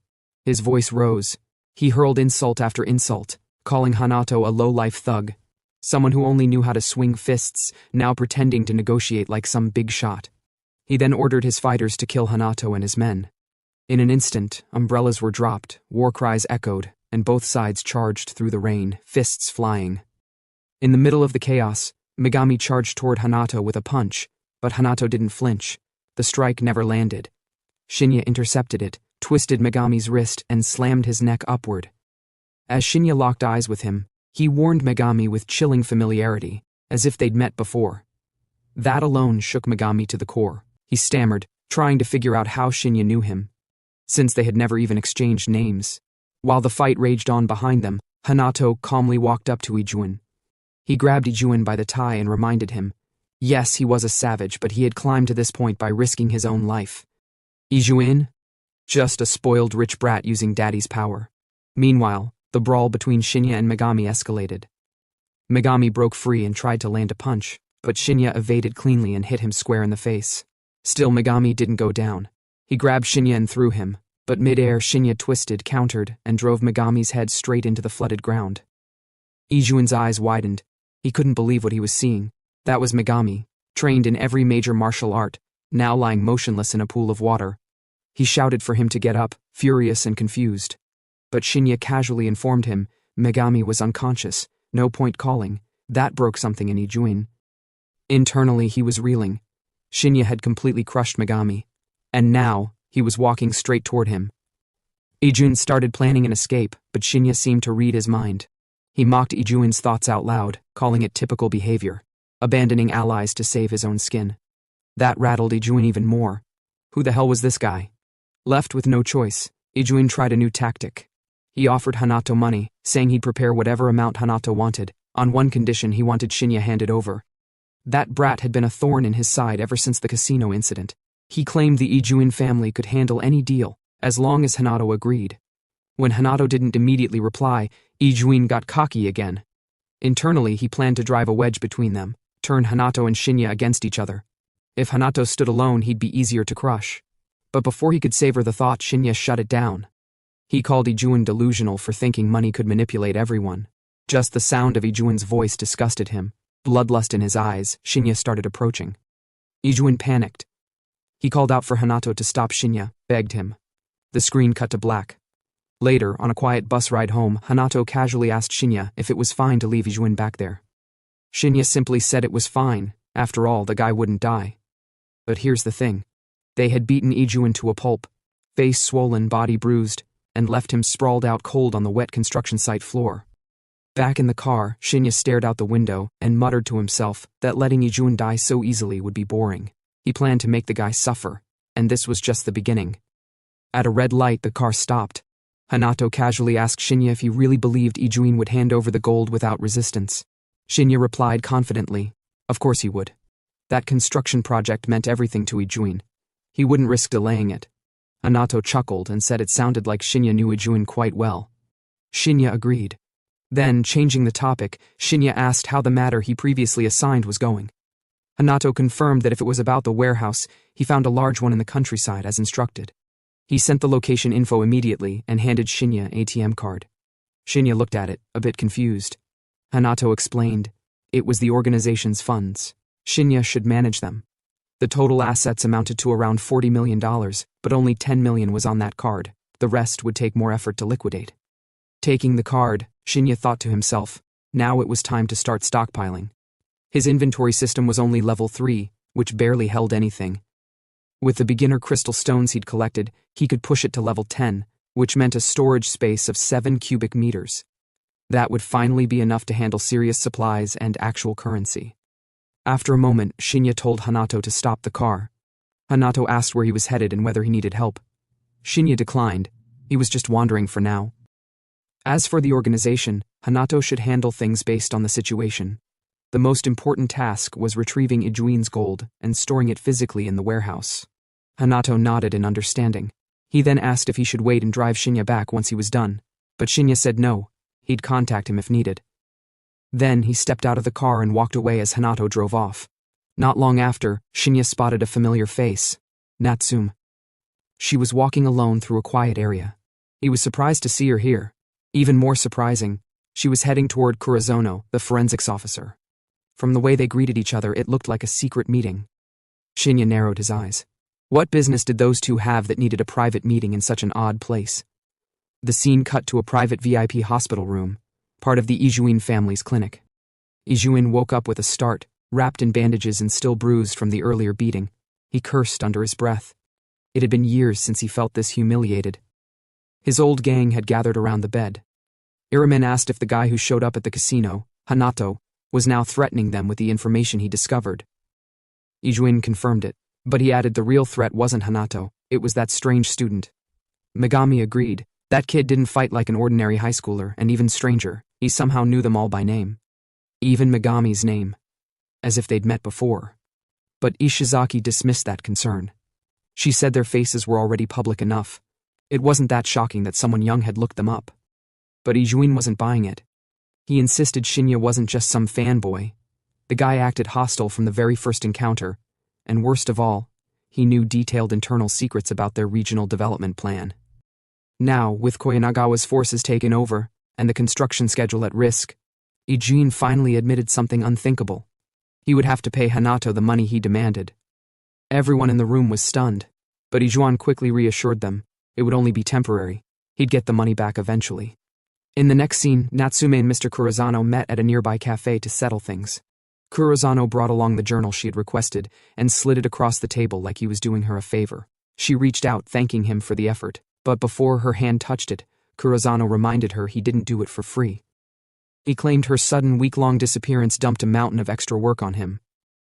His voice rose. He hurled insult after insult, calling Hanato a low-life thug, someone who only knew how to swing fists, now pretending to negotiate like some big shot. He then ordered his fighters to kill Hanato and his men. In an instant, umbrellas were dropped, war cries echoed, and both sides charged through the rain, fists flying. In the middle of the chaos, Megami charged toward Hanato with a punch, but Hanato didn't flinch. The strike never landed. Shinya intercepted it, twisted Megami's wrist, and slammed his neck upward. As Shinya locked eyes with him, he warned Megami with chilling familiarity, as if they'd met before. That alone shook Megami to the core. He stammered, trying to figure out how Shinya knew him, since they had never even exchanged names. While the fight raged on behind them, Hanato calmly walked up to Ijuin. He grabbed Ijuin by the tie and reminded him. Yes, he was a savage, but he had climbed to this point by risking his own life. Ijuin? Just a spoiled rich brat using daddy's power. Meanwhile, the brawl between Shinya and Megami escalated. Megami broke free and tried to land a punch, but Shinya evaded cleanly and hit him square in the face. Still, Megami didn't go down. He grabbed Shinya and threw him, but mid-air Shinya twisted, countered, and drove Megami's head straight into the flooded ground. Ijuin's eyes widened. He couldn't believe what he was seeing. That was Megami, trained in every major martial art, now lying motionless in a pool of water. He shouted for him to get up, furious and confused. But Shinya casually informed him Megami was unconscious, no point calling. That broke something in Ijuin. Internally he was reeling. Shinya had completely crushed Megami. And now, he was walking straight toward him. Ijuin started planning an escape, but Shinya seemed to read his mind. He mocked Ijuin's thoughts out loud, calling it typical behavior, abandoning allies to save his own skin. That rattled Ijuin even more. Who the hell was this guy? Left with no choice, Ijuin tried a new tactic. He offered Hanato money, saying he'd prepare whatever amount Hanato wanted. On one condition, he wanted Shinya handed over. That brat had been a thorn in his side ever since the casino incident. He claimed the Ijuin family could handle any deal, as long as Hanato agreed. When Hanato didn't immediately reply, Ijuin got cocky again. Internally, he planned to drive a wedge between them, turn Hanato and Shinya against each other. If Hanato stood alone, he'd be easier to crush. But before he could savor the thought, Shinya shut it down. He called Ijuin delusional for thinking money could manipulate everyone. Just the sound of Ijuin's voice disgusted him. Bloodlust in his eyes, Shinya started approaching. Ijuin panicked. He called out for Hanato to stop Shinya, begged him. The screen cut to black. Later, on a quiet bus ride home, Hanato casually asked Shinya if it was fine to leave Ijuin back there. Shinya simply said it was fine. After all, the guy wouldn't die. But here's the thing. They had beaten Ijuin to a pulp, face swollen, body bruised, and left him sprawled out cold on the wet construction site floor. Back in the car, Shinya stared out the window and muttered to himself that letting Ijuin die so easily would be boring. He planned to make the guy suffer, and this was just the beginning. At a red light, the car stopped. Hanato casually asked Shinya if he really believed Ijuin would hand over the gold without resistance. Shinya replied confidently, of course he would. That construction project meant everything to Ijuin. He wouldn't risk delaying it. Hanato chuckled and said it sounded like Shinya knew Ijuin quite well. Shinya agreed. Then, changing the topic, Shinya asked how the matter he previously assigned was going. Hanato confirmed that if it was about the warehouse, he found a large one in the countryside as instructed. He sent the location info immediately and handed Shinya an ATM card. Shinya looked at it, a bit confused. Hanato explained, it was the organization's funds. Shinya should manage them. The total assets amounted to around $40 million, but only $10 million was on that card. The rest would take more effort to liquidate. Taking the card, Shinya thought to himself, now it was time to start stockpiling. His inventory system was only level 3, which barely held anything. With the beginner crystal stones he'd collected, he could push it to level 10, which meant a storage space of 7 cubic meters. That would finally be enough to handle serious supplies and actual currency. After a moment, Shinya told Hanato to stop the car. Hanato asked where he was headed and whether he needed help. Shinya declined. He was just wandering for now. As for the organization, Hanato should handle things based on the situation. The most important task was retrieving Ijuin's gold and storing it physically in the warehouse. Hanato nodded in understanding. He then asked if he should wait and drive Shinya back once he was done, but Shinya said no. He'd contact him if needed. Then he stepped out of the car and walked away as Hanato drove off. Not long after, Shinya spotted a familiar face, Natsume. She was walking alone through a quiet area. He was surprised to see her here. Even more surprising, she was heading toward Kurazono, the forensics officer. From the way they greeted each other, it looked like a secret meeting. Shinya narrowed his eyes. What business did those two have that needed a private meeting in such an odd place? The scene cut to a private VIP hospital room, part of the Ijuin family's clinic. Ijuin woke up with a start, wrapped in bandages and still bruised from the earlier beating. He cursed under his breath. It had been years since he felt this humiliated. His old gang had gathered around the bed. Iramen asked if the guy who showed up at the casino, Hanato, was now threatening them with the information he discovered. Ijuin confirmed it, but he added the real threat wasn't Hanato, it was that strange student. Megami agreed. That kid didn't fight like an ordinary high schooler, and even stranger, he somehow knew them all by name. Even Megami's name. As if they'd met before. But Ishizaki dismissed that concern. She said their faces were already public enough. It wasn't that shocking that someone young had looked them up. But Ijuin wasn't buying it. He insisted Shinya wasn't just some fanboy. The guy acted hostile from the very first encounter, and worst of all, he knew detailed internal secrets about their regional development plan. Now, with Koyanagawa's forces taken over, and the construction schedule at risk, Ijuin finally admitted something unthinkable. He would have to pay Hanato the money he demanded. Everyone in the room was stunned, but Ijuan quickly reassured them it would only be temporary. He'd get the money back eventually. In the next scene, Natsume and Mr. Kurizano met at a nearby cafe to settle things. Kurizano brought along the journal she had requested and slid it across the table like he was doing her a favor. She reached out, thanking him for the effort, but before her hand touched it, Kurizano reminded her he didn't do it for free. He claimed her sudden week-long disappearance dumped a mountain of extra work on him.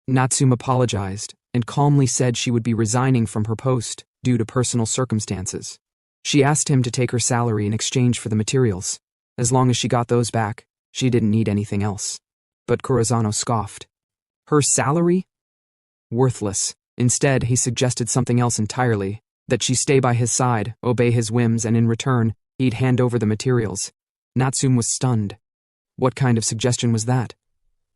Natsume apologized and calmly said she would be resigning from her post due to personal circumstances. She asked him to take her salary in exchange for the materials. As long as she got those back, she didn't need anything else. But Kurizano scoffed. Her salary? Worthless. Instead, he suggested something else entirely, that she stay by his side, obey his whims, and in return, he'd hand over the materials. Natsume was stunned. What kind of suggestion was that?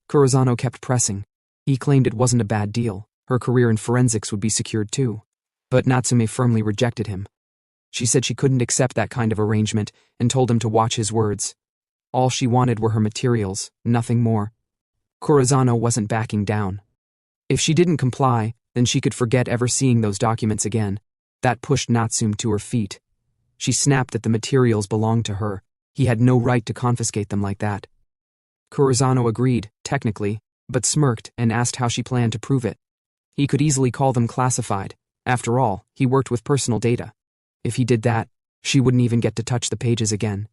Kurizano kept pressing. He claimed it wasn't a bad deal. Her career in forensics would be secured too. But Natsume firmly rejected him. She said she couldn't accept that kind of arrangement and told him to watch his words. All she wanted were her materials, nothing more. Kurizano wasn't backing down. If she didn't comply, then she could forget ever seeing those documents again. That pushed Natsume to her feet. She snapped that the materials belonged to her. He had no right to confiscate them like that. Kurizano agreed, technically, but smirked and asked how she planned to prove it. He could easily call them classified. After all, he worked with personal data. If he did that, she wouldn't even get to touch the pages again.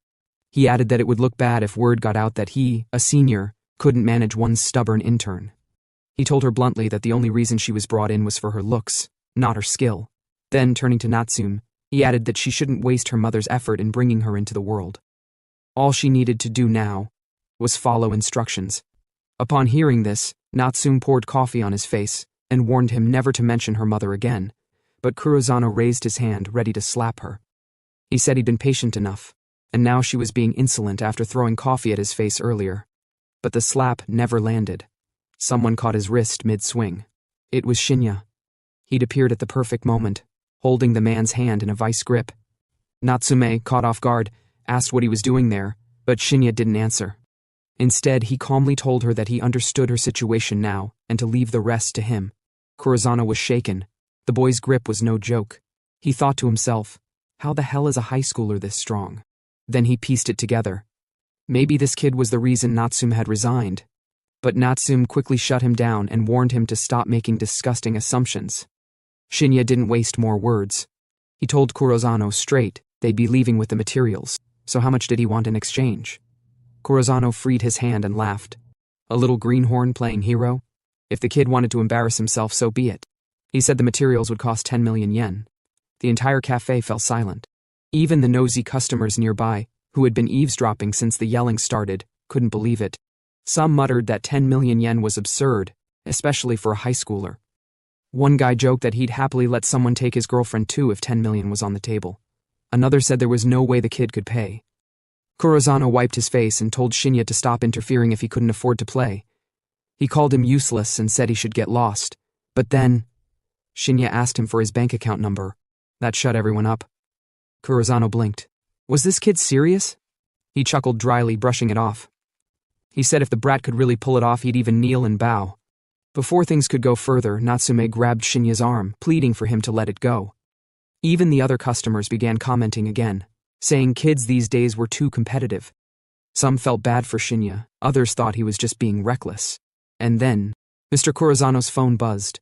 He added that it would look bad if word got out that he, a senior, couldn't manage one stubborn intern. He told her bluntly that the only reason she was brought in was for her looks, not her skill. Then, turning to Natsume, he added that she shouldn't waste her mother's effort in bringing her into the world. All she needed to do now was follow instructions. Upon hearing this, Natsume poured coffee on his face and warned him never to mention her mother again, but Kurizano raised his hand, ready to slap her. He said he'd been patient enough, and now she was being insolent after throwing coffee at his face earlier. But the slap never landed. Someone caught his wrist mid-swing. It was Shinya. He'd appeared at the perfect moment, holding the man's hand in a vice grip. Natsume, caught off guard, asked what he was doing there, but Shinya didn't answer. Instead, he calmly told her that he understood her situation now and to leave the rest to him. Kurizano was shaken. The boy's grip was no joke. He thought to himself, how the hell is a high schooler this strong? Then he pieced it together. Maybe this kid was the reason Natsume had resigned. But Natsume quickly shut him down and warned him to stop making disgusting assumptions. Shinya didn't waste more words. He told Kurizano straight they'd be leaving with the materials, so how much did he want in exchange? Kurizano freed his hand and laughed. A little greenhorn playing hero? If the kid wanted to embarrass himself, so be it. He said the materials would cost 10 million yen. The entire cafe fell silent. Even the nosy customers nearby, who had been eavesdropping since the yelling started, couldn't believe it. Some muttered that 10 million yen was absurd, especially for a high schooler. One guy joked that he'd happily let someone take his girlfriend too if 10 million was on the table. Another said there was no way the kid could pay. Kurizano wiped his face and told Shinya to stop interfering if he couldn't afford to play. He called him useless and said he should get lost. But then, Shinya asked him for his bank account number. That shut everyone up. Kurizano blinked. Was this kid serious? He chuckled dryly, brushing it off. He said if the brat could really pull it off, he'd even kneel and bow. Before things could go further, Natsume grabbed Shinya's arm, pleading for him to let it go. Even the other customers began commenting again, saying kids these days were too competitive. Some felt bad for Shinya, others thought he was just being reckless. And then, Mr. Kurizano's phone buzzed.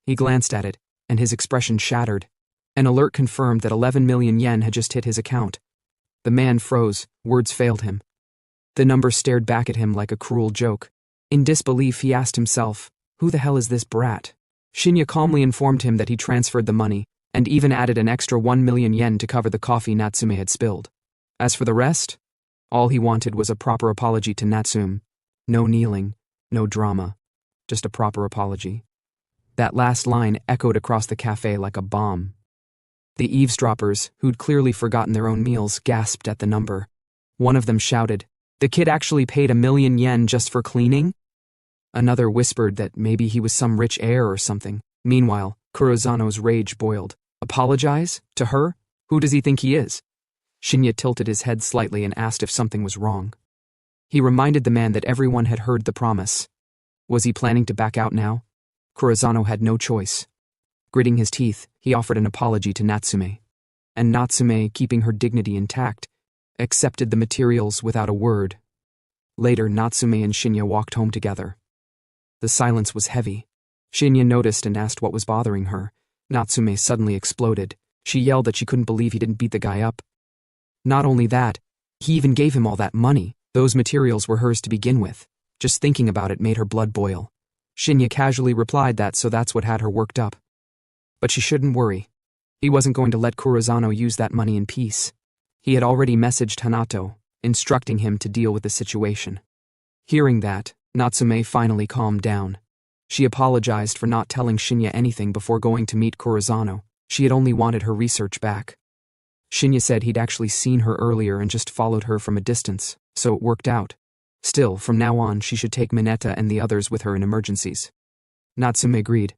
He glanced at it, and his expression shattered. An alert confirmed that 11 million yen had just hit his account. The man froze, words failed him. The number stared back at him like a cruel joke. In disbelief, he asked himself, who the hell is this brat? Shinya calmly informed him that he transferred the money, and even added an extra 1 million yen to cover the coffee Natsume had spilled. As for the rest, all he wanted was a proper apology to Natsume. No kneeling, no drama, just a proper apology. That last line echoed across the cafe like a bomb. The eavesdroppers, who'd clearly forgotten their own meals, gasped at the number. One of them shouted, "The kid actually paid 1 million yen just for cleaning?" Another whispered that maybe he was some rich heir or something. Meanwhile, Kurizano's rage boiled. Apologize? To her? Who does he think he is? Shinya tilted his head slightly and asked if something was wrong. He reminded the man that everyone had heard the promise. Was he planning to back out now? Kurizano had no choice. Gritting his teeth, he offered an apology to Natsume. And Natsume, keeping her dignity intact, accepted the materials without a word. Later, Natsume and Shinya walked home together. The silence was heavy. Shinya noticed and asked what was bothering her. Natsume suddenly exploded. She yelled that she couldn't believe he didn't beat the guy up. Not only that, he even gave him all that money. Those materials were hers to begin with. Just thinking about it made her blood boil. Shinya casually replied that so that's what had her worked up. But she shouldn't worry. He wasn't going to let Kurizano use that money in peace. He had already messaged Hanato, instructing him to deal with the situation. Hearing that, Natsume finally calmed down. She apologized for not telling Shinya anything before going to meet Kurizano. She had only wanted her research back. Shinya said he'd actually seen her earlier and just followed her from a distance, so it worked out. Still, from now on she should take Mineta and the others with her in emergencies. Natsume agreed.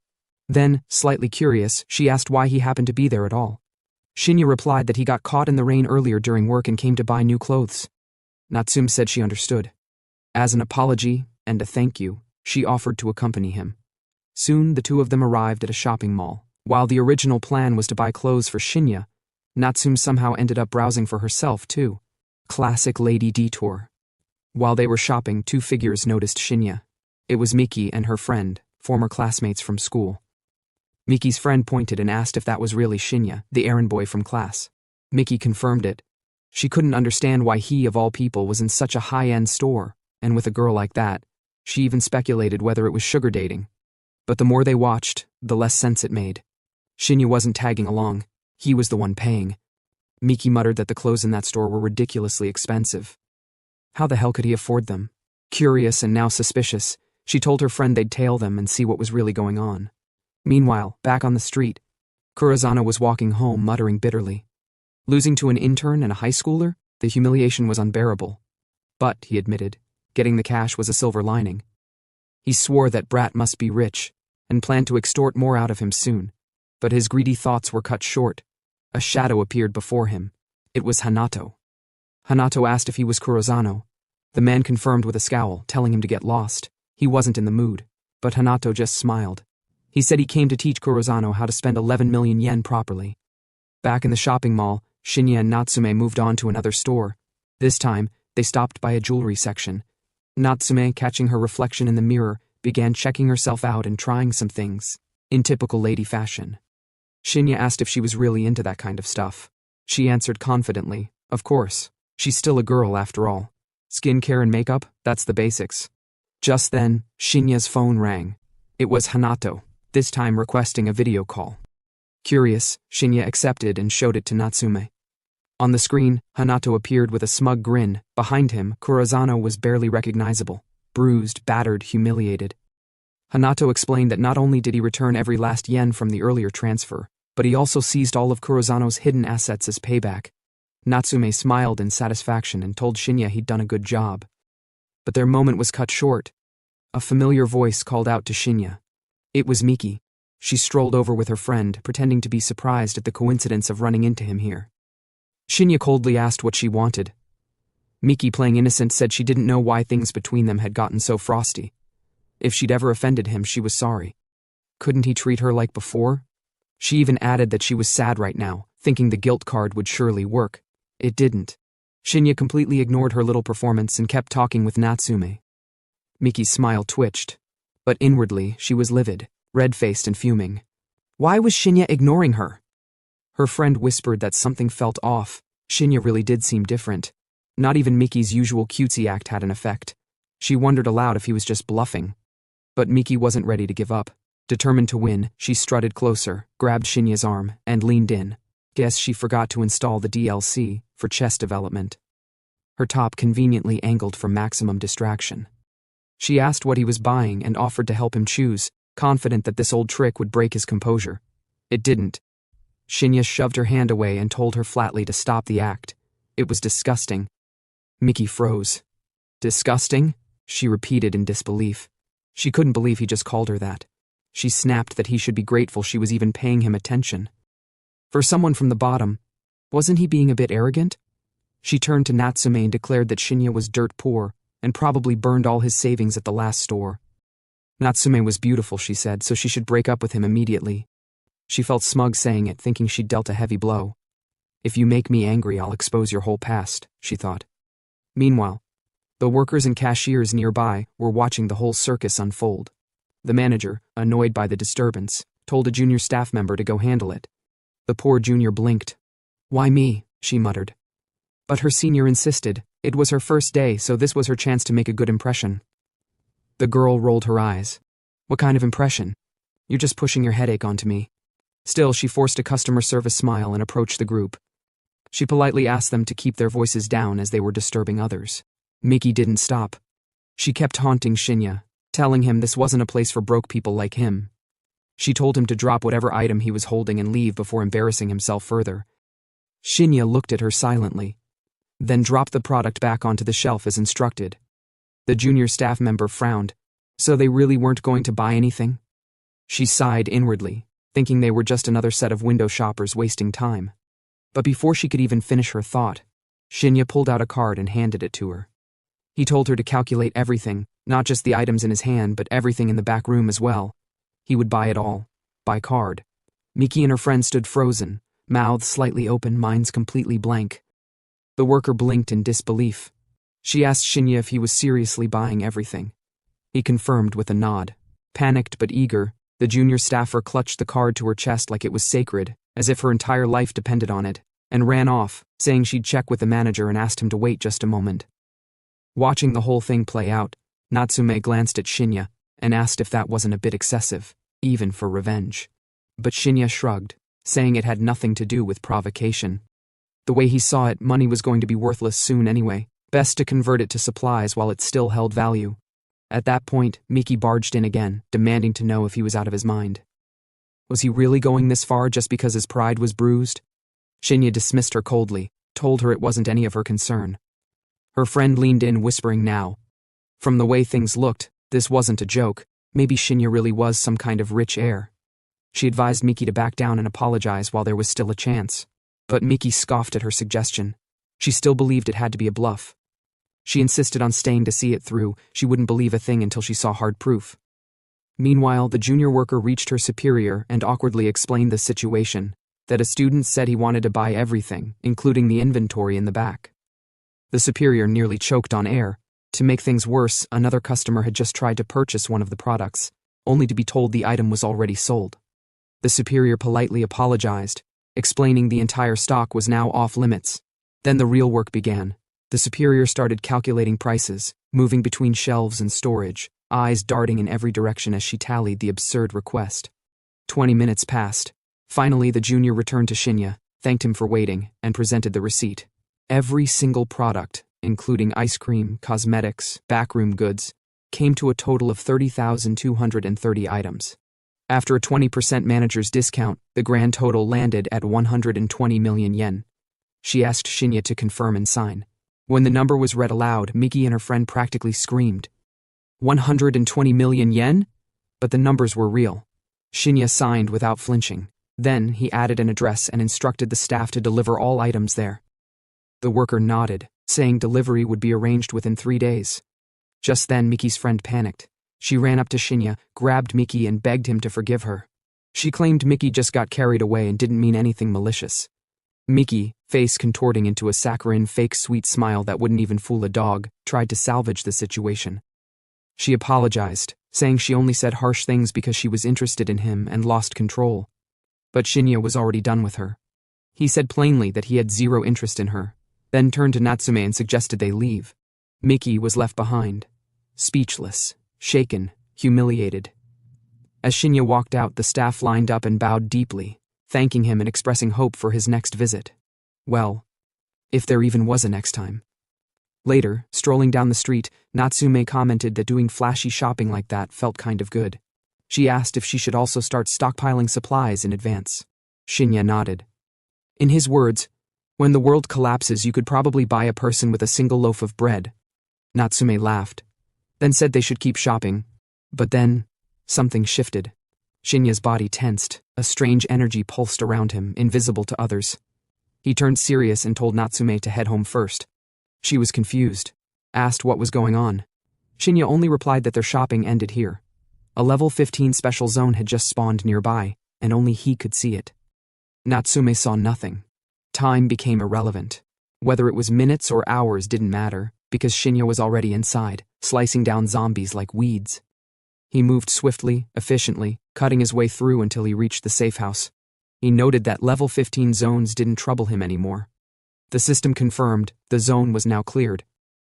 Then, slightly curious, she asked why he happened to be there at all. Shinya replied that he got caught in the rain earlier during work and came to buy new clothes. Natsume said she understood. As an apology and a thank you, she offered to accompany him. Soon the two of them arrived at a shopping mall. While the original plan was to buy clothes for Shinya, Natsume somehow ended up browsing for herself too. Classic lady detour. While they were shopping, two figures noticed Shinya. It was Miki and her friend, former classmates from school. Miki's friend pointed and asked if that was really Shinya, the errand boy from class. Miki confirmed it. She couldn't understand why he, of all people, was in such a high-end store, and with a girl like that, she even speculated whether it was sugar dating. But the more they watched, the less sense it made. Shinya wasn't tagging along. He was the one paying. Miki muttered that the clothes in that store were ridiculously expensive. How the hell could he afford them? Curious and now suspicious, she told her friend they'd tail them and see what was really going on. Meanwhile, back on the street, Kurizano was walking home muttering bitterly. Losing to an intern and a high schooler? The humiliation was unbearable. But, he admitted, getting the cash was a silver lining. He swore that Brat must be rich, and planned to extort more out of him soon. But his greedy thoughts were cut short. A shadow appeared before him. It was Hanato. Hanato asked if he was Kurizano. The man confirmed with a scowl, telling him to get lost. He wasn't in the mood, but Hanato just smiled. He said he came to teach Kurizano how to spend 11 million yen properly. Back in the shopping mall, Shinya and Natsume moved on to another store. This time, they stopped by a jewelry section. Natsume, catching her reflection in the mirror, began checking herself out and trying some things, in typical lady fashion. Shinya asked if she was really into that kind of stuff. She answered confidently, of course. She's still a girl after all. Skincare and makeup, that's the basics. Just then, Shinya's phone rang. It was Hanato, this time requesting a video call. Curious, Shinya accepted and showed it to Natsume. On the screen, Hanato appeared with a smug grin. Behind him, Kurizano was barely recognizable. Bruised, battered, humiliated. Hanato explained that not only did he return every last yen from the earlier transfer, but he also seized all of Kurizano's hidden assets as payback. Natsume smiled in satisfaction and told Shinya he'd done a good job. But their moment was cut short. A familiar voice called out to Shinya. It was Miki. She strolled over with her friend, pretending to be surprised at the coincidence of running into him here. Shinya coldly asked what she wanted. Miki, playing innocent, said she didn't know why things between them had gotten so frosty. If she'd ever offended him, she was sorry. Couldn't he treat her like before? She even added that she was sad right now, thinking the guilt card would surely work. It didn't. Shinya completely ignored her little performance and kept talking with Natsume. Miki's smile twitched, but inwardly she was livid, red-faced and fuming. Why was Shinya ignoring her? Her friend whispered that something felt off. Shinya really did seem different. Not even Miki's usual cutesy act had an effect. She wondered aloud if he was just bluffing. But Miki wasn't ready to give up. Determined to win, she strutted closer, grabbed Shinya's arm, and leaned in. Guess she forgot to install the DLC for chest development. Her top conveniently angled for maximum distraction. She asked what he was buying and offered to help him choose, confident that this old trick would break his composure. It didn't. Shinya shoved her hand away and told her flatly to stop the act. It was disgusting. Miki froze. Disgusting? She repeated in disbelief. She couldn't believe he just called her that. She snapped that he should be grateful she was even paying him attention. For someone from the bottom, wasn't he being a bit arrogant? She turned to Natsume and declared that Shinya was dirt poor and probably burned all his savings at the last store. Natsume was beautiful, she said, so she should break up with him immediately. She felt smug saying it, thinking she'd dealt a heavy blow. If you make me angry, I'll expose your whole past, she thought. Meanwhile, the workers and cashiers nearby were watching the whole circus unfold. The manager, annoyed by the disturbance, told a junior staff member to go handle it. The poor junior blinked. Why me? She muttered. But her senior insisted. It was her first day, so this was her chance to make a good impression. The girl rolled her eyes. What kind of impression? You're just pushing your headache onto me. Still, she forced a customer service smile and approached the group. She politely asked them to keep their voices down as they were disturbing others. Miki didn't stop. She kept haunting Shinya, telling him this wasn't a place for broke people like him. She told him to drop whatever item he was holding and leave before embarrassing himself further. Shinya looked at her silently, then dropped the product back onto the shelf as instructed. The junior staff member frowned. So they really weren't going to buy anything? She sighed inwardly, thinking they were just another set of window shoppers wasting time. But before she could even finish her thought, Shinya pulled out a card and handed it to her. He told her to calculate everything, not just the items in his hand but everything in the back room as well. He would buy it all, by card. Miki and her friend stood frozen, mouths slightly open, minds completely blank. The worker blinked in disbelief. She asked Shinya if he was seriously buying everything. He confirmed with a nod. Panicked but eager, the junior staffer clutched the card to her chest like it was sacred, as if her entire life depended on it, and ran off, saying she'd check with the manager and asked him to wait just a moment. Watching the whole thing play out, Natsume glanced at Shinya and asked if that wasn't a bit excessive, even for revenge. But Shinya shrugged, saying it had nothing to do with provocation. The way he saw it, money was going to be worthless soon anyway. Best to convert it to supplies while it still held value. At that point, Miki barged in again, demanding to know if he was out of his mind. Was he really going this far just because his pride was bruised? Shinya dismissed her coldly, told her it wasn't any of her concern. Her friend leaned in, whispering now. From the way things looked, this wasn't a joke. Maybe Shinya really was some kind of rich heir. She advised Miki to back down and apologize while there was still a chance. But Miki scoffed at her suggestion. She still believed it had to be a bluff. She insisted on staying to see it through. She wouldn't believe a thing until she saw hard proof. Meanwhile, the junior worker reached her superior and awkwardly explained the situation, that a student said he wanted to buy everything, including the inventory in the back. The superior nearly choked on air. To make things worse, another customer had just tried to purchase one of the products, only to be told the item was already sold. The superior politely apologized, explaining the entire stock was now off limits. Then the real work began. The superior started calculating prices, moving between shelves and storage, eyes darting in every direction as she tallied the absurd request. 20 minutes passed. Finally, the junior returned to Shinya, thanked him for waiting, and presented the receipt. Every single product, including ice cream, cosmetics, backroom goods, came to a total of 30,230 items. After a 20% manager's discount, the grand total landed at 120 million yen. She asked Shinya to confirm and sign. When the number was read aloud, Miki and her friend practically screamed. 120 million yen? But the numbers were real. Shinya signed without flinching. Then he added an address and instructed the staff to deliver all items there. The worker nodded, saying delivery would be arranged within 3 days. Just then, Miki's friend panicked. She ran up to Shinya, grabbed Miki and begged him to forgive her. She claimed Miki just got carried away and didn't mean anything malicious. Miki, face contorting into a saccharine fake sweet smile that wouldn't even fool a dog, tried to salvage the situation. She apologized, saying she only said harsh things because she was interested in him and lost control. But Shinya was already done with her. He said plainly that he had zero interest in her, then turned to Natsume and suggested they leave. Miki was left behind, speechless, shaken, humiliated. As Shinya walked out, the staff lined up and bowed deeply, thanking him and expressing hope for his next visit. Well, if there even was a next time. Later, strolling down the street, Natsume commented that doing flashy shopping like that felt kind of good. She asked if she should also start stockpiling supplies in advance. Shinya nodded. In his words, when the world collapses, you could probably buy a person with a single loaf of bread. Natsume laughed, then said they should keep shopping. But then, something shifted. Shinya's body tensed, a strange energy pulsed around him, invisible to others. He turned serious and told Natsume to head home first. She was confused, asked what was going on. Shinya only replied that their shopping ended here. A level 15 special zone had just spawned nearby, and only he could see it. Natsume saw nothing. Time became irrelevant. Whether it was minutes or hours didn't matter, because Shinya was already inside, slicing down zombies like weeds. He moved swiftly, efficiently, cutting his way through until he reached the safe house. He noted that level 15 zones didn't trouble him anymore. The system confirmed the zone was now cleared.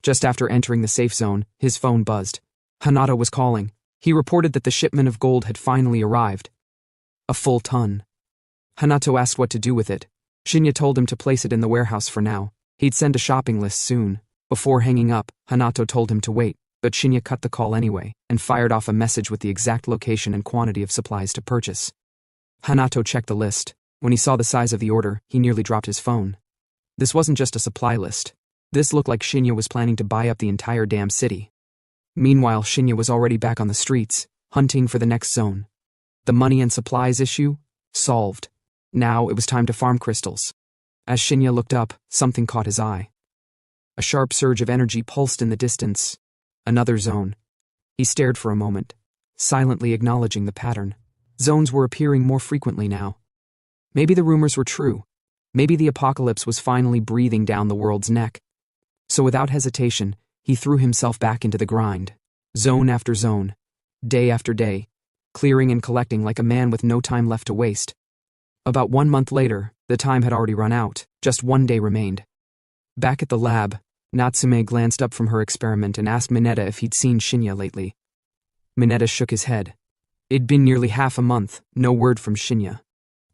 Just after entering the safe zone, his phone buzzed. Hanato was calling. He reported that the shipment of gold had finally arrived. A full ton. Hanato asked what to do with it. Shinya told him to place it in the warehouse for now. He'd send a shopping list soon. Before hanging up, Hanato told him to wait, but Shinya cut the call anyway and fired off a message with the exact location and quantity of supplies to purchase. Hanato checked the list. When he saw the size of the order, he nearly dropped his phone. This wasn't just a supply list. This looked like Shinya was planning to buy up the entire damn city. Meanwhile, Shinya was already back on the streets, hunting for the next zone. The money and supplies issue? Solved. Now it was time to farm crystals. As Shinya looked up, something caught his eye. A sharp surge of energy pulsed in the distance. Another zone. He stared for a moment, silently acknowledging the pattern. Zones were appearing more frequently now. Maybe the rumors were true. Maybe the apocalypse was finally breathing down the world's neck. So without hesitation, he threw himself back into the grind. Zone after zone. Day after day. Clearing and collecting like a man with no time left to waste. About 1 month later, the time had already run out. Just 1 day remained. Back at the lab, Natsume glanced up from her experiment and asked Mineta if he'd seen Shinya lately. Mineta shook his head. It'd been nearly half a month, no word from Shinya.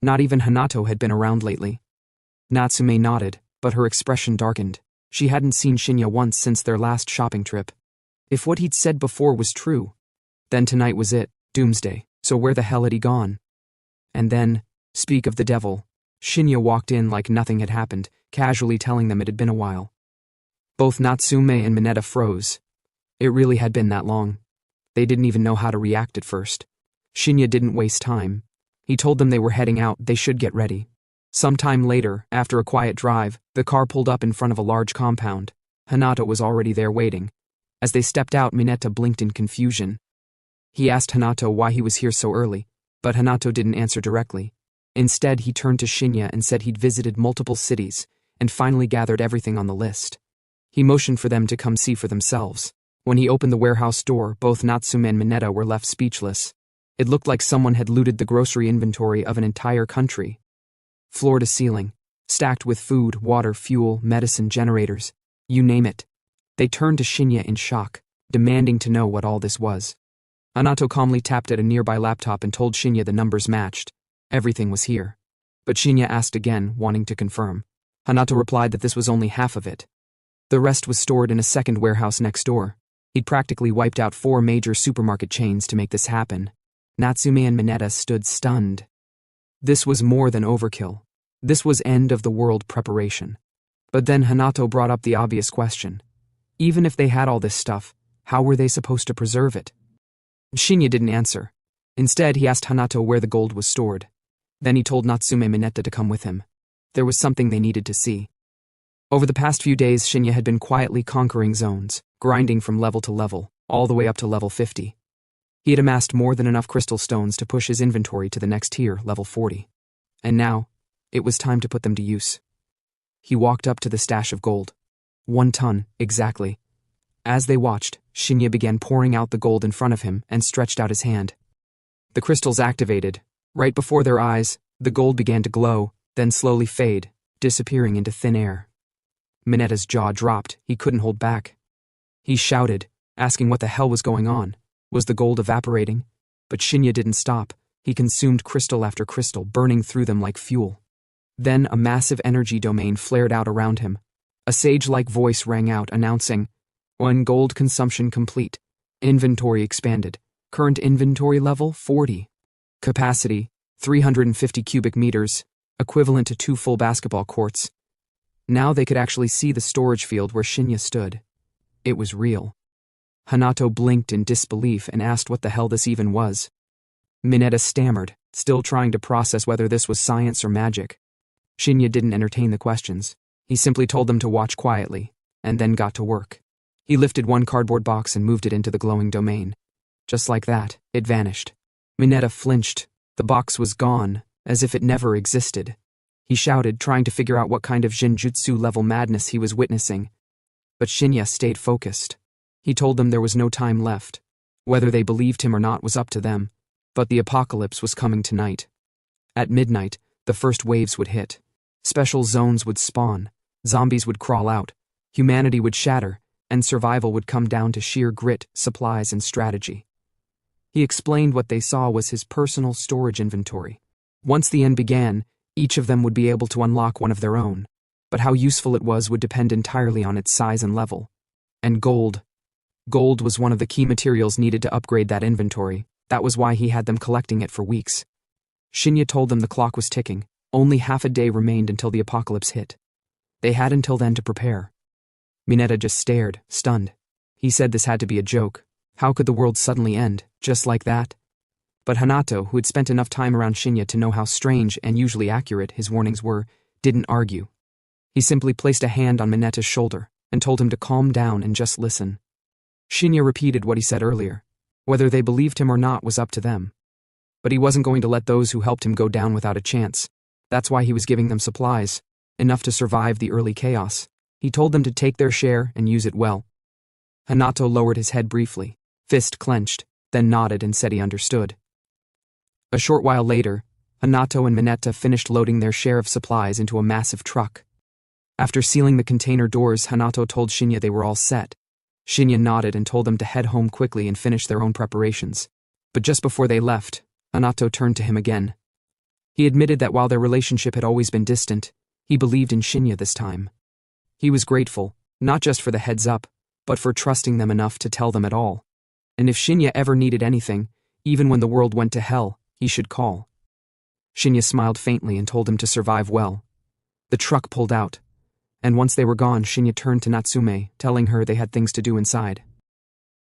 Not even Hanato had been around lately. Natsume nodded, but her expression darkened. She hadn't seen Shinya once since their last shopping trip. If what he'd said before was true, then tonight was it, doomsday, so where the hell had he gone? And then, speak of the devil, Shinya walked in like nothing had happened, casually telling them it had been a while. Both Natsume and Mineta froze. It really had been that long. They didn't even know how to react at first. Shinya didn't waste time. He told them they were heading out, they should get ready. Sometime later, after a quiet drive, the car pulled up in front of a large compound. Hanato was already there waiting. As they stepped out, Mineta blinked in confusion. He asked Hanato why he was here so early, but Hanato didn't answer directly. Instead, he turned to Shinya and said he'd visited multiple cities and finally gathered everything on the list. He motioned for them to come see for themselves. When he opened the warehouse door, both Natsume and Mineta were left speechless. It looked like someone had looted the grocery inventory of an entire country. Floor to ceiling, stacked with food, water, fuel, medicine, generators, you name it. They turned to Shinya in shock, demanding to know what all this was. Hanato calmly tapped at a nearby laptop and told Shinya the numbers matched. Everything was here. But Shinya asked again, wanting to confirm. Hanato replied that this was only half of it. The rest was stored in a second warehouse next door. He'd practically wiped out 4 major supermarket chains to make this happen. Natsume and Mineta stood stunned. This was more than overkill. This was end-of-the-world preparation. But then Hanato brought up the obvious question. Even if they had all this stuff, how were they supposed to preserve it? Shinya didn't answer. Instead, he asked Hanato where the gold was stored. Then he told Natsume and Mineta to come with him. There was something they needed to see. Over the past few days, Shinya had been quietly conquering zones, grinding from level to level, all the way up to level 50. He had amassed more than enough crystal stones to push his inventory to the next tier, level 40. And now, it was time to put them to use. He walked up to the stash of gold. 1 ton, exactly. As they watched, Shinya began pouring out the gold in front of him and stretched out his hand. The crystals activated. Right before their eyes, the gold began to glow, then slowly fade, disappearing into thin air. Mineta's jaw dropped. He couldn't hold back. He shouted, asking what the hell was going on. Was the gold evaporating? But Shinya didn't stop. He consumed crystal after crystal, burning through them like fuel. Then a massive energy domain flared out around him. A sage-like voice rang out, announcing, "One gold consumption complete. Inventory expanded. Current inventory level, 40. Capacity, 350 cubic meters, equivalent to 2 full basketball courts." Now they could actually see the storage field where Shinya stood. It was real. Hanato blinked in disbelief and asked what the hell this even was. Mineta stammered, still trying to process whether this was science or magic. Shinya didn't entertain the questions. He simply told them to watch quietly, and then got to work. He lifted one cardboard box and moved it into the glowing domain. Just like that, it vanished. Mineta flinched. The box was gone, as if it never existed. He shouted, trying to figure out what kind of Jinjutsu-level madness he was witnessing. But Shinya stayed focused. He told them there was no time left. Whether they believed him or not was up to them, but the apocalypse was coming tonight. At midnight, the first waves would hit. Special zones would spawn, zombies would crawl out, humanity would shatter, and survival would come down to sheer grit, supplies, and strategy. He explained what they saw was his personal storage inventory. Once the end began, each of them would be able to unlock one of their own, but how useful it was would depend entirely on its size and level. And gold. Gold was one of the key materials needed to upgrade that inventory. That was why he had them collecting it for weeks. Shinya told them the clock was ticking. Only half a day remained until the apocalypse hit. They had until then to prepare. Mineta just stared, stunned. He said this had to be a joke. How could the world suddenly end, just like that? But Hanato, who had spent enough time around Shinya to know how strange and usually accurate his warnings were, didn't argue. He simply placed a hand on Mineta's shoulder and told him to calm down and just listen. Shinya repeated what he said earlier. Whether they believed him or not was up to them. But he wasn't going to let those who helped him go down without a chance. That's why he was giving them supplies, enough to survive the early chaos. He told them to take their share and use it well. Hanato lowered his head briefly, fist clenched, then nodded and said he understood. A short while later, Hanato and Mineta finished loading their share of supplies into a massive truck. After sealing the container doors, Hanato told Shinya they were all set. Shinya nodded and told them to head home quickly and finish their own preparations. But just before they left, Hanato turned to him again. He admitted that while their relationship had always been distant, he believed in Shinya this time. He was grateful, not just for the heads up, but for trusting them enough to tell them at all. And if Shinya ever needed anything, even when the world went to hell, he should call. Shinya smiled faintly and told him to survive well. The truck pulled out, and once they were gone, Shinya turned to Natsume, telling her they had things to do inside.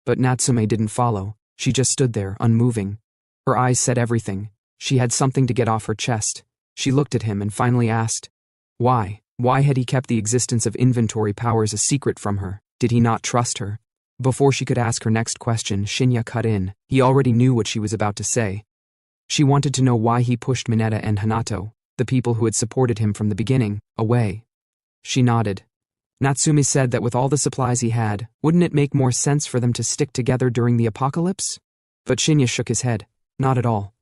But Natsume didn't follow. She just stood there, unmoving. Her eyes said everything. She had something to get off her chest. She looked at him and finally asked, why? Why had he kept the existence of inventory powers a secret from her? Did he not trust her? Before she could ask her next question, Shinya cut in. He already knew what she was about to say. She wanted to know why he pushed Mineta and Hanato, the people who had supported him from the beginning, away. She nodded. Natsume said that with all the supplies he had, wouldn't it make more sense for them to stick together during the apocalypse? But Shinya shook his head. Not at all.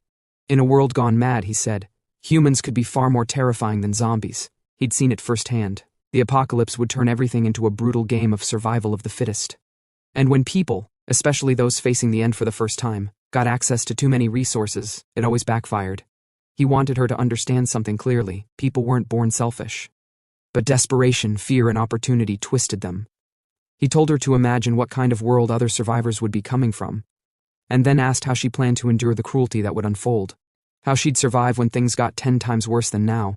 In a world gone mad, he said, humans could be far more terrifying than zombies. He'd seen it firsthand. The apocalypse would turn everything into a brutal game of survival of the fittest. And when people, especially those facing the end for the first time, got access to too many resources, it always backfired. He wanted her to understand something clearly. People weren't born selfish. But desperation, fear, and opportunity twisted them. He told her to imagine what kind of world other survivors would be coming from, and then asked how she planned to endure the cruelty that would unfold, how she'd survive when things got 10 times worse than now.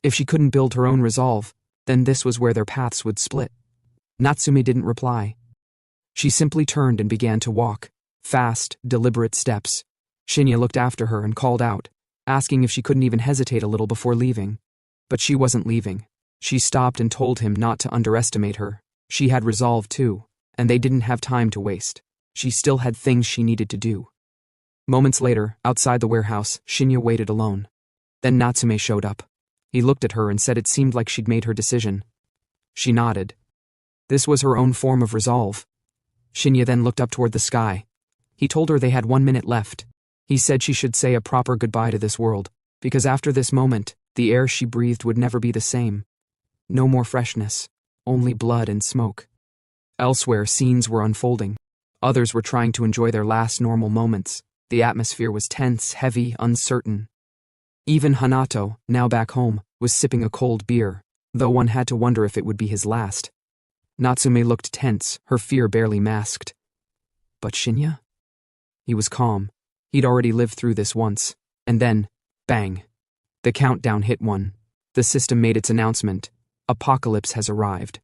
If she couldn't build her own resolve, then this was where their paths would split. Natsume didn't reply. She simply turned and began to walk, fast, deliberate steps. Shinya looked after her and called out, asking if she couldn't even hesitate a little before leaving. But she wasn't leaving. She stopped and told him not to underestimate her. She had resolve too, and they didn't have time to waste. She still had things she needed to do. Moments later, outside the warehouse, Shinya waited alone. Then Natsume showed up. He looked at her and said it seemed like she'd made her decision. She nodded. This was her own form of resolve. Shinya then looked up toward the sky. He told her they had 1 minute left. He said she should say a proper goodbye to this world, because after this moment, the air she breathed would never be the same. No more freshness, only blood and smoke. Elsewhere, scenes were unfolding. Others were trying to enjoy their last normal moments. The atmosphere was tense, heavy, uncertain. Even Hanato, now back home, was sipping a cold beer, though one had to wonder if it would be his last. Natsume looked tense, her fear barely masked. But Shinya? He was calm. He'd already lived through this once. And then, bang. The countdown hit 1. The system made its announcement. Apocalypse has arrived.